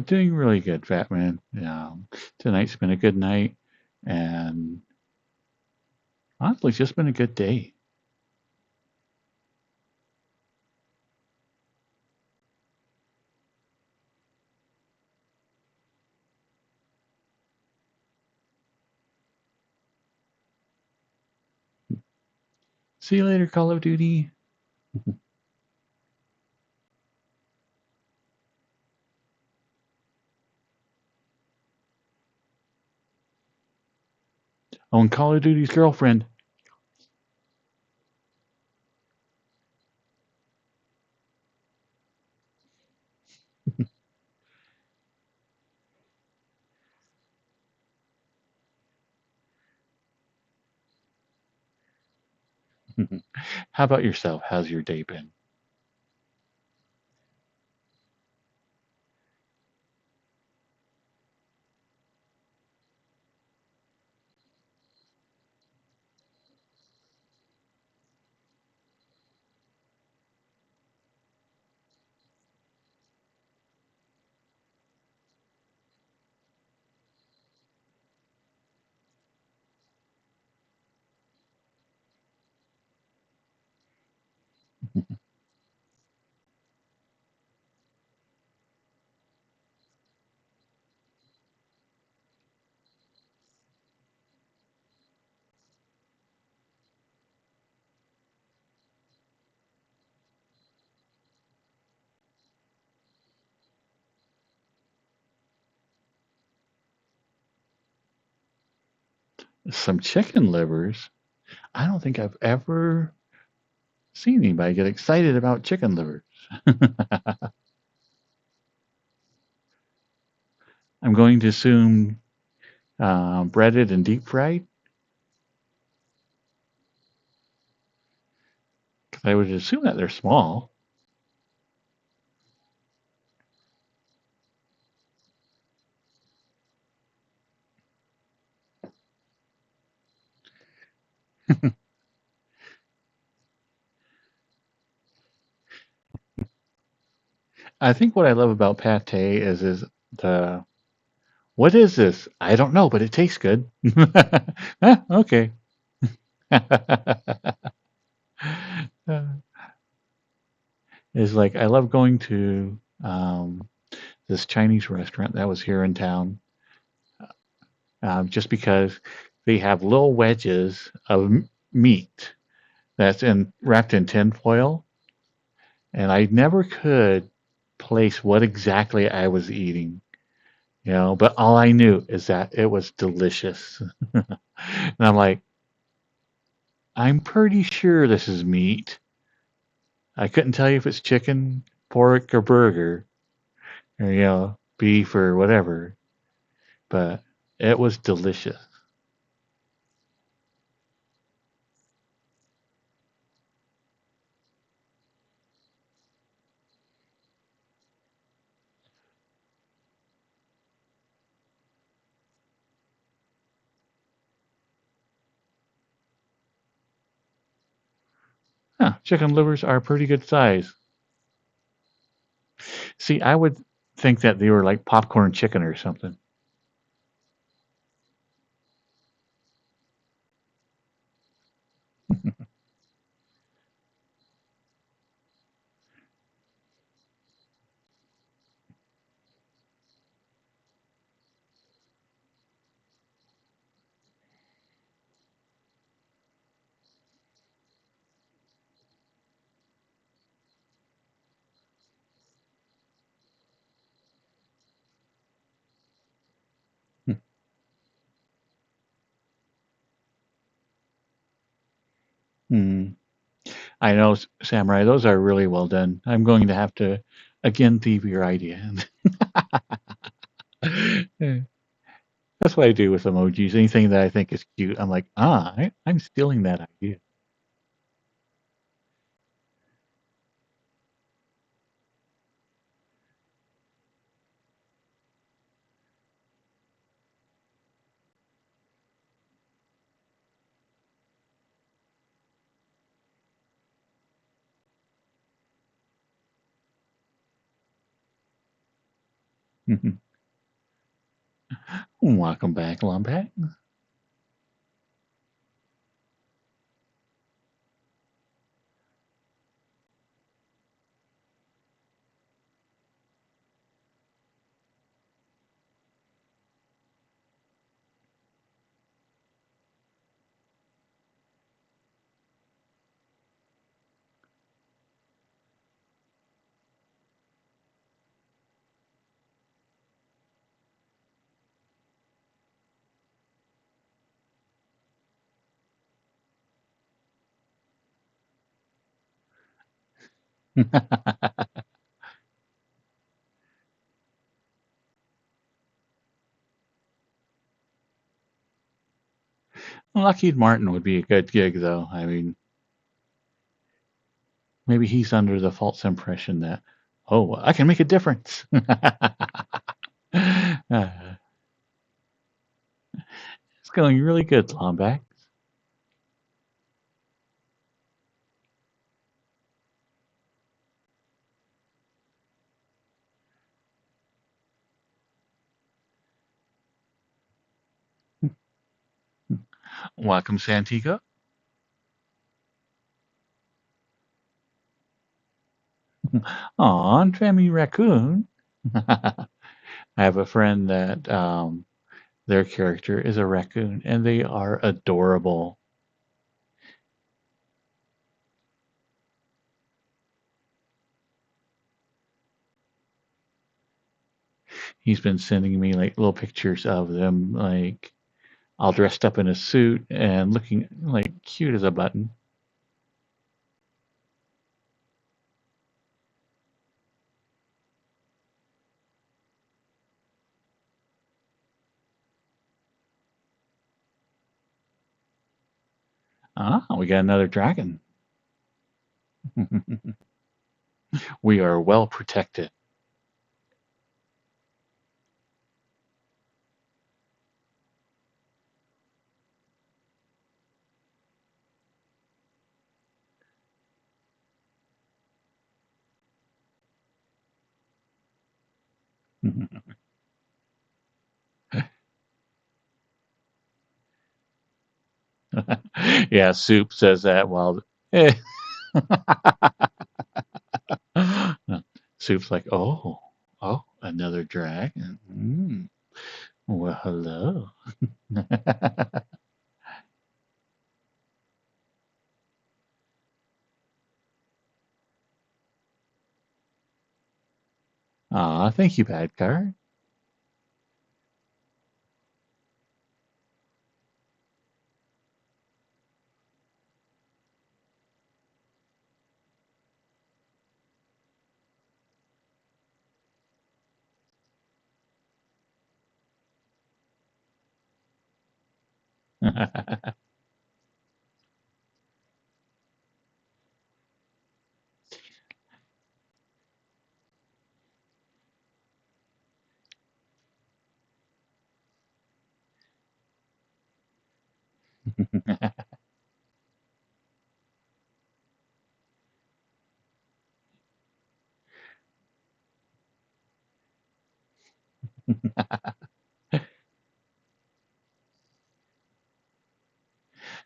doing really good, Batman. Tonight's been a good night, and honestly, it's just been a good day. See you later, Call of Duty. On Call of Duty's girlfriend. How about yourself? How's your day been? Some chicken livers? I don't think I've ever seen anybody get excited about chicken livers. I'm going to assume breaded and deep fried. 'Cause I would assume that they're small. I think what I love about pate is the what is this? I don't know, but it tastes good. Okay. It's like I love going to this Chinese restaurant that was here in town, just because they have little wedges of meat that's in wrapped in tin foil, and I never could place what exactly I was eating, but all I knew is that it was delicious. And I'm like, I'm pretty sure this is meat. I couldn't tell you if it's chicken, pork, or burger, or beef or whatever, but it was delicious. Huh, chicken livers are pretty good size. See, I would think that they were like popcorn chicken or something. Hmm. I know, Samurai, those are really well done. I'm going to have to again thieve your idea. That's what I do with emojis. Anything that I think is cute, I'm like, I'm stealing that idea. Welcome back, Lombat. Lockheed Martin would be a good gig, though. I mean, maybe he's under the false impression that, oh, I can make a difference. It's going really good, Lomback. Welcome, Santiago. Aw, Trammy Raccoon. I have a friend that their character is a raccoon, and they are adorable. He's been sending me like little pictures of them, like all dressed up in a suit and looking like cute as a button. Ah, we got another dragon. We are well protected. Yeah, Soup says that while Soup's like, oh, another dragon. Well, hello. Aw, thank you, bad card.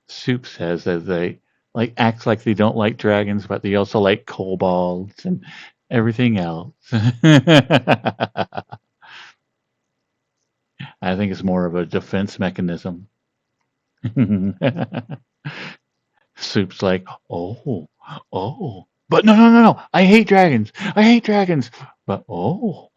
Soup says that they like acts like they don't like dragons, but they also like kobolds and everything else. I think it's more of a defense mechanism. Soup's like, but no. I hate dragons. I hate dragons. But oh.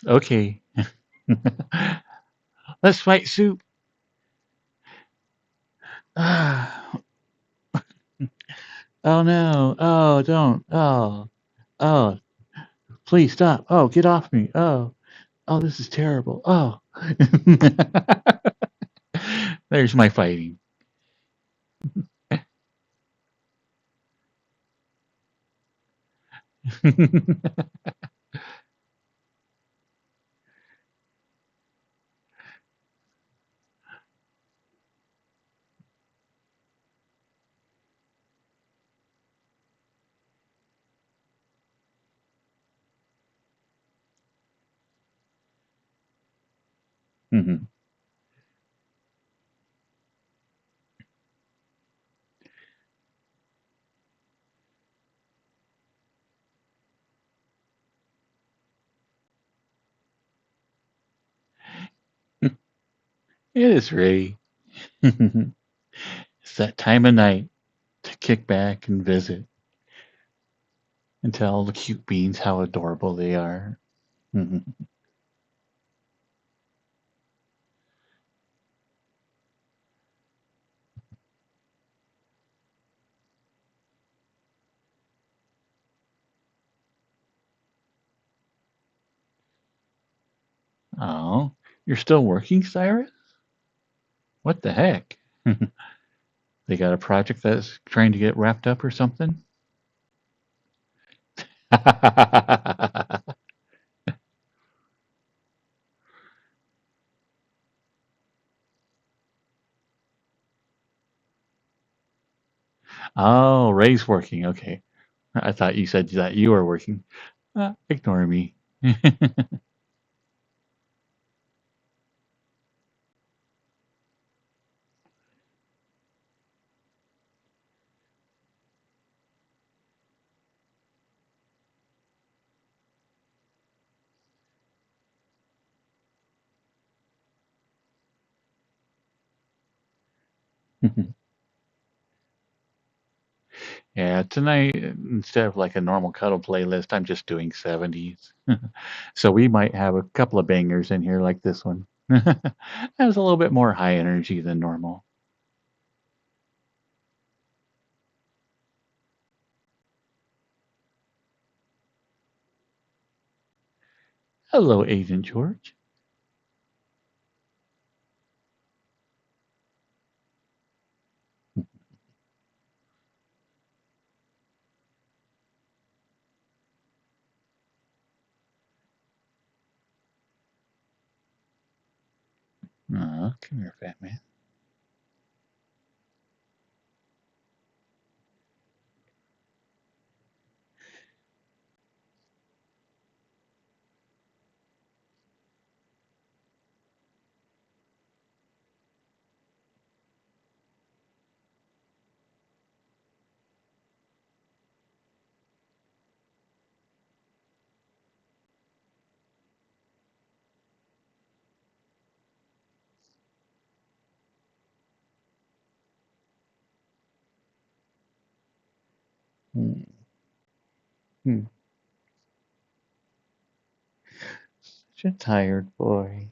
Okay. Let's fight Soup. Ah, oh no. Oh, don't. Oh, please stop. Oh, get off me. Oh, this is terrible. Oh. There's my fighting. It is Ray. It's that time of night to kick back and visit and tell the cute beans how adorable they are. Oh, you're still working, Cyrus? What the heck? They got a project that's trying to get wrapped up or something? Oh, Ray's working. Okay. I thought you said that you were working. Ignore me. Yeah, tonight, instead of like a normal cuddle playlist, I'm just doing 70s. So we might have a couple of bangers in here like this one. Has a little bit more high energy than normal. Hello, Agent George. Come here, fat man. Hmm. Hmm. Such a tired boy.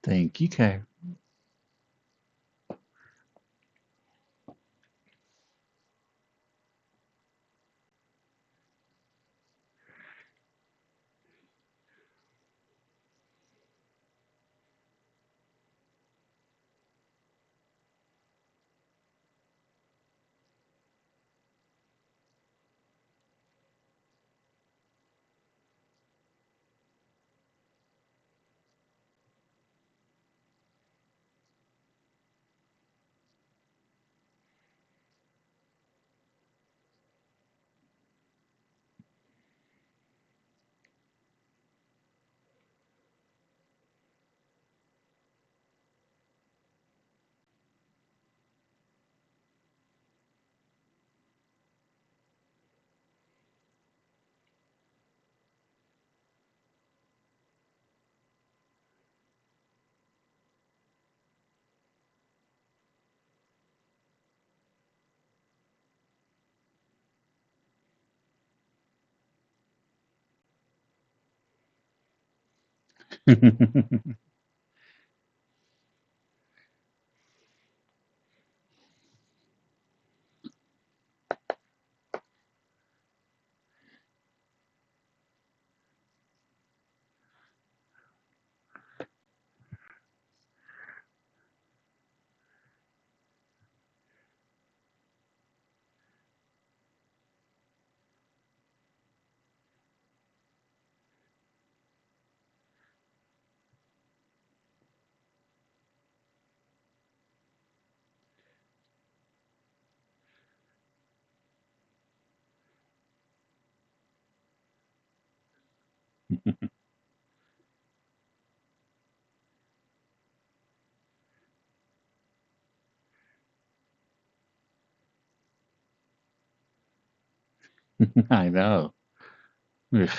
Thank you, Kyle. I know. Ugh.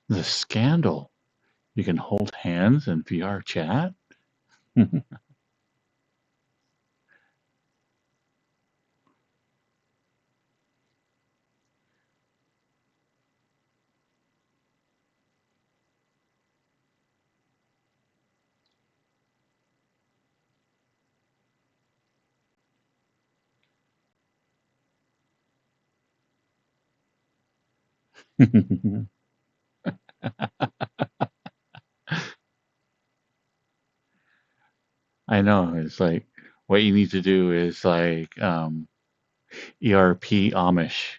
The scandal. You can hold hands in VR chat? I know. It's like what you need to do is like ERP Amish.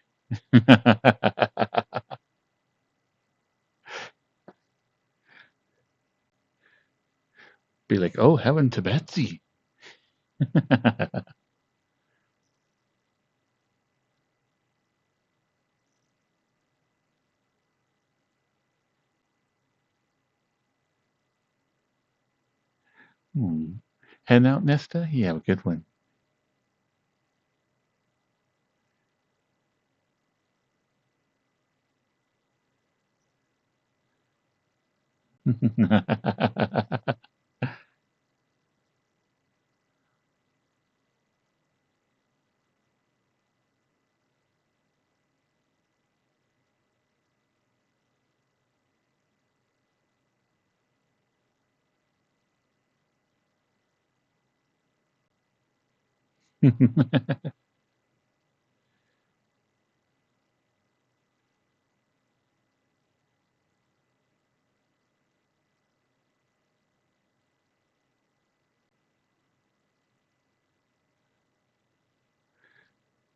Be like, oh, heaven to Betsy. Hmm. Heading out, Nesta? Yeah, a good one.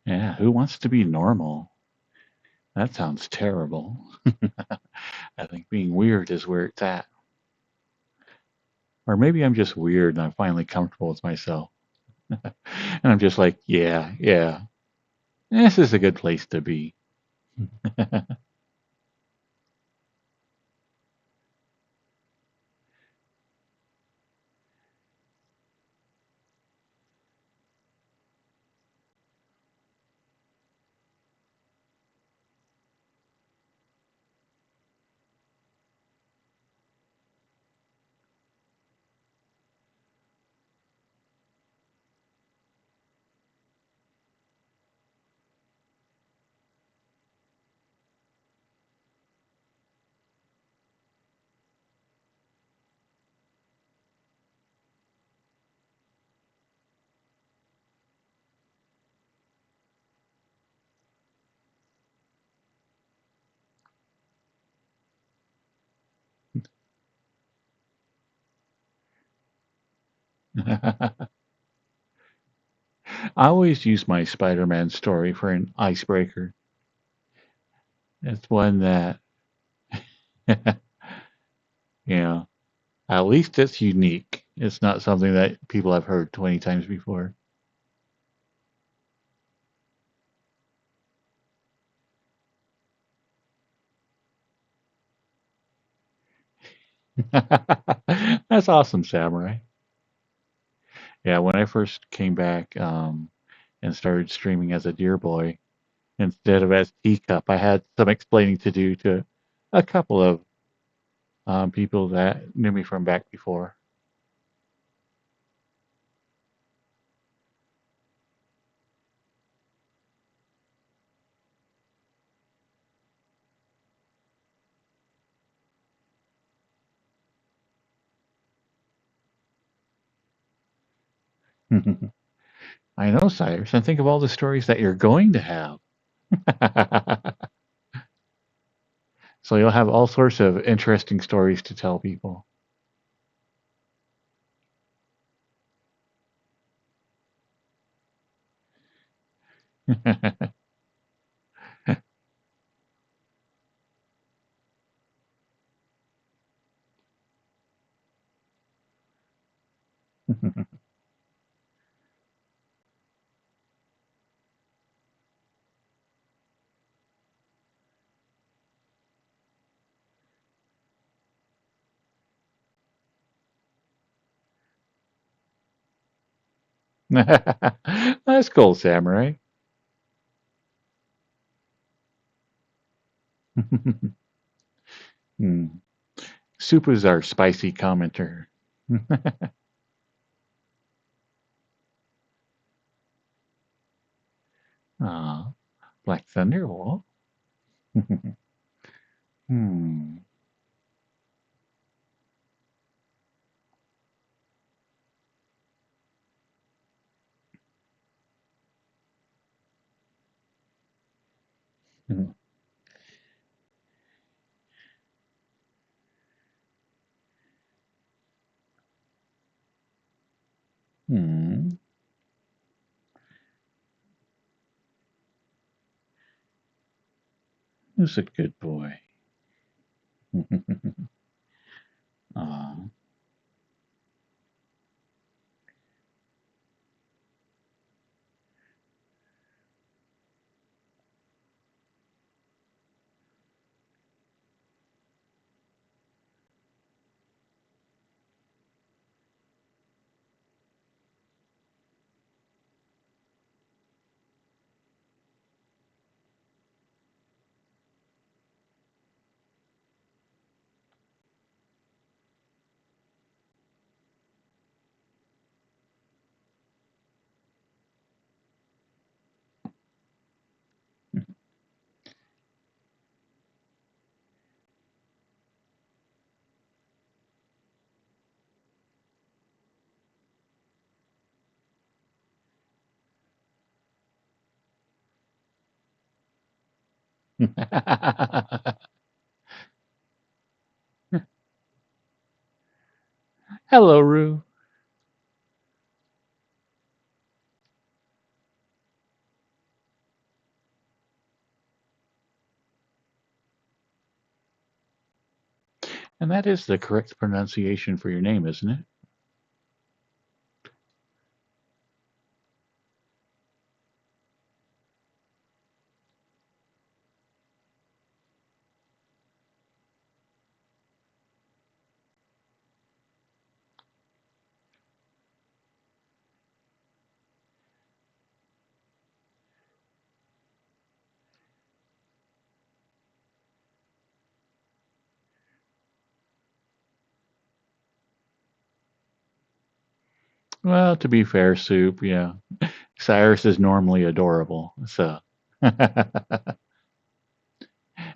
Yeah, who wants to be normal? That sounds terrible. I think being weird is where it's at. Or maybe I'm just weird and I'm finally comfortable with myself. And I'm just like, yeah, yeah, this is a good place to be. I always use my Spider-Man story for an icebreaker. It's one that, you know, at least it's unique. It's not something that people have heard 20 times before. That's awesome, Samurai. Yeah, when I first came back and started streaming as a Deer Boy instead of as Teacup, I had some explaining to do to a couple of people that knew me from back before. I know, Cyrus, and think of all the stories that you're going to have. So you'll have all sorts of interesting stories to tell people. That's cool, Samurai. Hmm. Soup is our spicy commenter. Ah, Black Thunder. Well. Hmm. Hmm. Who's a good boy? Ah. Hello, Rue. And that is the correct pronunciation for your name, isn't it? Well, to be fair, Soup, yeah. Cyrus is normally adorable, so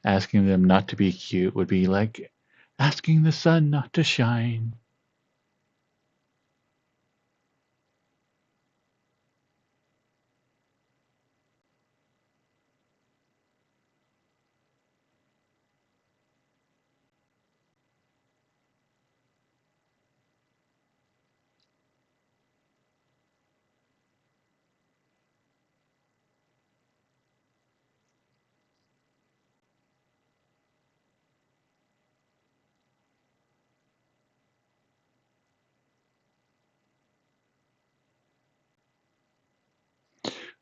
asking them not to be cute would be like asking the sun not to shine.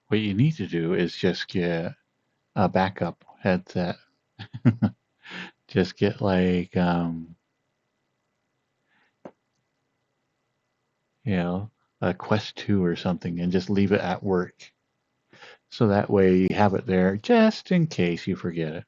What you need to do is just get a backup headset. Just get like you know, a Quest 2 or something and just leave it at work. So that way you have it there just in case you forget it.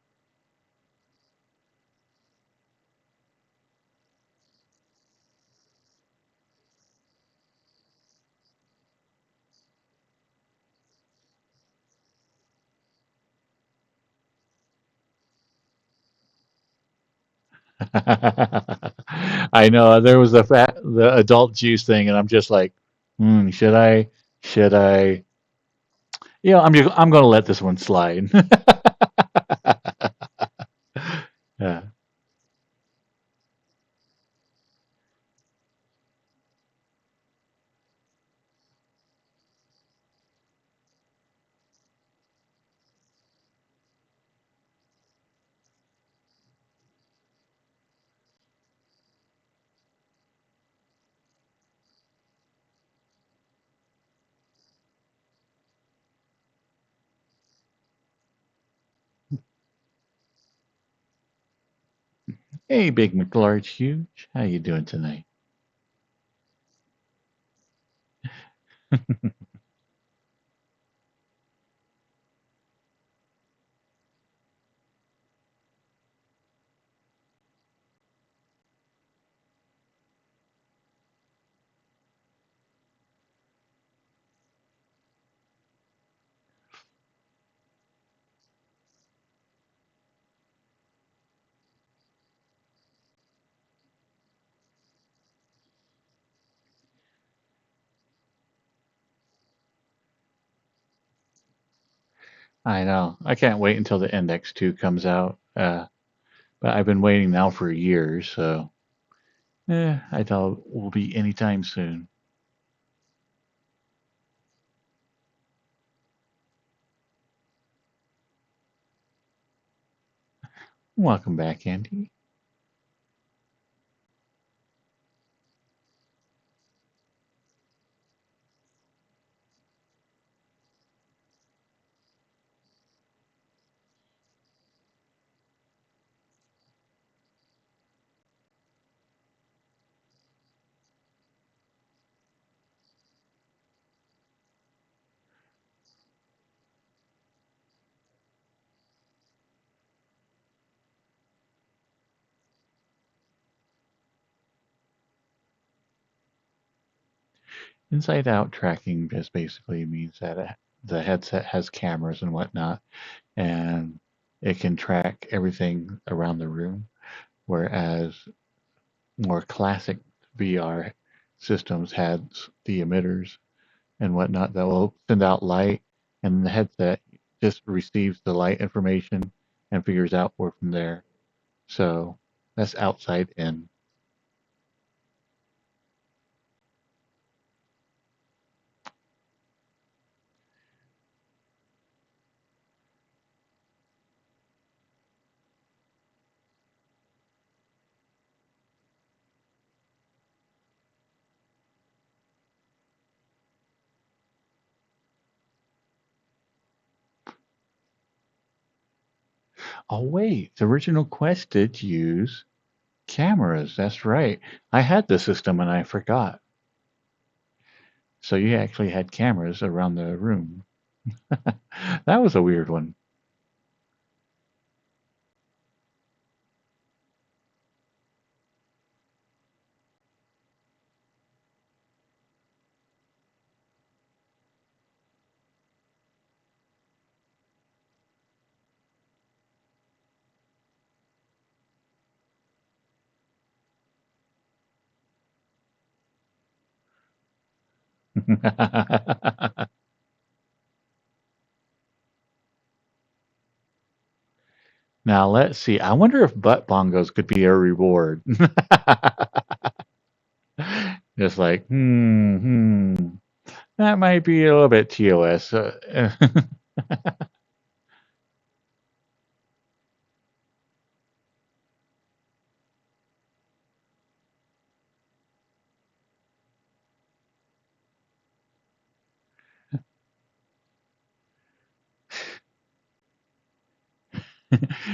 I know there was the adult juice thing, and I'm just like, should I? Should I? I'm going to let this one slide. Yeah, hey, Big McLarge Huge, how you doing tonight? I know. I can't wait until the Index 2 comes out. But I've been waiting now for years, so I doubt it will be anytime soon. Welcome back, Andy. Inside out tracking just basically means that the headset has cameras and whatnot, and it can track everything around the room, whereas more classic VR systems had the emitters and whatnot that will send out light, and the headset just receives the light information and figures out where from there. So that's outside in. Oh wait, the original Quest did use cameras. That's right. I had the system and I forgot. So you actually had cameras around the room. That was a weird one. Now let's see. I wonder if butt bongos could be a reward. Just like, that might be a little bit TOS.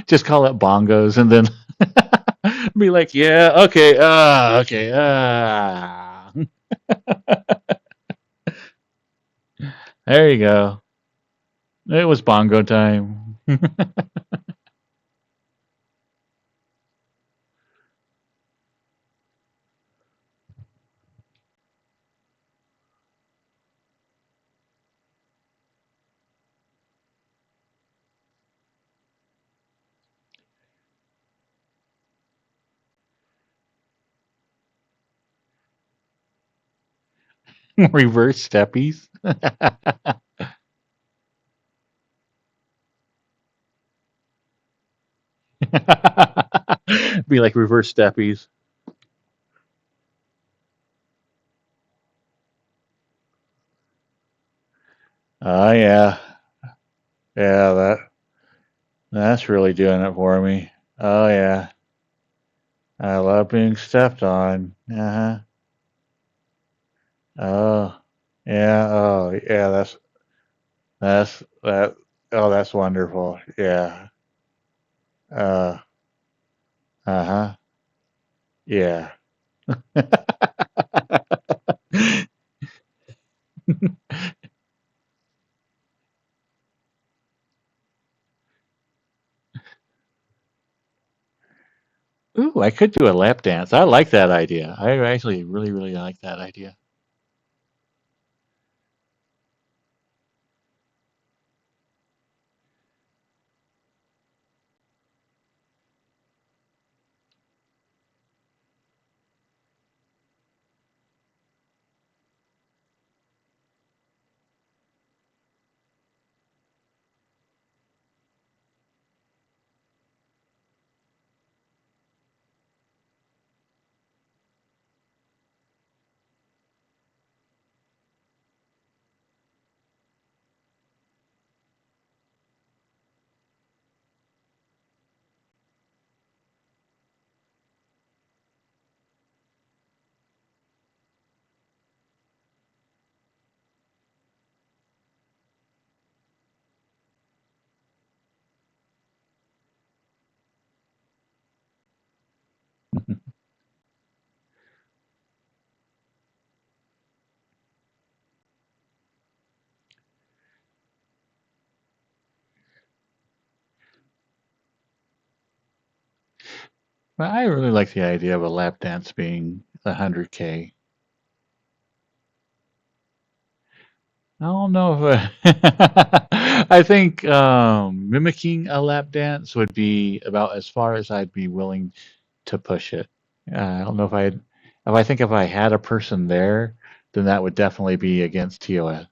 Just call it bongos and then be like, yeah, okay, okay, there you go. It was bongo time. Reverse steppies. Be like reverse steppies. Oh yeah, yeah. That's really doing it for me. Oh yeah, I love being stepped on. Uh huh. Oh yeah. Oh yeah. That. Oh, that's wonderful. Yeah. Uh. Uh huh. Yeah. Ooh, I could do a lap dance. I like that idea. I actually really, really like that idea. But I really like the idea of a lap dance being 100K. I don't know if I think mimicking a lap dance would be about as far as I'd be willing to push it. I don't know if I had a person there, then that would definitely be against TOS.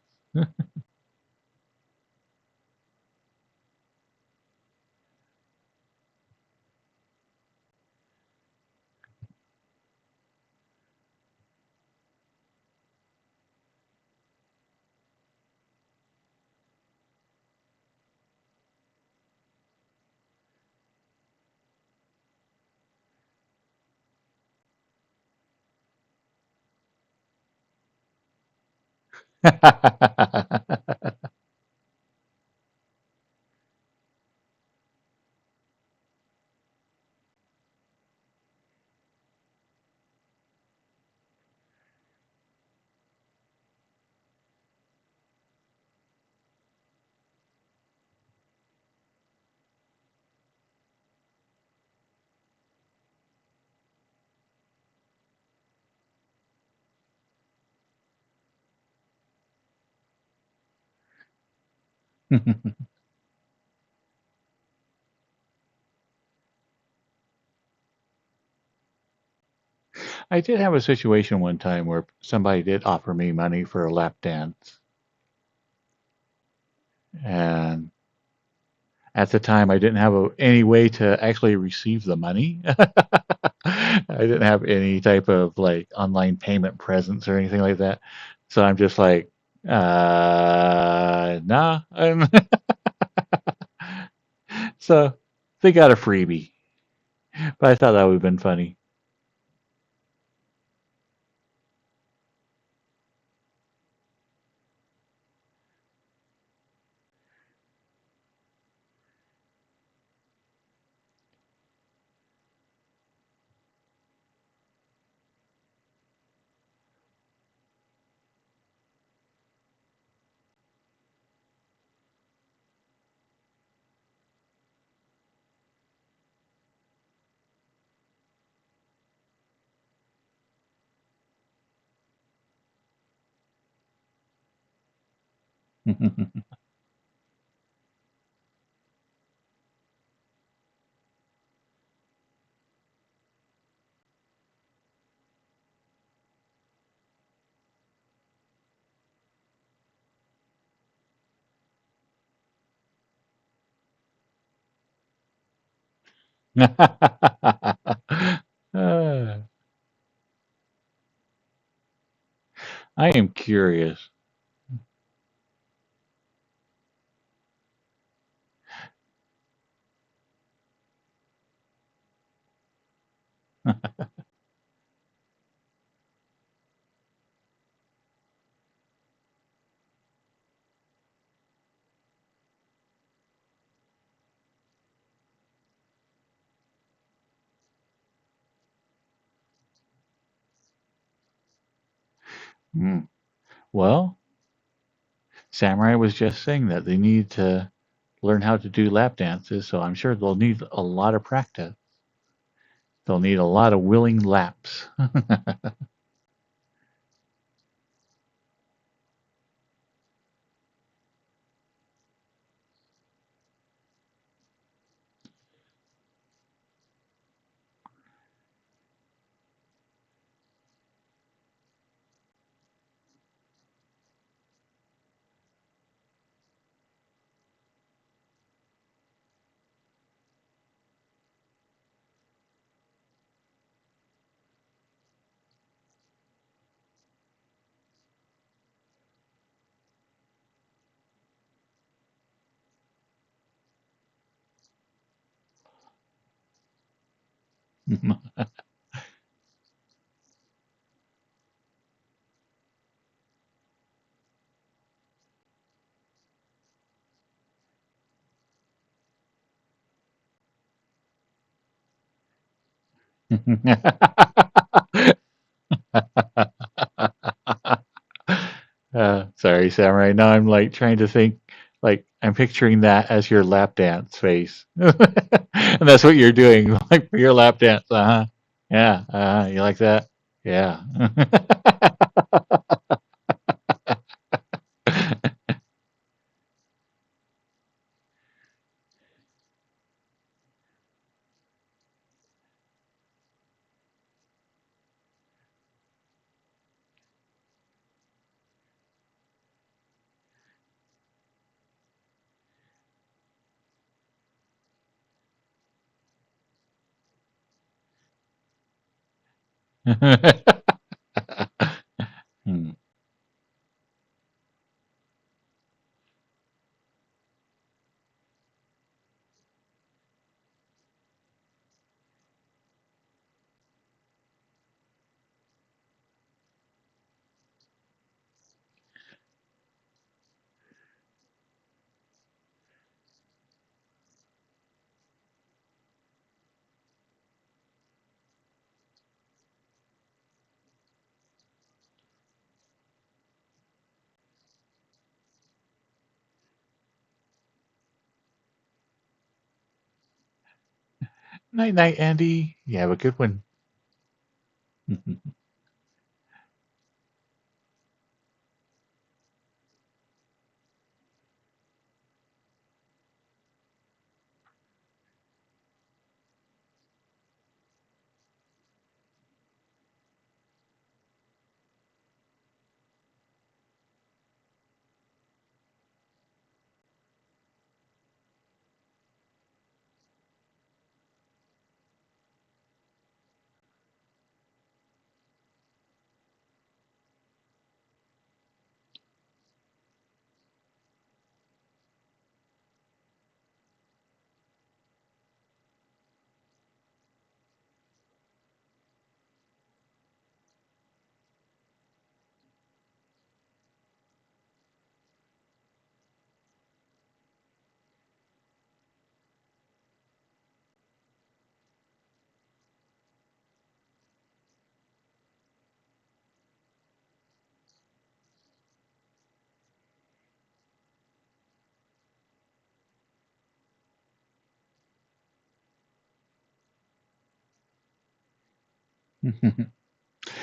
I did have a situation one time where somebody did offer me money for a lap dance, and at the time I didn't have any way to actually receive the money. I didn't have any type of like online payment presence or anything like that. So I'm just like, nah. So they got a freebie, but I thought that would have been funny. Uh, I am curious. Hmm. Well, Samurai was just saying that they need to learn how to do lap dances, so I'm sure they'll need a lot of practice. They'll need a lot of willing laps. Sorry, Samurai. Now I'm like trying to think, like I'm picturing that as your lap dance face, and that's what you're doing, like for your lap dance. Uh huh. Yeah. You like that? Yeah. Hmm. Night, night, Andy. You have a good one.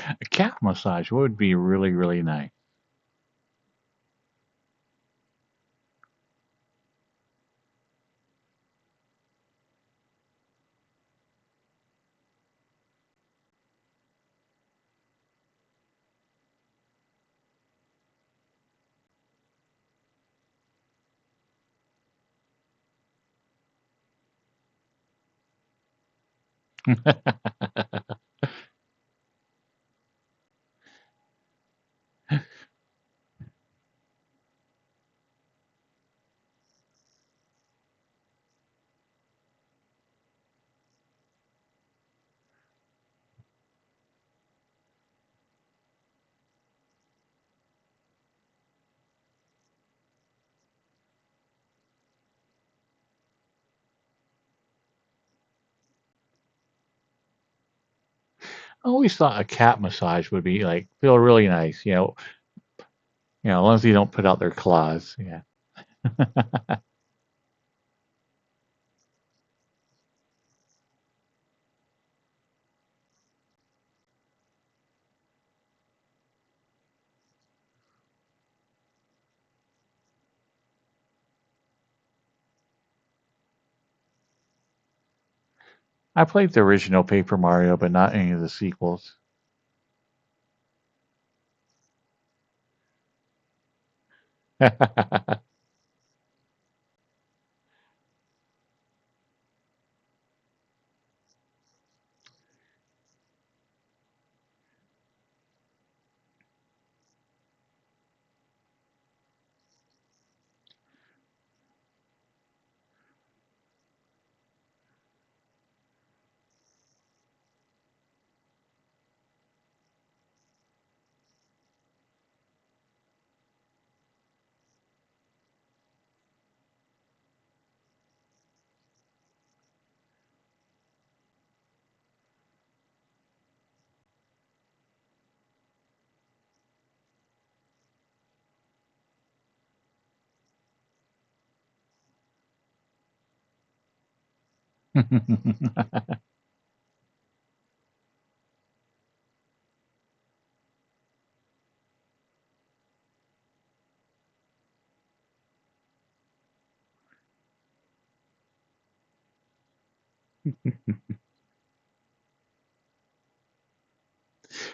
A calf massage would be really, really nice. I always thought a cat massage would be like feel really nice, as long as you don't put out their claws. Yeah. I played the original Paper Mario, but not any of the sequels.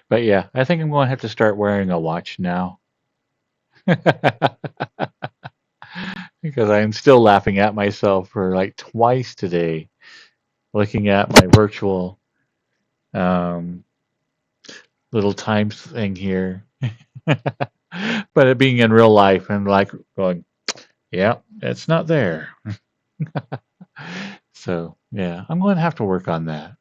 But yeah, I think I'm going to have to start wearing a watch now. Because I'm still laughing at myself for like twice today, looking at my virtual um, little time thing here. But it being in real life and like going, yeah, it's not there. So yeah, I'm going to have to work on that.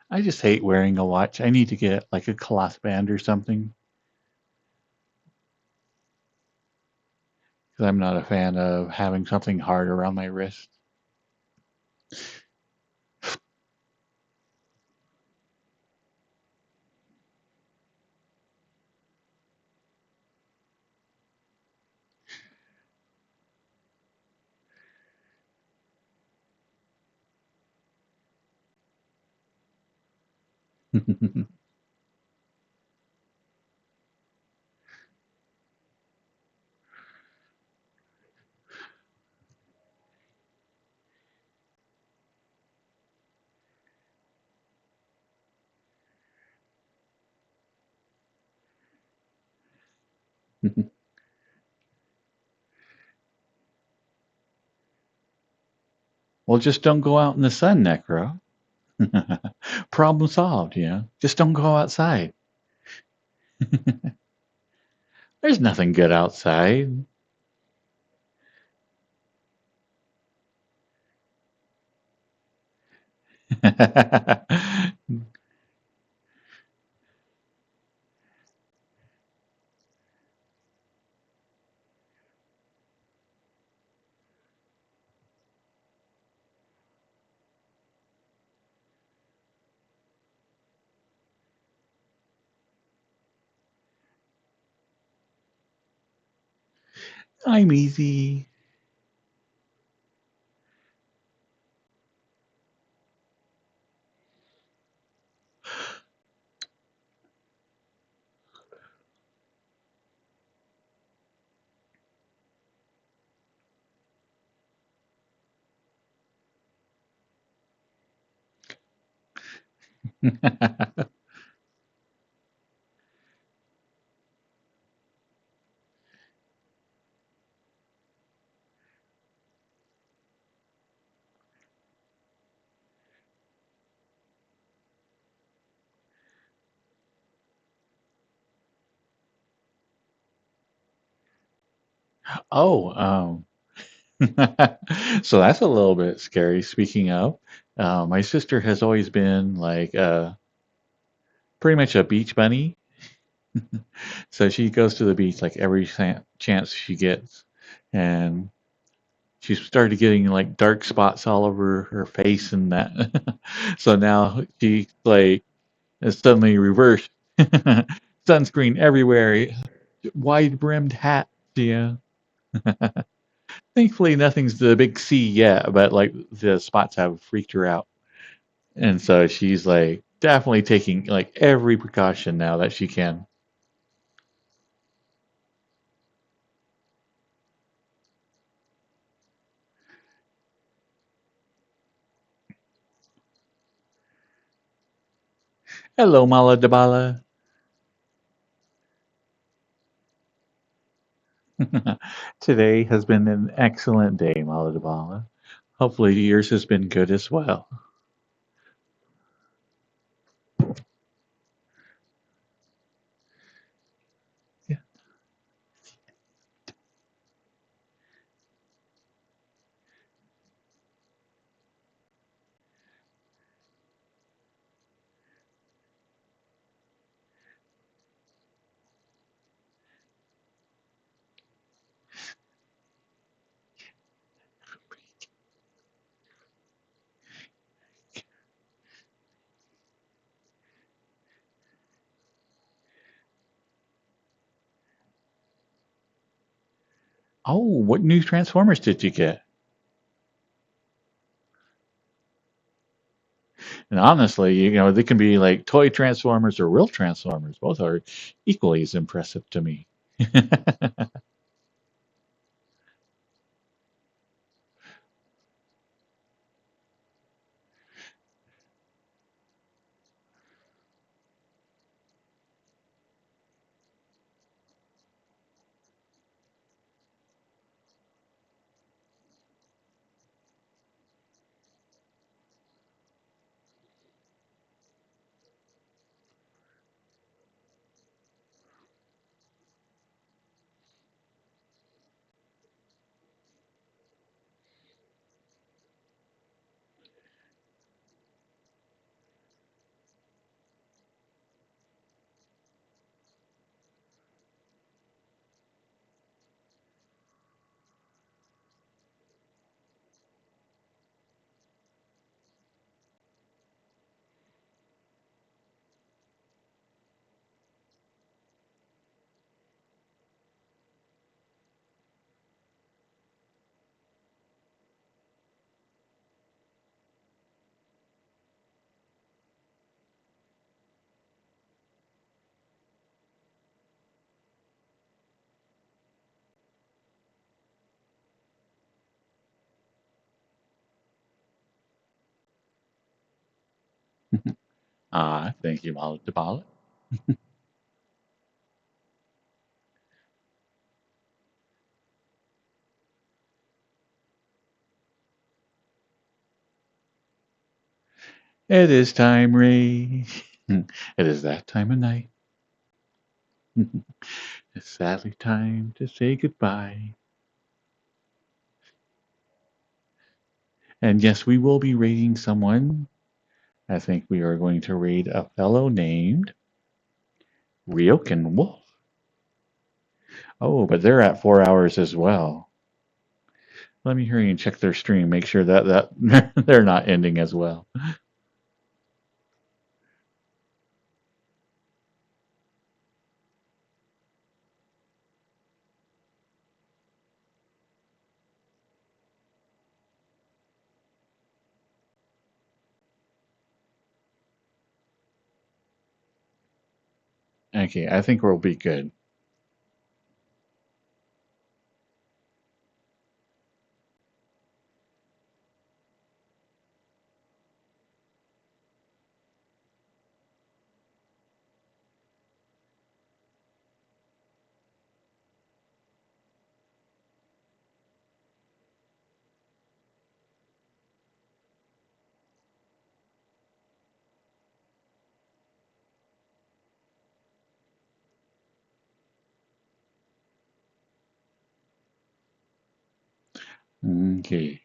I just hate wearing a watch. I need to get like a cloth band or something because I'm not a fan of having something hard around my wrist. Well, just don't go out in the sun, Necro. Problem solved, Just don't go outside. There's nothing good outside. I'm easy. Oh, so that's a little bit scary. Speaking of, my sister has always been like pretty much a beach bunny. So she goes to the beach like every chance she gets, and she started getting like dark spots all over her face and that. So now she like is suddenly reversed. Sunscreen everywhere, wide brimmed hat. Yeah. Thankfully, nothing's the big C yet, but like the spots have freaked her out. And so she's like definitely taking like every precaution now that she can. Hello, Mala Dabala. Today has been an excellent day, Mala Dabala. Hopefully, yours has been good as well. Yeah. Oh, what new Transformers did you get? And honestly, they can be like toy Transformers or real Transformers. Both are equally as impressive to me. Thank you, Mala Dabala. It is time, Ray. It is that time of night. It's sadly time to say goodbye. And yes, we will be raiding someone. I think we are going to raid a fellow named Ryokan Wolf. Oh, but they're at 4 hours as well. Let me hurry and check their stream, make sure that they're not ending as well. Okay, I think we'll be good. Okay.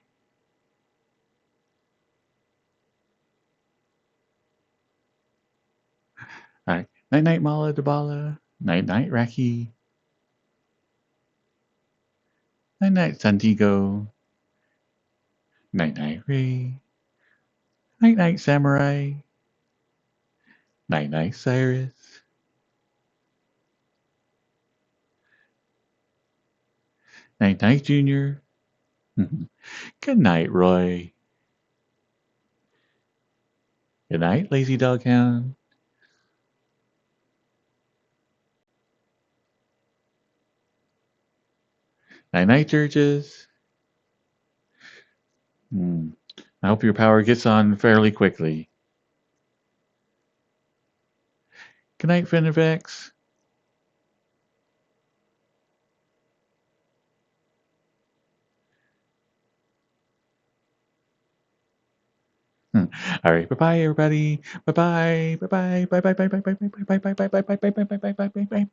All right. Night night, Mala Dabala. Night night, Raki. Night night, Santigo. Night night, Ray. Night night, Samurai. Night night, Cyrus. Night night, Junior. Good night, Roy. Good night, Lazy Dog Hound. Night night, Georges. I hope your power gets on fairly quickly. Good night, Finivex. All right. Bye bye, everybody. Bye bye. Bye bye. Bye bye. Bye bye. Bye bye. Bye bye. Bye bye. Bye bye. Bye bye. Bye bye. Bye bye. Bye.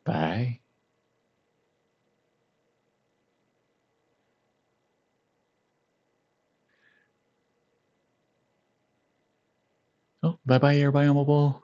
Bye. Oh, bye bye, everybody on mobile.